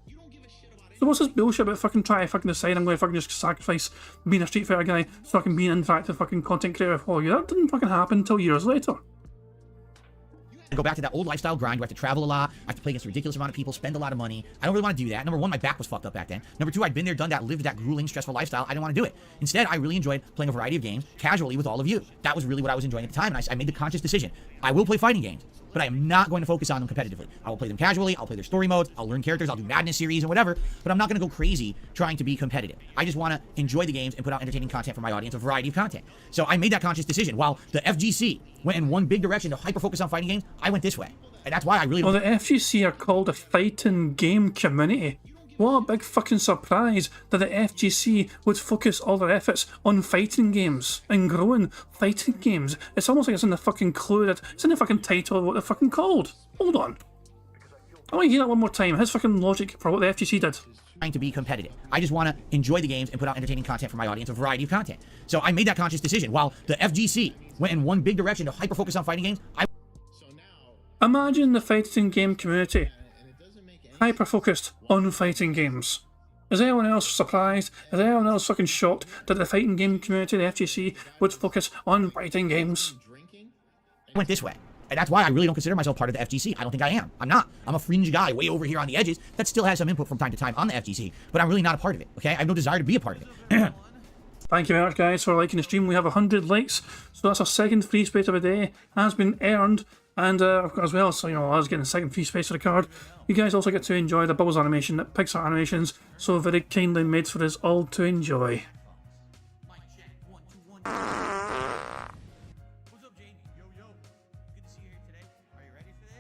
So what's this bullshit about fucking trying to fucking decide I'm going to fucking just sacrifice being a Street Fighter guy so I can be an interactive fucking content creator for you? That didn't fucking happen until years later. Go back to that old lifestyle grind where I have to travel a lot, I have to play against a ridiculous amount of people, spend a lot of money. I don't really want to do that. Number one, my back was fucked up back then. Number two, I'd been there, done that, lived that grueling, stressful lifestyle. I didn't want to do it. Instead, I really enjoyed playing a variety of games casually with all of you. That was really what I was enjoying at the time, and I made the conscious decision. I will play fighting games, but I am not going to focus on them competitively. I will play them casually, I'll play their story modes, I'll learn characters, I'll do Madness series and whatever, but I'm not going to go crazy trying to be competitive. I just want to enjoy the games and put out entertaining content for my audience, a variety of content. So I made that conscious decision. While the FGC went in one big direction to hyper-focus on fighting games, I went this way. And that's why I really... Well, the FGC are called a fighting game community. What a big fucking surprise that the FGC would focus all their efforts on fighting games and growing fighting games. It's almost like it's in the fucking clue that it's in the fucking title of what they're fucking called. Hold on. I want to hear that one more time. His fucking logic for what the FGC did. Trying to be competitive. I just want to enjoy the games and put out entertaining content for my audience, a variety of content. So I made that conscious decision. While the FGC went in one big direction to hyper-focus on fighting games, Imagine the fighting game community hyper-focused on fighting games. Is anyone else surprised? Is anyone else fucking shocked that the fighting game community, the FGC, would focus on fighting games? I went this way. And that's why I really don't consider myself part of the FGC. I don't think I am. I'm not. I'm a fringe guy way over here on the edges that still has some input from time to time on the FGC, but I'm really not a part of it, okay? I have no desire to be a part of it. Thank you very much, guys, for liking the stream. We have 100 likes, so that's our second free space of the day. Has been earned. And as well, so I was getting a second free space for the card. You guys also get to enjoy the Bubbles animation that Pixar Animations so very kindly made for us all to enjoy.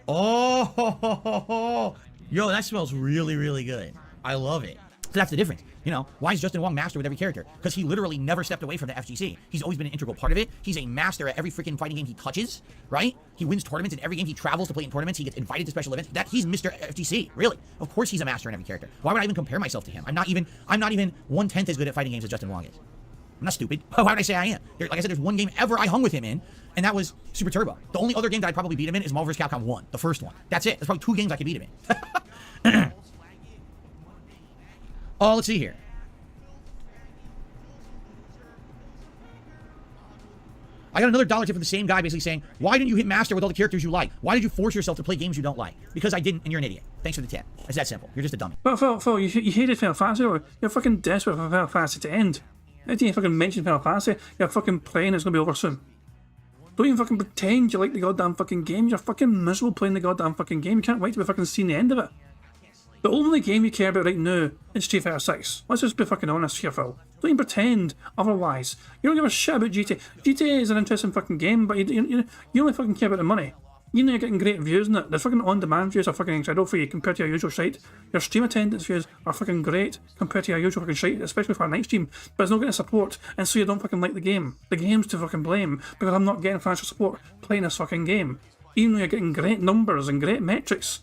Oh, yo, that smells really, really good. I love it. So that's the difference. You know, why is Justin Wong master with every character? Because he literally never stepped away from the FGC. He's always been an integral part of it. He's a master at every freaking fighting game he touches, right? He wins tournaments in every game he travels to play in tournaments. He gets invited to special events. He's Mr. FGC, really. Of course he's a master in every character. Why would I even compare myself to him? I'm not even 1/10 as good at fighting games as Justin Wong is. I'm not stupid. Why would I say I am? Like I said, there's one game ever I hung with him in, and that was Super Turbo. The only other game that I probably beat him in is Marvel vs. Capcom 1, the first one. That's it. There's probably 2 games I could beat him in. Oh, let's see here. I got another dollar tip from the same guy basically saying, why didn't you hit master with all the characters you like? Why did you force yourself to play games you don't like? Because I didn't, and you're an idiot. Thanks for the tip. It's that simple. You're just a dummy. But Phil, you hated Final Fantasy, or you're fucking desperate for Final Fantasy to end. How do you fucking mention Final Fantasy? You're fucking playing, it's gonna be over soon. Don't even fucking pretend you like the goddamn fucking game. You're fucking miserable playing the goddamn fucking game. You can't wait to be fucking seeing the end of it. The only game you care about right now is Street Fighter 6. Let's just be fucking honest here, Phil. Don't even pretend otherwise. You don't give a shit about GTA. GTA is an interesting fucking game, but you only fucking care about the money. You know you're getting great views in it. The fucking on-demand views are fucking incredible for you compared to your usual shite. Your stream attendance views are fucking great compared to your usual fucking shite, especially for a night stream. But it's not getting support, and so you don't fucking like the game. The game's to fucking blame, because I'm not getting financial support playing this fucking game. Even though you're getting great numbers and great metrics.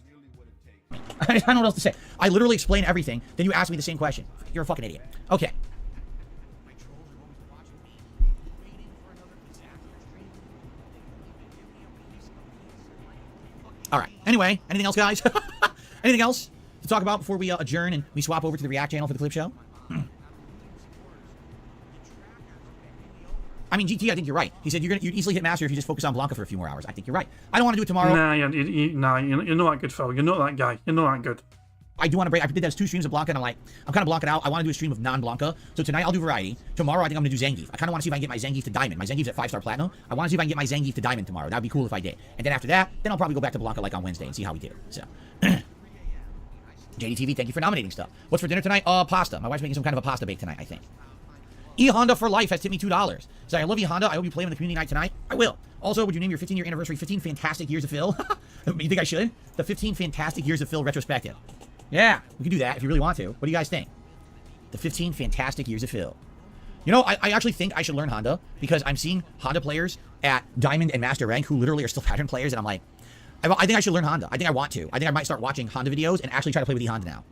I don't know what else to say. I literally explain everything, then you ask me the same question. You're a fucking idiot. Okay. Alright. Anyway, anything else, guys? Anything else to talk about before we adjourn and we swap over to the React channel for the clip show? I mean, GT, I think you're right. He said you'd easily hit master if you just focus on Blanca for a few more hours. I think you're right. I don't want to do it tomorrow. Nah, you're not that good, Phil. You're not that guy. You're not that good. I do want to break. I did those 2 streams of Blanca, and I'm kind of blocking out. I want to do a stream of non-Blanca. So tonight I'll do variety. Tomorrow I think I'm going to do Zangief. I kind of want to see if I can get my Zangief to Diamond. My Zangief's at 5-star Platinum. I want to see if I can get my Zangief to Diamond tomorrow. That would be cool if I did. And then after that, then I'll probably go back to Blanca like on Wednesday and see how we do. So, JDTV, thank you for nominating stuff. What's for dinner tonight? Pasta. My wife's making some kind of a pasta bake tonight, I think. E Honda for life has tipped me $2. So I love E Honda. I hope you play him in the community night tonight. I will. Also, would you name your 15-year anniversary 15 fantastic years of Phil? You think I should? The 15 fantastic years of Phil retrospective. Yeah, we can do that if you really want to. What do you guys think? The 15 fantastic years of Phil. You know, I actually think I should learn Honda because I'm seeing Honda players at Diamond and Master Rank who literally are still pattern players, and I'm like, I think I should learn Honda. I think I want to. I think I might start watching Honda videos and actually try to play with E Honda now.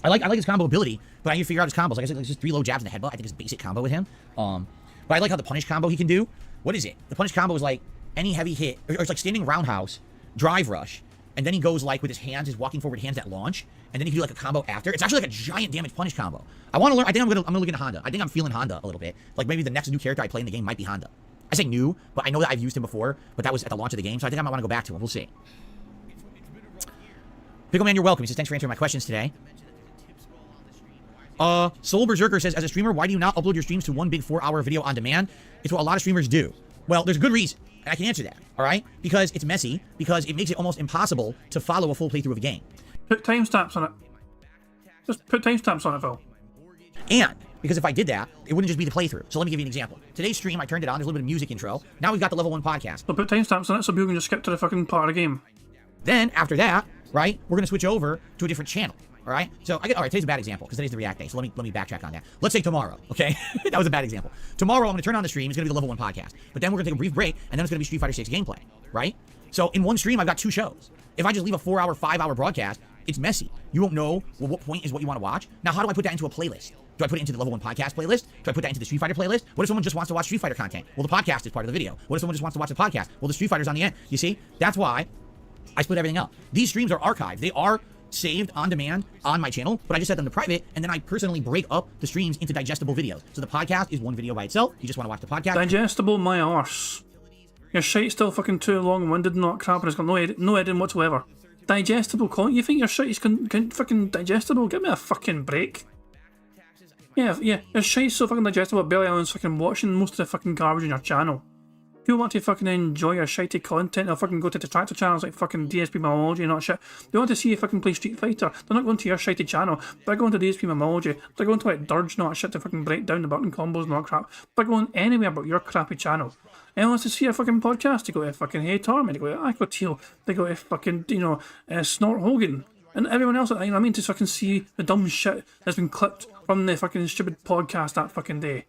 I like his combo ability, but I need to figure out his combos. Like I said, it's just 3 low jabs in the headbutt. I think it's a basic combo with him. But I like how the punish combo he can do. What is it? The punish combo is like any heavy hit, or it's like standing roundhouse, drive rush, and then he goes like with his hands, his walking forward hands that launch, and then he can do like a combo after. It's actually like a giant damage punish combo. I want to learn. I think I'm gonna look into Honda. I think I'm feeling Honda a little bit. Like maybe the next new character I play in the game might be Honda. I say new, but I know that I've used him before, but that was at the launch of the game, so I think I might want to go back to him. We'll see. Pickleman, you're welcome. He says, thanks for answering my questions today. Soul Berserker says, as a streamer, why do you not upload your streams to one big 4-hour video on demand? It's what a lot of streamers do. Well, there's a good reason, and I can answer that, alright? Because it's messy, because it makes it almost impossible to follow a full playthrough of a game. Put timestamps on it. Just put timestamps on it, Phil. And, because if I did that, it wouldn't just be the playthrough. So let me give you an example. Today's stream, I turned it on, there's a little bit of music intro. Now we've got the level 1 podcast. So put timestamps on it so people can just skip to the fucking part of the game. Then, after that, right, we're going to switch over to a different channel. All right, so alright, today's a bad example because today's the React day. So let me backtrack on that. Let's say tomorrow, okay? That was a bad example. Tomorrow I'm going to turn on the stream. It's going to be the level 1 podcast, but then we're going to take a brief break, and then it's going to be Street Fighter 6 gameplay, right? So in one stream I've got 2 shows. If I just leave a 4-hour, 5-hour broadcast, it's messy. You won't know what point is what you want to watch. Now, how do I put that into a playlist? Do I put it into the level 1 podcast playlist? Do I put that into the Street Fighter playlist? What if someone just wants to watch Street Fighter content? Well, the podcast is part of the video. What if someone just wants to watch the podcast? Well, the Street Fighter's on the end. You see? That's why I split everything up. These streams are archived. They are saved on demand on my channel, but I just set them to private, and then I personally break up the streams into digestible videos. So the podcast is one video by itself. You just want to watch the podcast. Digestible my arse. Your shite's still fucking too long and winded and not crap, and it's got no editing whatsoever. Digestible content? You think your shite is fucking digestible? Give me a fucking break. Yeah, your shite's so fucking digestible, barely anyone's fucking watching most of the fucking garbage on your channel. If you want to fucking enjoy your shitey content, they'll fucking go to detractor channels like fucking DSP Mamology and all that shit. They want to see you fucking play Street Fighter. They're not going to your shitey channel. They're going to DSP Mamology. They're going to like Dirge and all that shit to fucking break down the button combos and all that crap. They're going anywhere but your crappy channel. Anyone wants to see a fucking podcast, they go to fucking Hey Torment, they go to Aqua Teal, they go to fucking, Snort Hogan. And everyone else, you know what I mean, to fucking see the dumb shit that's been clipped from the fucking stupid podcast that fucking day.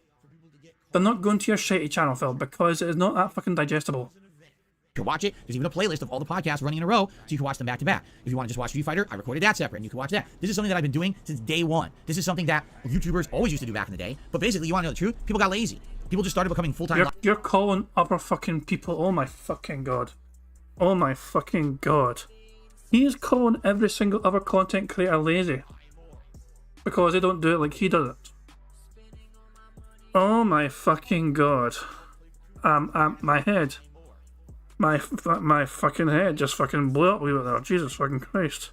They're not going to your shitty channel, Phil, because it is not that fucking digestible. You can watch it. There's even a playlist of all the podcasts running in a row, so you can watch them back to back. If you want to just watch Street Fighter, I recorded that separate, and you can watch that. This is something that I've been doing since day one. This is something that YouTubers always used to do back in the day. But basically, you want to know the truth? People got lazy. People just started becoming full-time. You're calling other fucking people. Oh my fucking god. Oh my fucking god. He is calling every single other content creator lazy because they don't do it like he does it. Oh my fucking god. My head. My fucking head just fucking blew up a little bit there. Jesus fucking Christ.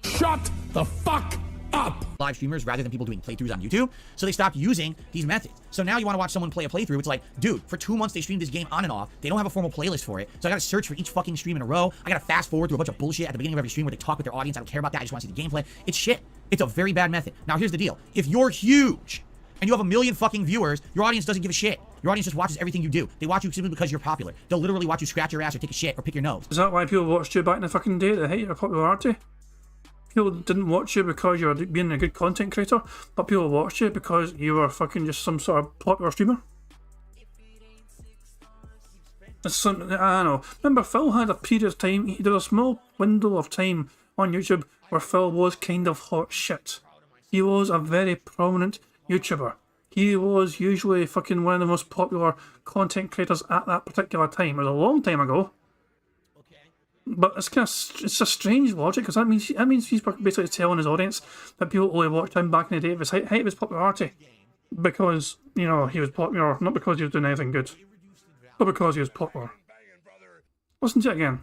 Shut the fuck up! Live streamers rather than people doing playthroughs on YouTube, so they stopped using these methods. So now you want to watch someone play a playthrough, it's like, dude, for 2 months they streamed this game on and off, they don't have a formal playlist for it, so I gotta search for each fucking stream in a row, I gotta fast forward through a bunch of bullshit at the beginning of every stream where they talk with their audience, I don't care about that, I just want to see the gameplay. It's shit. It's a very bad method. Now here's the deal. If you're huge, and you have 1 million fucking viewers, your audience doesn't give a shit. Your audience just watches everything you do. They watch you simply because you're popular. They'll literally watch you scratch your ass or take a shit or pick your nose. Is that why people watched you back in the fucking day? They hate your popularity? People didn't watch you because you were being a good content creator, but people watched you because you were fucking just some sort of popular streamer? I don't know. Remember, Phil had a period of time, he did a small window of time on YouTube where Phil was kind of hot shit. He was a very prominent YouTuber. He was usually fucking one of the most popular content creators at that particular time. It was a long time ago. But it's kind of, it's a strange logic, because that means he's basically telling his audience that people only watched him back in the day at the height of his popularity. Because, you know, he was popular, not because he was doing anything good, but because he was popular. Listen to it again.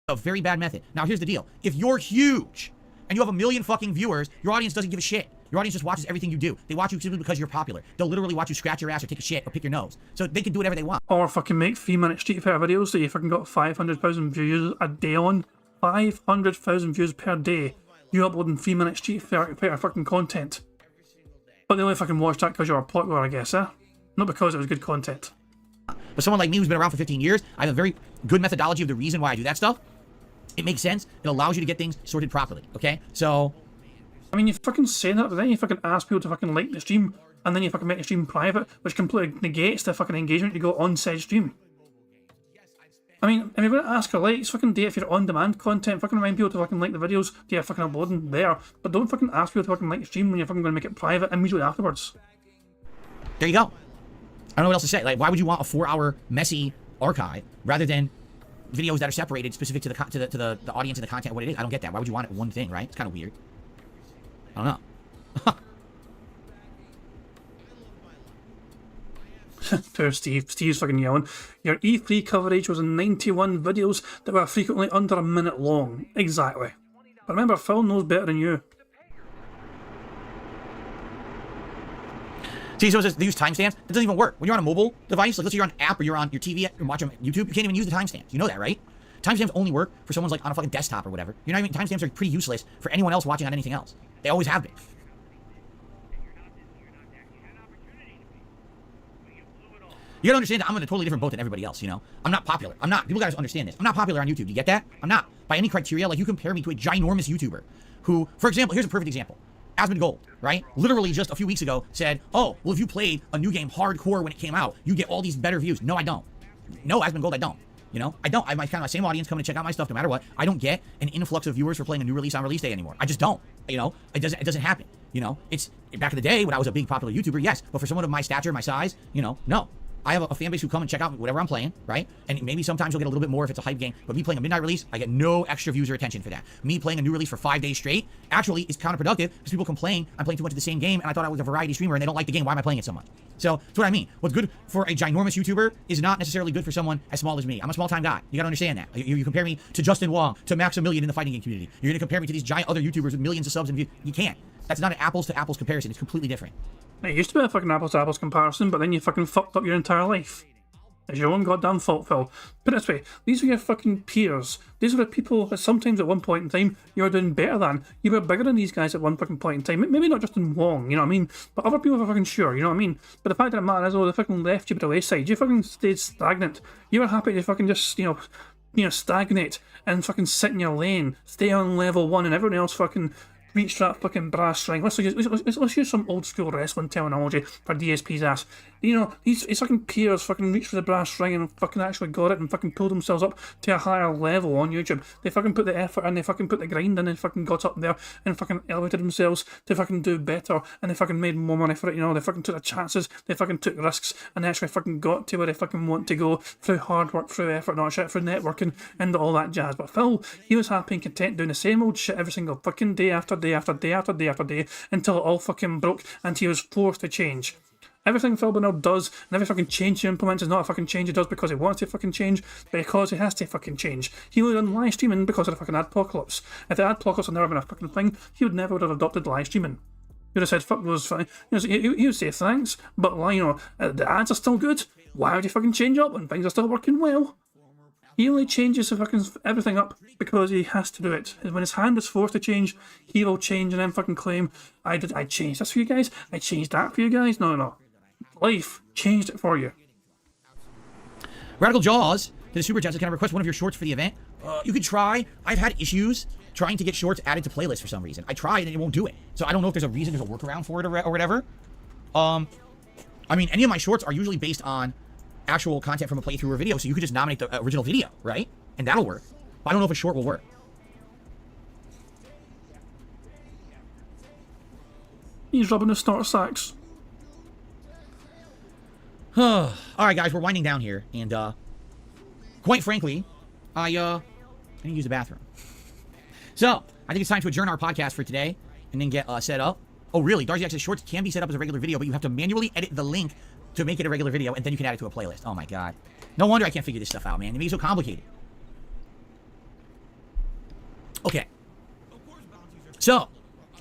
A very bad method. Now here's the deal. If you're huge, and you have 1 million fucking viewers, your audience doesn't give a shit. Your audience just watches everything you do. They watch you simply because you're popular. They'll literally watch you scratch your ass or take a shit or pick your nose. So they can do whatever they want. Or fucking make 3-minute Street Fighter videos that you fucking got 500,000 views a day on. 500,000 views per day. You uploading 3-minute Street Fighter fucking content. But they only fucking watch that because you're popular, I guess, eh? Not because it was good content. But someone like me who's been around for 15 years, I have a very good methodology of the reason why I do that stuff. It makes sense. It allows you to get things sorted properly, okay? So... I mean, you fucking say that, but then you fucking ask people to fucking like the stream, and then you fucking make the stream private, which completely negates the fucking engagement you got on said stream. I mean, if you're going to ask for likes, fucking do it if you're on-demand content. Fucking remind people to fucking like the videos that you're fucking uploading there, but don't fucking ask people to fucking like the stream when you're fucking going to make it private immediately afterwards. There you go. I don't know what else to say. Like, why would you want a 4-hour messy archive rather than videos that are separated specific to the audience and the content, what it is? I don't get that. Why would you want it one thing, right? It's kind of weird. I don't know. Poor Steve. Steve's fucking yelling. Your E3 coverage was in 91 videos that were frequently under a minute long. Exactly. But remember, Phil knows better than you. See, so it says they use timestamps. It doesn't even work. When you're on a mobile device, like let's say you're on an app or you're on your TV and watching YouTube, you can't even use the timestamps. You know that, right? Timestamps only work for someone's like on a fucking desktop or whatever. You know what I mean? Timestamps are pretty useless for anyone else watching on anything else. They always have been. You gotta understand that I'm in a totally different boat than everybody else, you know? I'm not popular. I'm not. People gotta understand this. I'm not popular on YouTube. Do you get that? I'm not. By any criteria, like you compare me to a ginormous YouTuber who, for example, here's a perfect example. Gold, right? Literally just a few weeks ago said, oh, well, if you played a new game hardcore when it came out, you get all these better views. No, I don't. No, Gold, I don't. You know, I don't. I have my kind of my same audience coming to check out my stuff no matter what. I don't get an influx of viewers for playing a new release on release day anymore. I just don't. You know, it doesn't happen. You know, it's back in the day when I was a big popular YouTuber, yes, but for someone of my stature, my size, you know, no. I have a fan base who come and check out whatever I'm playing, right? And maybe sometimes you'll get a little bit more if it's a hype game, but me playing a midnight release, I get no extra views or attention for that. Me playing a new release for 5 days straight actually is counterproductive because people complain I'm playing too much of the same game and I thought I was a variety streamer and they don't like the game. Why am I playing it so much? So that's what I mean. What's good for a ginormous YouTuber is not necessarily good for someone as small as me. I'm a small-time guy. You gotta understand that. You compare me to Justin Wong, to Maximilian in the fighting game community. You're gonna compare me to these giant other YouTubers with millions of subs and views. You can't. That's not an apples-to-apples comparison. It's completely different. It used to be a fucking apples-to-apples comparison, but then you fucking fucked up your entire life. It's your own goddamn fault, Phil. Put it this way, these are your fucking peers. These are the people that sometimes at one point in time you were doing better than. You were bigger than these guys at one fucking point in time. Maybe not just in Wong, you know what I mean? But other people are fucking sure, you know what I mean? But the fact that it matters is, oh, they fucking left you by the wayside. You fucking stayed stagnant. You were happy to fucking just, you know, stagnate and fucking sit in your lane, stay on level 1, and everyone else fucking reach that fucking brass ring. Let's use some old school wrestling terminology for DSP's ass. These fucking peers fucking reached for the brass ring and fucking actually got it and fucking pulled themselves up to a higher level on YouTube. They fucking put the effort in, they fucking put the grind in, and fucking got up there and fucking elevated themselves to fucking do better, and they fucking made more money for it, they fucking took the chances, they fucking took risks, and they actually fucking got to where they fucking want to go through hard work, through effort, not shit, through networking, and all that jazz. But Phil, he was happy and content doing the same old shit every single fucking day after day after day after day after day until it all fucking broke and he was forced to change. Everything Phil Bernard does and every fucking change he implements is not a fucking change he does because he wants to fucking change, but because he has to fucking change. He would have done live streaming because of the fucking adpocalypse. If the adpocalypse had never been a fucking thing, he would never have adopted live streaming. He would have said, fuck those, he would say thanks, but the ads are still good. Why would you fucking change up when things are still working well? He only changes everything up because he has to do it. When his hand is forced to change, he will change and then fucking claim, I changed this for you guys, I changed that for you guys. No. Life changed it for you. Radical Jaws to the Super Chat says, can I request one of your shorts for the event? You could try. I've had issues trying to get shorts added to playlists for some reason. I tried and it won't do it. So I don't know if there's a reason, there's a workaround for it or whatever. I mean, any of my shorts are usually based on actual content from a playthrough or video, so you could just nominate the original video, right? And that'll work. But I don't know if a short will work. He's rubbing his starter sacks. Alright guys, we're winding down here, and quite frankly, I need to use the bathroom. So, I think it's time to adjourn our podcast for today, and then get set up. Oh really, Darcy X's shorts can be set up as a regular video, but you have to manually edit the link to make it a regular video, and then you can add it to a playlist. Oh my god. No wonder I can't figure this stuff out, man. It makes it so complicated. Okay. So,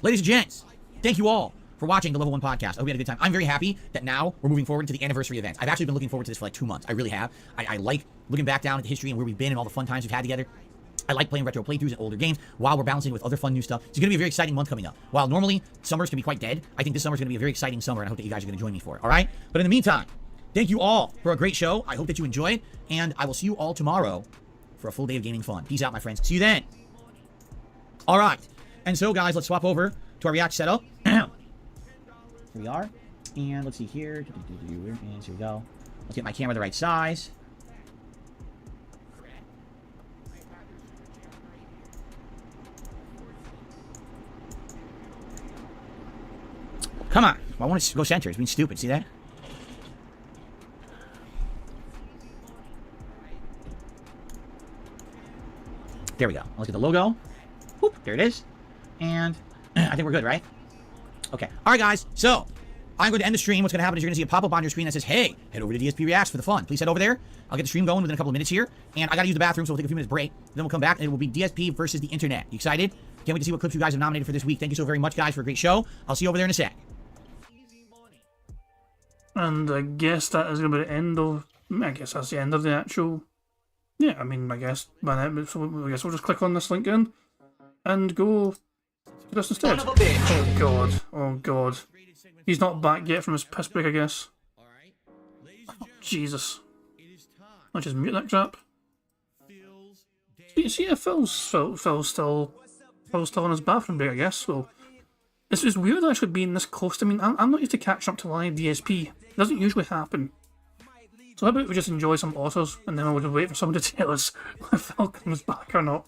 ladies and gents, thank you all for watching the Level 1 Podcast. I hope you had a good time. I'm very happy that now we're moving forward to the anniversary events. I've actually been looking forward to this for like 2 months. I really have. I like looking back down at the history and where we've been and all the fun times we've had together. I like playing retro playthroughs and older games while we're balancing with other fun new stuff. It's going to be a very exciting month coming up. While normally summers can be quite dead, I think this summer's going to be a very exciting summer, and I hope that you guys are going to join me for it. All right? But in the meantime, thank you all for a great show. I hope that you enjoyed, and I will see you all tomorrow for a full day of gaming fun. Peace out, my friends. See you then. All right. And so, guys, let's swap over to our React setup. Here we are. And let's see here. And here we go. Let's get my camera the right size. Come on. I want to go center. It's being stupid. See that? There we go. Let's get the logo. Whoop, there it is. And I think we're good, right? Okay. All right, guys. So I'm going to end the stream. What's going to happen is you're going to see a pop-up on your screen that says, hey, head over to DSP Reacts for the fun. Please head over there. I'll get the stream going within a couple of minutes here. And I got to use the bathroom, so we'll take a few minutes break. Then we'll come back, and it will be DSP versus the internet. You excited? Can't wait to see what clips you guys have nominated for this week. Thank you so very much, guys, for a great show. I'll see you over there in a sec. And I guess that is going to be the end of... I guess that's the end of the actual... Yeah, I mean, I guess we'll just click on this link in and go to this instead. Oh god, oh god. He's not back yet from his piss break, I guess. Oh, Jesus. I'll just mute that crap. See if Phil's still on his bathroom break, I guess. So it's weird actually being this close. I mean, I'm not used to catching up to live DSP. It doesn't usually happen. So how about we just enjoy some autos and then we'll just wait for someone to tell us if Phil comes back or not.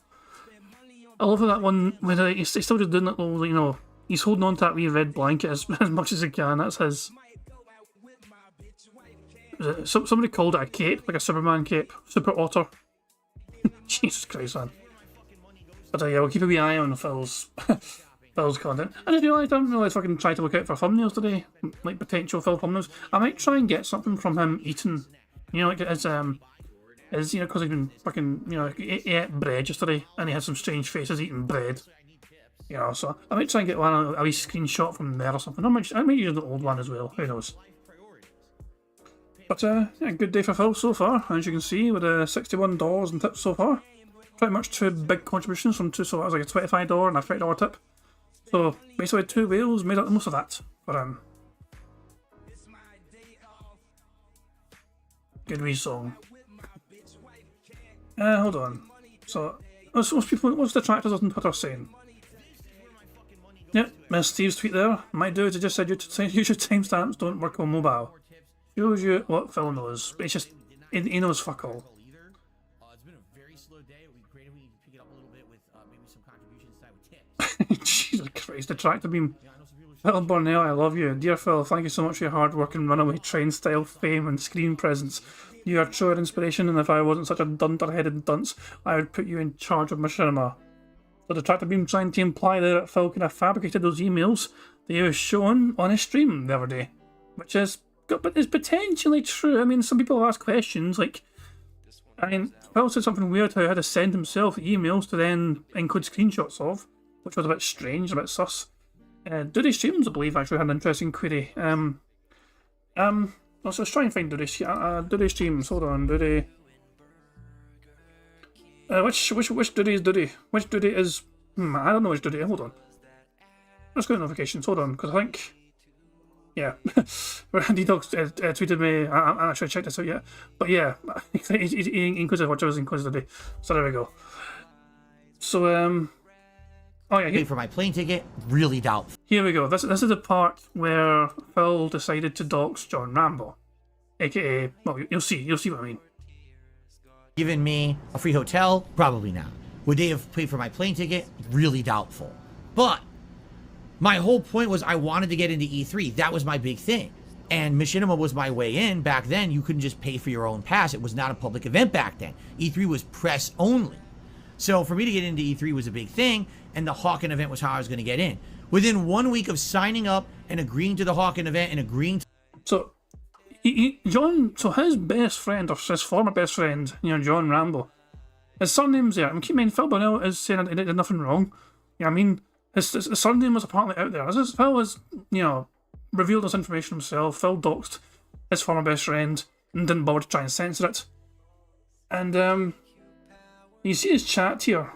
I love that one where he's still just doing that little, he's holding on to that wee red blanket as much as he can. That's his. Somebody called it a cape, like a Superman cape. Super otter. Jesus Christ, man. But yeah, we'll keep a wee eye on Phil's content. I didn't realise fucking try to look out for thumbnails today, like potential Phil thumbnails. I might try and get something from him eating, like because he's been fucking, he ate bread yesterday and he had some strange faces eating bread. So I might try and get a wee screenshot from there or something. I might use the old one as well. Who knows? But yeah, good day for Phil so far, as you can see, with $61 in tips so far. Pretty much 2 big contributions from two, so that was like a $25 and a $30 tip. So basically 2 whales made up the most of that for him. Good wee song. Hold on. So, what's the detractors on Twitter saying? Yep, Miss Steve's tweet there. My dude, it just said use your timestamps don't work on mobile. Shows you what Phil knows. But it's just, he knows fuck all. It's been a very slow day. It would be great if we pick it up a little bit with maybe some contributions side with tips. Jesus Christ, the tractor beam. Phil Burnell, I love you. Dear Phil, thank you so much for your hard work and runaway train style fame and screen presence. You are true inspiration, and if I wasn't such a dunter-headed dunce, I would put you in charge of Machinima. So the tractor beam trying to imply there that Phil kind of fabricated those emails that he was shown on his stream the other day, which is potentially true. I mean, some people have asked questions like, I mean, Phil said something weird how he had to send himself emails to then include screenshots of, which was a bit strange, a bit sus. Duty Streams, I believe, actually had an interesting query. Also, let's try and find Duty Streams. Hold on, Duty. Which Duty is Duty? Which Duty is? I don't know which Duty. Hold on. Let's go to notifications. Hold on, because I think. Yeah, D-Dog tweeted me. I actually checked this out yet, but yeah, he includes whichever includes Duty. So there we go. So oh yeah. Pay for my plane ticket. Really doubtful. Here we go. This is the part where Phil decided to dox John Rambo, aka. Well, you'll see what I mean. Given me a free hotel? Probably not. Would they have paid for my plane ticket? Really doubtful. But my whole point was I wanted to get into E3. That was my big thing. And Machinima was my way in. Back then, you couldn't just pay for your own pass. It was not a public event back then. E3 was press only. So for me to get into E3 was a big thing, and the Hawken event was how I was going to get in. Within 1 week of signing up and agreeing to the Hawken event and agreeing to... So, so his best friend, or his former best friend, John Rambo, his surname's there. I mean, keep in mind, Phil Burnell is saying he did nothing wrong. You know what I mean? His surname was apparently out there. Phil was, revealed this information himself. Phil doxed his former best friend and didn't bother to try and censor it. And, you see his chat here.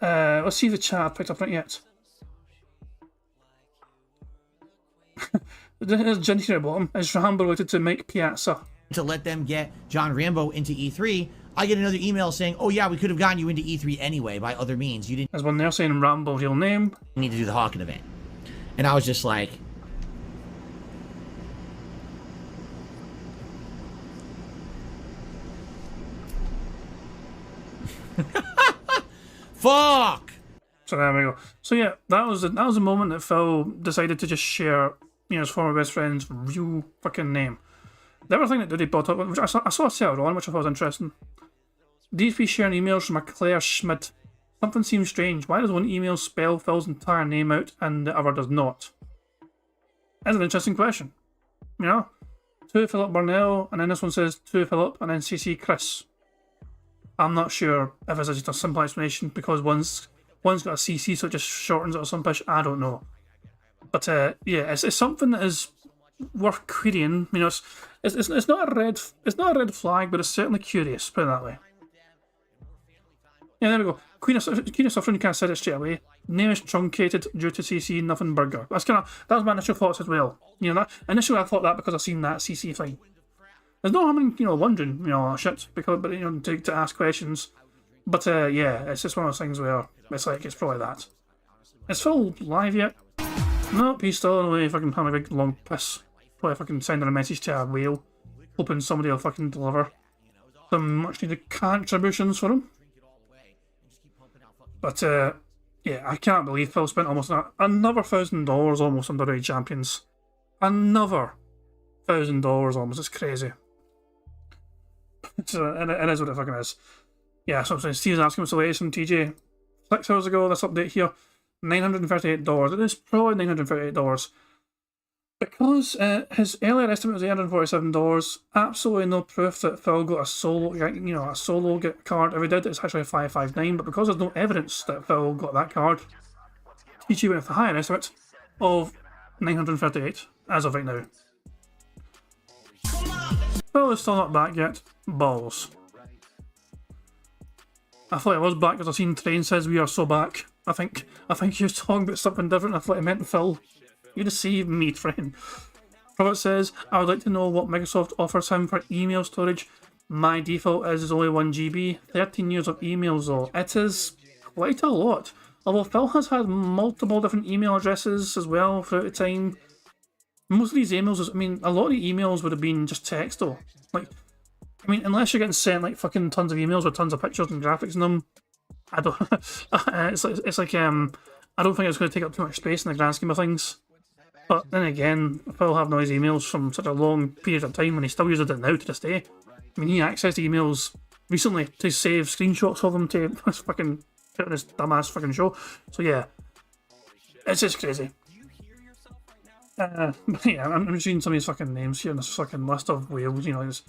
Let's see if the chat picked up on it yet. There's Jen here at the bottom. Is Rambo related to Mike Piazza? To let them get John Rambo into E3, I get another email saying, oh yeah, we could have gotten you into E3 anyway by other means. You didn't. There's one there saying Rambo real name. Need to do the Hawken event. And I was just like, fuck! So there we go. So yeah, that was the moment that Phil decided to just share, his former best friend's real fucking name. The other thing that Diddy brought up, which I saw later on, which I thought was interesting. DSP sharing emails from a Claire Schmidt. Something seems strange. Why does one email spell Phil's entire name out and the other does not? That's an interesting question. To Philip Burnell, and then this one says to Philip, and then CC Chris. I'm not sure if it's just a simple explanation because one's got a CC, so it just shortens it or some push. I don't know. But yeah, it's something that is worth querying. It's not a red flag, but it's certainly curious. Put it that way. Yeah, there we go. Queen of Suffering kind of said it straight away. Name is truncated due to CC nothing burger. That was my initial thoughts as well. Initially I thought that because I seen that CC thing. There's no harm in wondering shit because to ask questions. But yeah, it's just one of those things where it's probably that. Is Phil live yet? Nope, he's still away fucking having a big long piss. Probably fucking sending a message to a whale, hoping somebody will fucking deliver some much needed contributions for him. But yeah, I can't believe Phil spent almost another $1,000 almost on WWE Champions. Another $1,000 almost. It's crazy. So it is what it fucking is. Yeah, so Steve's asking what's the latest from TJ. 6 hours ago, this update here, $938. It is probably $938. Because his earlier estimate was $847, absolutely no proof that Phil got a solo card. If he did, it's actually a 559. But because there's no evidence that Phil got that card, TG went with the higher estimate of $938 as of right now. Phil is still not back yet. Balls. I thought it was back because I seen Train says we are so back. I think he was talking about something different. I thought he meant Phil. You deceived me, friend. Prophet says, I would like to know what Microsoft offers him for email storage. My default is only 1 GB. 13 years of emails though. It is quite a lot. Although Phil has had multiple different email addresses as well throughout the time. Most of these emails, I mean, a lot of the emails would have been just text though. Like, I mean, unless you're getting sent like fucking tons of emails with tons of pictures and graphics in them, I don't. it's like I don't think it's going to take up too much space in the grand scheme of things. But then again, Phil having all his emails from such a long period of time, and he still uses it now to this day. I mean, he accessed emails recently to save screenshots of them to fucking put on his dumbass fucking show. So yeah, it's just crazy. But yeah, I'm just reading some of these fucking names here in this fucking list of whales. You know, it's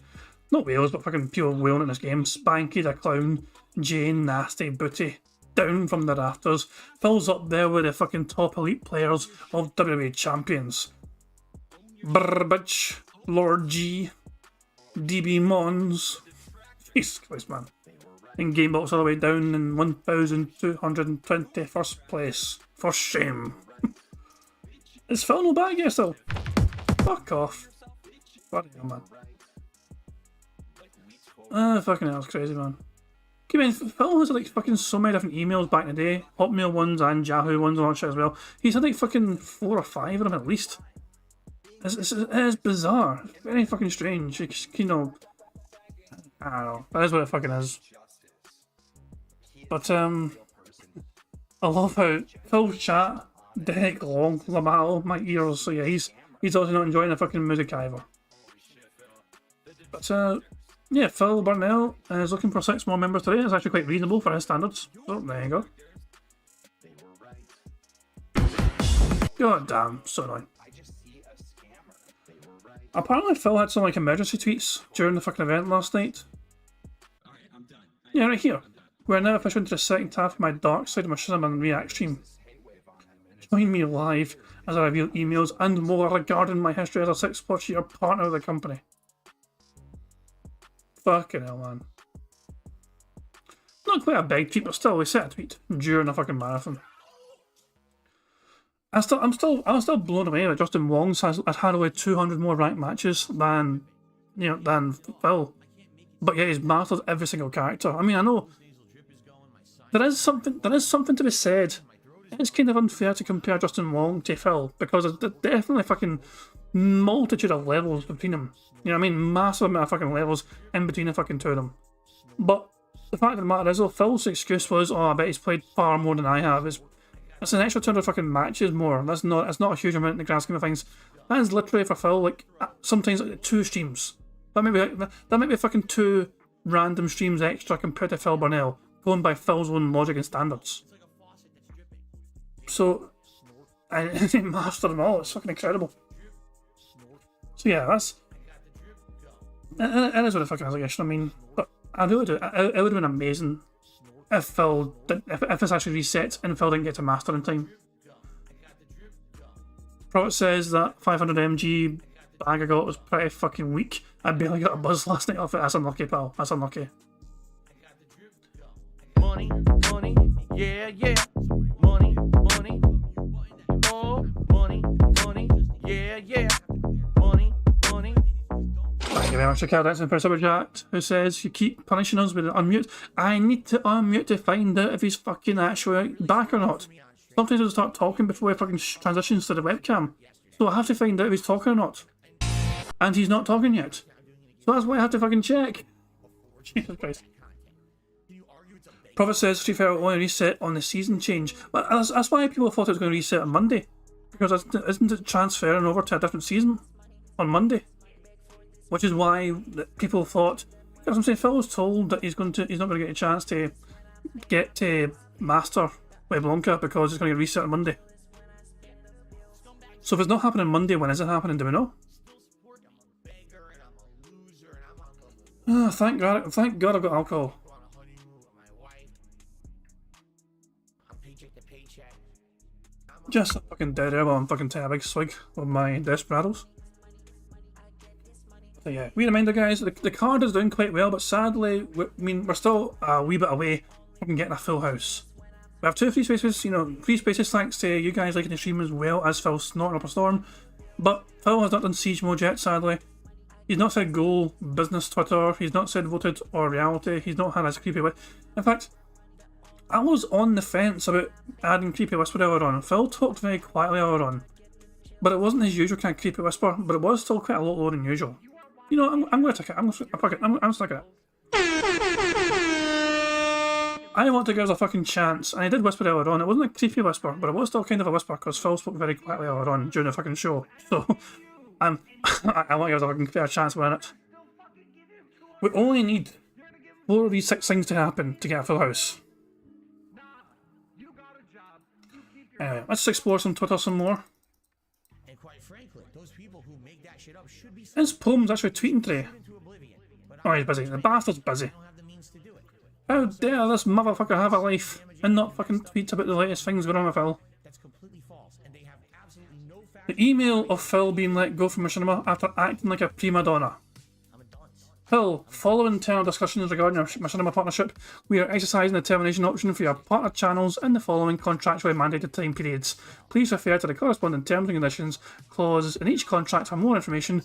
not whales, but fucking people whaling in this game. Spanky the Clown, Jane, Nasty, Booty, down from the rafters. Phil's up there with the fucking top elite players of WWE champions. Burbage, Lord G, DB Mons. Jesus Christ, man. And Gamebox all the way down in 1,220 first place. For shame. Is Phil no back yet still? Fuck off. Bloody hell, man. Fucking hell, it's crazy, man. Keep in, Phil has like fucking so many different emails back in the day. Hotmail ones and Yahoo ones and all that shit as well. He's had like fucking 4 or 5 of them at least. It is bizarre. Very fucking strange. You know, I don't know. That is what it fucking is. But I love how Phil's chat, Deck Long, Lamal, my ears. So yeah, he's also not enjoying the fucking music either. But yeah, Phil Burnell is looking for 6 more members today. It's actually quite reasonable for his standards. So there you go. God damn, so annoying. Apparently Phil had some like emergency tweets during the fucking event last night. Yeah, right here. We're now officially into the second half of my dark side of my Cinnamon React stream. Join me live as I reveal emails and more regarding my history as a 6+ year partner of the company. Fucking hell, man. Not quite a big tweet, but still, we set a tweet during a fucking marathon. I'm still blown away that Justin Wong's has had only 200 more ranked matches than Phil, but yet he's mastered every single character. I mean, I know there is something to be said. It's kind of unfair to compare Justin Wong to Phil because there's definitely fucking multitude of levels between them. You know what I mean? Massive amount of fucking levels in between the fucking two of them. But the fact of the matter is, though, Phil's excuse was, "Oh, I bet he's played far more than I have." It's an extra 200 fucking matches more. That's not a huge amount in the grand scheme of things. That is literally for Phil like sometimes like 2 streams. That might be fucking 2 random streams extra compared to Phil Burnell, going by Phil's own logic and standards. So, and he mastered them all. It's fucking incredible. So yeah, it is what it fucking is, I guess. I mean, but I really do. It would have been amazing if Phil if this actually reset and Phil didn't get to master in time. Prophet says that 500 mg bag I got was pretty fucking weak. I barely got a buzz last night off it. That's unlucky, pal. That's unlucky. Money, money, yeah, yeah. Money, money, oh, money, money, yeah, yeah. Money, money. Thank you very much for Carl Dancing for Super Chat, who says, "You keep punishing us with an unmute." I need to unmute to find out if he's fucking actually back or not. Sometimes he'll start talking before he fucking transitions to the webcam. So I have to find out if he's talking or not. And he's not talking yet. So that's why I have to fucking check. Jesus Christ. Prophet says Street Fighter will only reset on the season change. But that's why people thought it was going to reset on Monday. Because isn't it transferring over to a different season on Monday? Which is why people thought, because I'm saying Phil was told that he's not going to get a chance to get to Master with Blanca because it's going to get reset on Monday. So if it's not happening Monday, when is it happening? Do we know? Oh, thank God I've got alcohol. Just a fucking dead air while I'm fucking taking a big swig of my Desperados. So yeah, we reminder guys, the card is doing quite well, but sadly, we're still a wee bit away from getting a full house. We have 2 free spaces, free spaces thanks to you guys liking the stream as well as Phil snorting up a storm. But Phil has not done siege mode yet, sadly. He's not said goal, business Twitter, he's not said voted or reality, he's not had his creepy whisper. In fact, I was on the fence about adding creepy whisper earlier on. Phil talked very quietly earlier on. But it wasn't his usual kind of creepy whisper, but it was still quite a lot lower than usual. You know, I'm going to take it. I'm stuck at it. I want to give us a fucking chance, and I did whisper earlier on. It wasn't a creepy whisper, but it was still kind of a whisper because Phil spoke very quietly earlier on during the fucking show. So, I want to give us a fucking fair chance with it. We only need 4 of these 6 things to happen to get a full house. Anyway, let's explore some Twitter some more. And quite frankly, those people who make that shit up should be His poem's actually tweeting today. into oblivion. But Oh, he's busy. The bastard's busy. don't have the means to do it. How dare this motherfucker have a life and not fucking tweet about the latest things going on with Phil? That's completely false, and they have absolutely no fact. The email of Phil being let go from Machinima after acting like a prima donna. I'm a dunce. Phil, following internal discussions regarding our Machinima partnership, we are exercising the termination option for your partner channels in the following contractually mandated time periods. Please refer to the corresponding terms and conditions clauses in each contract for more information.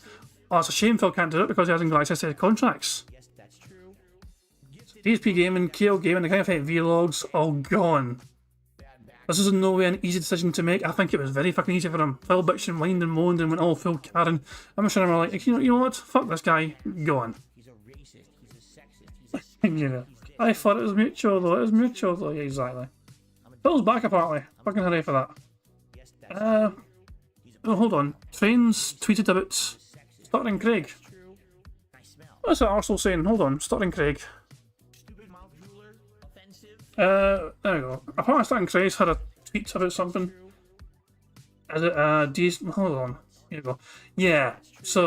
Oh, it's a shame Phil can't do it because he hasn't got access to the contracts. Yes, that's true. DSP Gaming, KL Gaming, the kind of vlogs, all gone. This is in no way an easy decision to make. I think it was very fucking easy for him. Phil bitched and whined and moaned and went all full Karen. I'm sure I'm like, you know what? Fuck this guy. Go on. He's a racist. He's a sexist. He's a You know. I thought it was mutual though. It was mutual though. Yeah, exactly. Phil's back apparently. Fucking hooray for that. yes, that's Oh, hold on. Trains tweeted about Stuttering Craig. true. I smell. What's that arsehole saying? Hold on. Stuttering Craig. Stupid mouth drooler. Offensive. There we go. Apparently Stuttering Craig's had a tweet about something. Is it, hold on. Here we go. Yeah. So,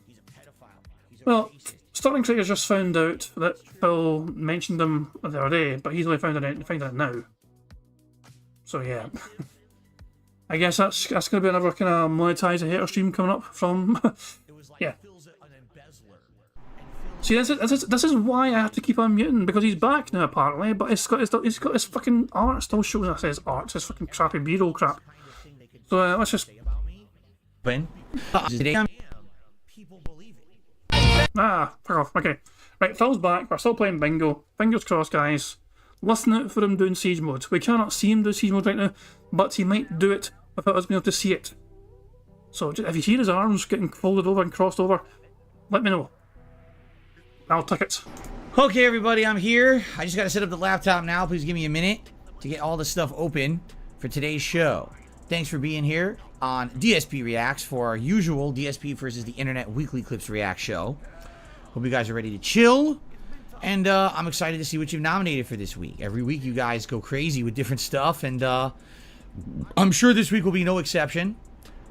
He's a pedophile. He's a well, Sterling Craig has just found out that Phil mentioned him the other day, but he's only found out now. So yeah, I guess that's going to be another kind of monetized hater stream coming up from. Yeah. Phil's an embezzler. See, this is why I have to keep on muting because he's back now apparently, but he's got his fucking art still showing. I says art, his fucking crappy B-roll crap. So let's just. When? People believe it. Fuck off. Okay. Right, Phil's back. We're still playing bingo. Fingers crossed, guys. Listen out for him doing siege mode. We cannot see him do siege mode right now, but he might do it without us being able to see it. So if you hear his arms getting folded over and crossed over, let me know. I'll take it. Okay, everybody, I'm here. I just got to set up the laptop now. Please give me a minute to get all the stuff open for today's show. Thanks for being here on DSP Reacts for our usual DSP versus the Internet Weekly Clips React show. Hope you guys are ready to chill. And I'm excited to see what you've nominated for this week. Every week you guys go crazy with different stuff, and I'm sure this week will be no exception.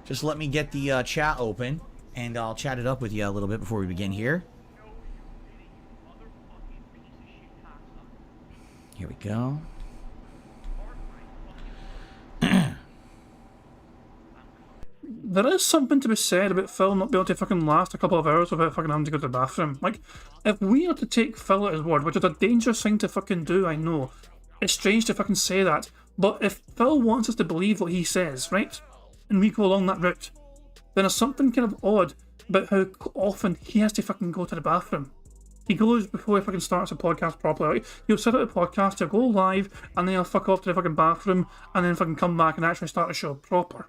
Just let me get the chat open, and I'll chat it up with you a little bit before we begin here. Here we go. There is something to be said about Phil not being able to fucking last a couple of hours without fucking having to go to the bathroom. Like, if we are to take Phil at his word, which is a dangerous thing to fucking do, I know. It's strange to fucking say that, but if Phil wants us to believe what he says, right, and we go along that route, then there's something kind of odd about how often he has to fucking go to the bathroom. He goes before he fucking starts the podcast properly. Like, he'll set up the podcast, he'll go live, and then he'll fuck off to the fucking bathroom, and then fucking come back and actually start the show proper.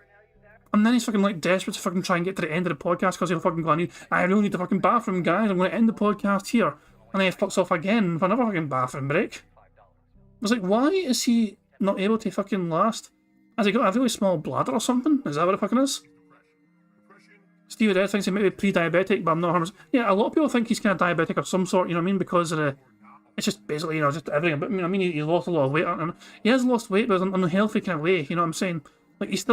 And then he's fucking like desperate to fucking try and get to the end of the podcast because he'll fucking go, I really need the fucking bathroom, guys. I'm going to end the podcast here. And then he fucks off again for another fucking bathroom break. I was like, why is he not able to fucking last? Has he got a really small bladder or something? Is that what it fucking is? Steve Ed thinks he might be pre-diabetic, but I'm not 100%. Yeah, a lot of people think he's kind of diabetic of some sort, you know what I mean? Because of the... It's just basically, you know, just everything. But I mean, he lost a lot of weight. And he has lost weight, but in an unhealthy kind of way, you know what I'm saying? Like, he's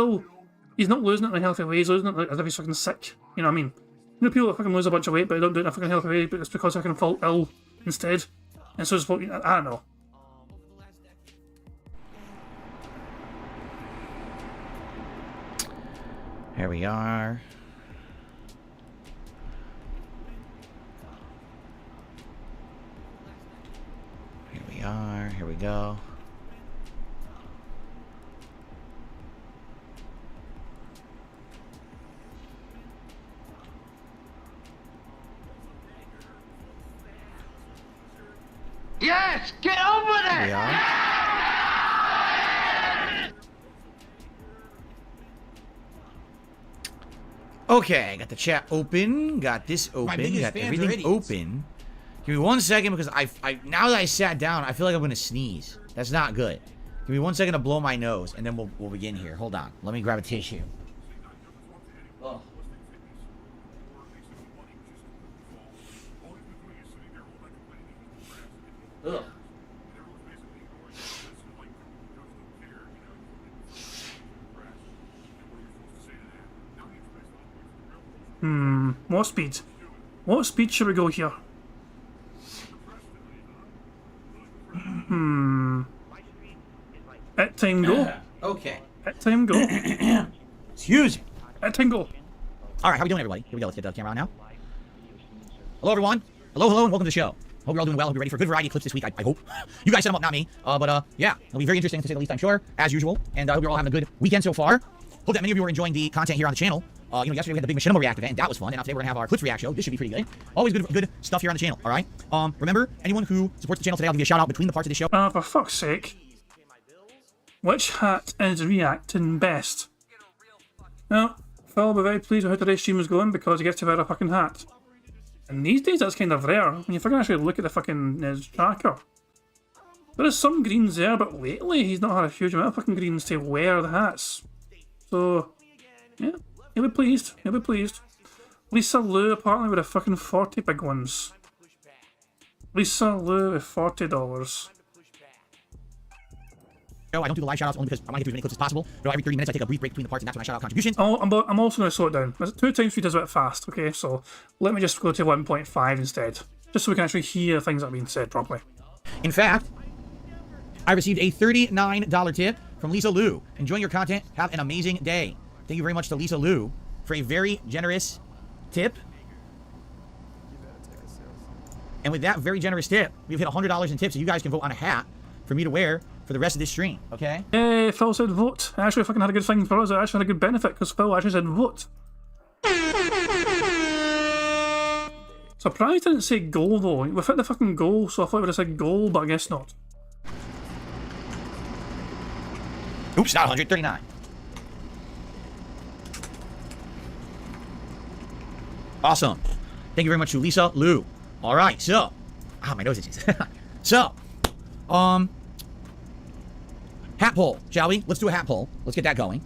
not losing it in a healthy way, he's losing it like as if he's fucking sick, you know what I mean? You know, people that fucking lose a bunch of weight, but they don't do it in a fucking healthy way, but it's because they can fall ill instead. And so it's what, I don't know. Here we are. Here we are. Here we go. Yes, get over Here we there! are. Okay, got the chat open, got this open, biggest got fans are everything idiots. open. Give me 1 second because I now that I sat down, I feel like I'm gonna sneeze. That's not good. Give me 1 second to blow my nose, and then we'll begin here. Hold on. Let me grab a tissue. Oh. Ugh. What speed? What speed should we go here? At time go. Okay. At time go. Excuse me. At time go. All right, how we doing, everybody? Here we go. Let's get the camera on now. Hello, everyone. Hello, and welcome to the show. Hope you're all doing well. Hope you're ready for a good variety of clips this week. I hope. You guys set them up, not me. Yeah, it'll be very interesting to say the least, I'm sure, as usual. And I hope you're all having a good weekend so far. Hope that many of you are enjoying the content here on the channel. Yesterday we had the big Machinima React event, and that was fun. And now today we're gonna have our clips react show. This should be pretty good. Always good stuff here on the channel. All right. Remember, anyone who supports the channel today, I'll give you a shout out between the parts of the show. For fuck's sake. Which hat is reacting best? Well, Phil will be very pleased with how today's stream is going because he gets to wear a fucking hat. And these days that's kind of rare when you fucking actually look at the fucking tracker. There is some greens there, but lately he's not had a huge amount of fucking greens to wear the hats. So, yeah, he'll be pleased. He'll be pleased. Lisa Lou apparently with a fucking 40 big ones. Lisa Lou with $40. I don't do the live shoutouts only because I want to get through as many clips as possible. Every 30 minutes I take a brief break between the parts, and that's when I shout out contributions. Oh, I'm also going to slow it down. 2 times 3 does a bit fast, okay? So let me just go to 1.5 instead. Just so we can actually hear things that are being said properly. In fact, I received a $39 tip from Lisa Lou. Enjoying your content. Have an amazing day. Thank you very much to Lisa Lou for a very generous tip. And with that very generous tip, we've hit $100 in tips, so you guys can vote on a hat for me to wear for the rest of this stream, okay? Hey, Phil said vote. I actually fucking had a good thing for us. I actually had a good benefit because Phil actually said vote. Surprised I didn't say goal though. We've hit the fucking goal, so I thought we would have said goal, but I guess not. Oops, not 139. Awesome. Thank you very much to Lisa Lou. All right, so, my nose itches. So, hat poll, shall we? Let's do a hat poll. Let's get that going.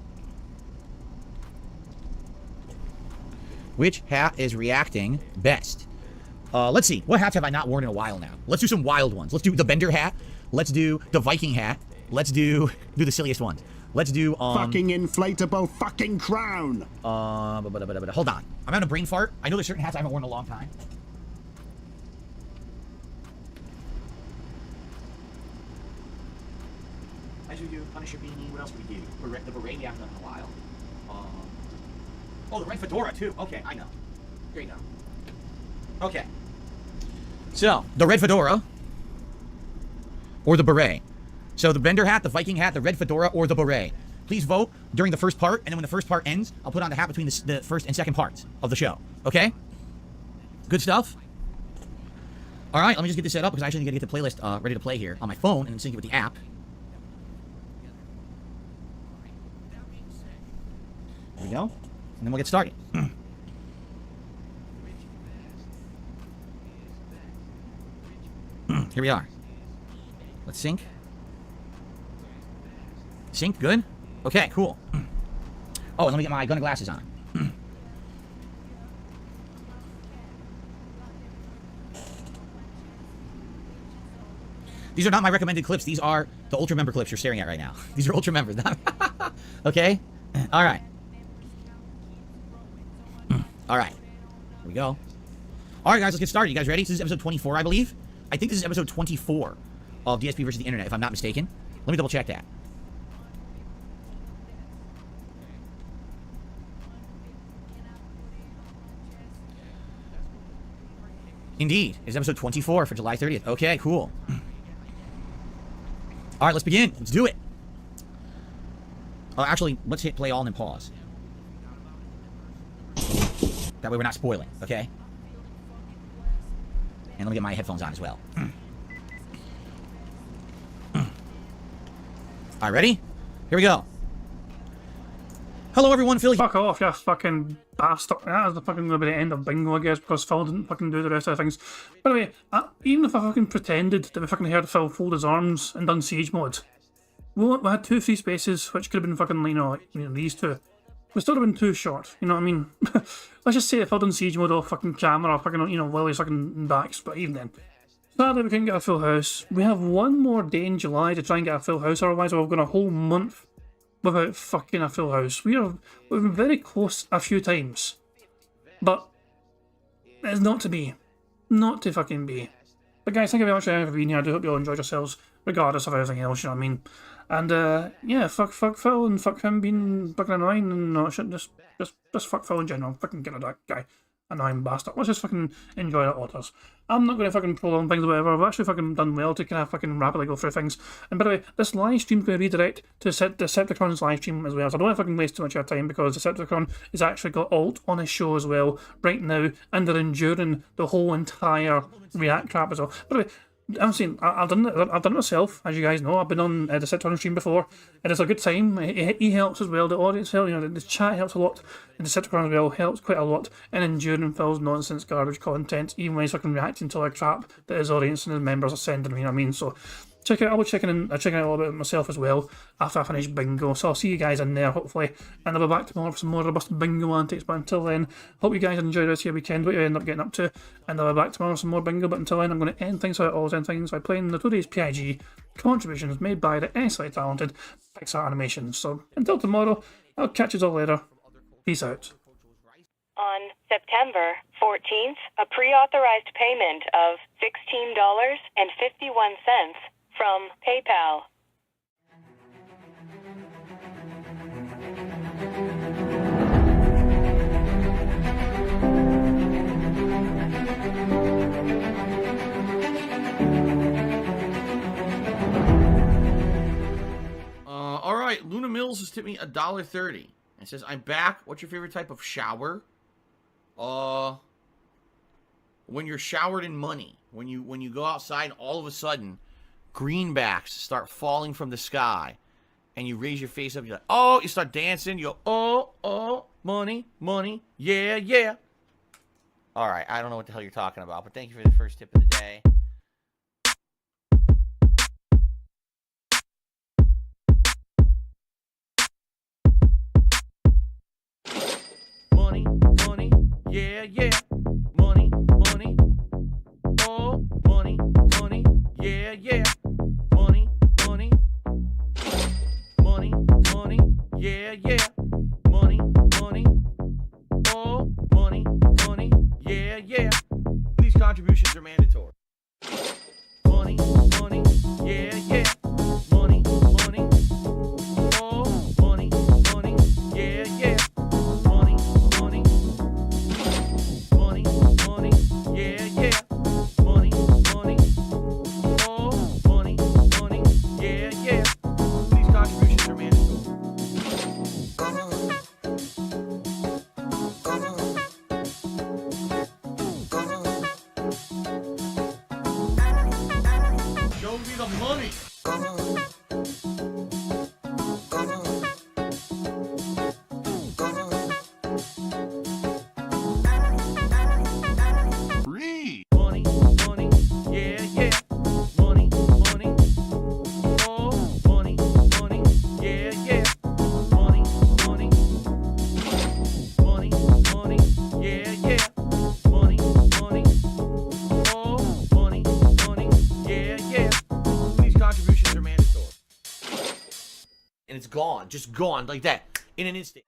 Which hat is reacting best? Let's see. What hats have I not worn in a while now? Let's do some wild ones. Let's do the Bender hat. Let's do the Viking hat. Let's do the silliest ones. Let's do fucking inflatable fucking crown. Hold on. I'm having a brain fart. I know there's certain hats I haven't worn in a long time. As we do Punisher beanie. What else do we do? The beret we haven't done in a while. Oh, the red fedora too. Okay, I know. Here you go. Okay. So the red fedora or the beret. So the Bender hat, the Viking hat, the red fedora, or the beret. Please vote during the first part, and then when the first part ends, I'll put on the hat between the first and second parts of the show. Okay? Good stuff? All right, let me just get this set up because I actually need to get the playlist ready to play here on my phone and then sync it with the app. There we go. And then we'll get started. Here we are. Let's sync. Sync, good? Okay, cool. Oh, and let me get my gun and glasses on. These are not my recommended clips. These are the Ultra Member clips you're staring at right now. These are Ultra Members. Okay? All right. All right. Here we go. All right, guys, let's get started. You guys ready? This is episode 24, I believe. I think this is episode 24 of DSP versus the Internet, if I'm not mistaken. Let me double check that. Indeed. It's episode 24 for July 30th. Okay, cool. All right, let's begin. Let's do it. Actually, let's hit play all and then pause. That way we're not spoiling, okay? And let me get my headphones on as well. Alright, ready? Here we go. Hello everyone, Phil. Fuck off, you fucking bastard. That is the fucking gonna be the end of bingo, I guess, because Phil didn't fucking do the rest of the things. By the way, even if I fucking pretended that we fucking heard Phil fold his arms and done siege mode, we had 2 free spaces, which could have been fucking, these two. We still have been too short, you know what I mean? Let's just say if I'd done siege mode off fucking camera, fucking, while he's fucking backs, but even then. Sadly, we couldn't get a full house. We have one more day in July to try and get a full house, otherwise we've gone a whole month without fucking a full house. We've been very close a few times, but it's not to be. Not to fucking be. But guys, thank you very much for being here. I do hope you all enjoyed yourselves, regardless of everything else, you know what I mean? And yeah, fuck Phil and fuck him being fucking annoying and no shit, just fuck Phil in general. Fucking get rid of that guy. Annoying bastard. Let's just fucking enjoy our orders. I'm not going to fucking prolong things or whatever. I've actually fucking done well to kind of fucking rapidly go through things. And by the way, this live stream's going to redirect to Decepticon's live stream as well. So I don't want to fucking waste too much of your time because Decepticon has actually got Alt on his show as well right now, and they're enduring the whole entire React crap as well. By the way, I'm saying, I've done it myself, as you guys know. I've been on the Decepticon stream before, and it's a good time. He helps as well, the audience helps, the chat helps a lot, and Decepticon as well helps quite a lot in enduring Phil's nonsense garbage content, even when he's fucking reacting to the crap that his audience and his members are sending him, you know what I mean? So, check it out. I'll be checking out a little bit myself as well after I finish bingo. So I'll see you guys in there hopefully, and I'll be back tomorrow for some more robust bingo antics. But until then, hope you guys enjoy the rest of your weekend, what you end up getting up to, and I'll be back tomorrow for some more bingo. But until then, I'm going to end things out, always end things by playing the today's PIG contributions made by the excellently talented Pixar Animations. So until tomorrow, I'll catch you all later. Peace out. On September 14th, a pre-authorized payment of $16.51 from PayPal. All right, Luna Mills has tipped me $1.30. It says, "I'm back. What's your favorite type of shower?" When you're showered in money. When you go outside and all of a sudden greenbacks start falling from the sky, and you raise your face up, you're like, oh, you start dancing, you go, oh, money, money, yeah, yeah. All right, I don't know what the hell you're talking about, but thank you for the first tip of the day. Money, money, yeah, yeah. Money, money, oh, money, money, yeah, yeah. Money, money, money, money, yeah, yeah. Money, money, oh, money, money, yeah, yeah. These contributions are mandatory. Money, money, yeah, yeah. Money, money, oh, money, money, yeah, yeah. Money, money, money, money, yeah, yeah. Money, money, oh, money, money, yeah, yeah. These contributions are mandatory. Show me the money. Free. Money, money, yeah, yeah. Money, money, oh, money, money, yeah, yeah. Money, money, money, money, yeah, yeah. Money, money, oh, money, money, yeah, yeah. These contributions are mandatory. And it's gone, just gone like that, in an instant.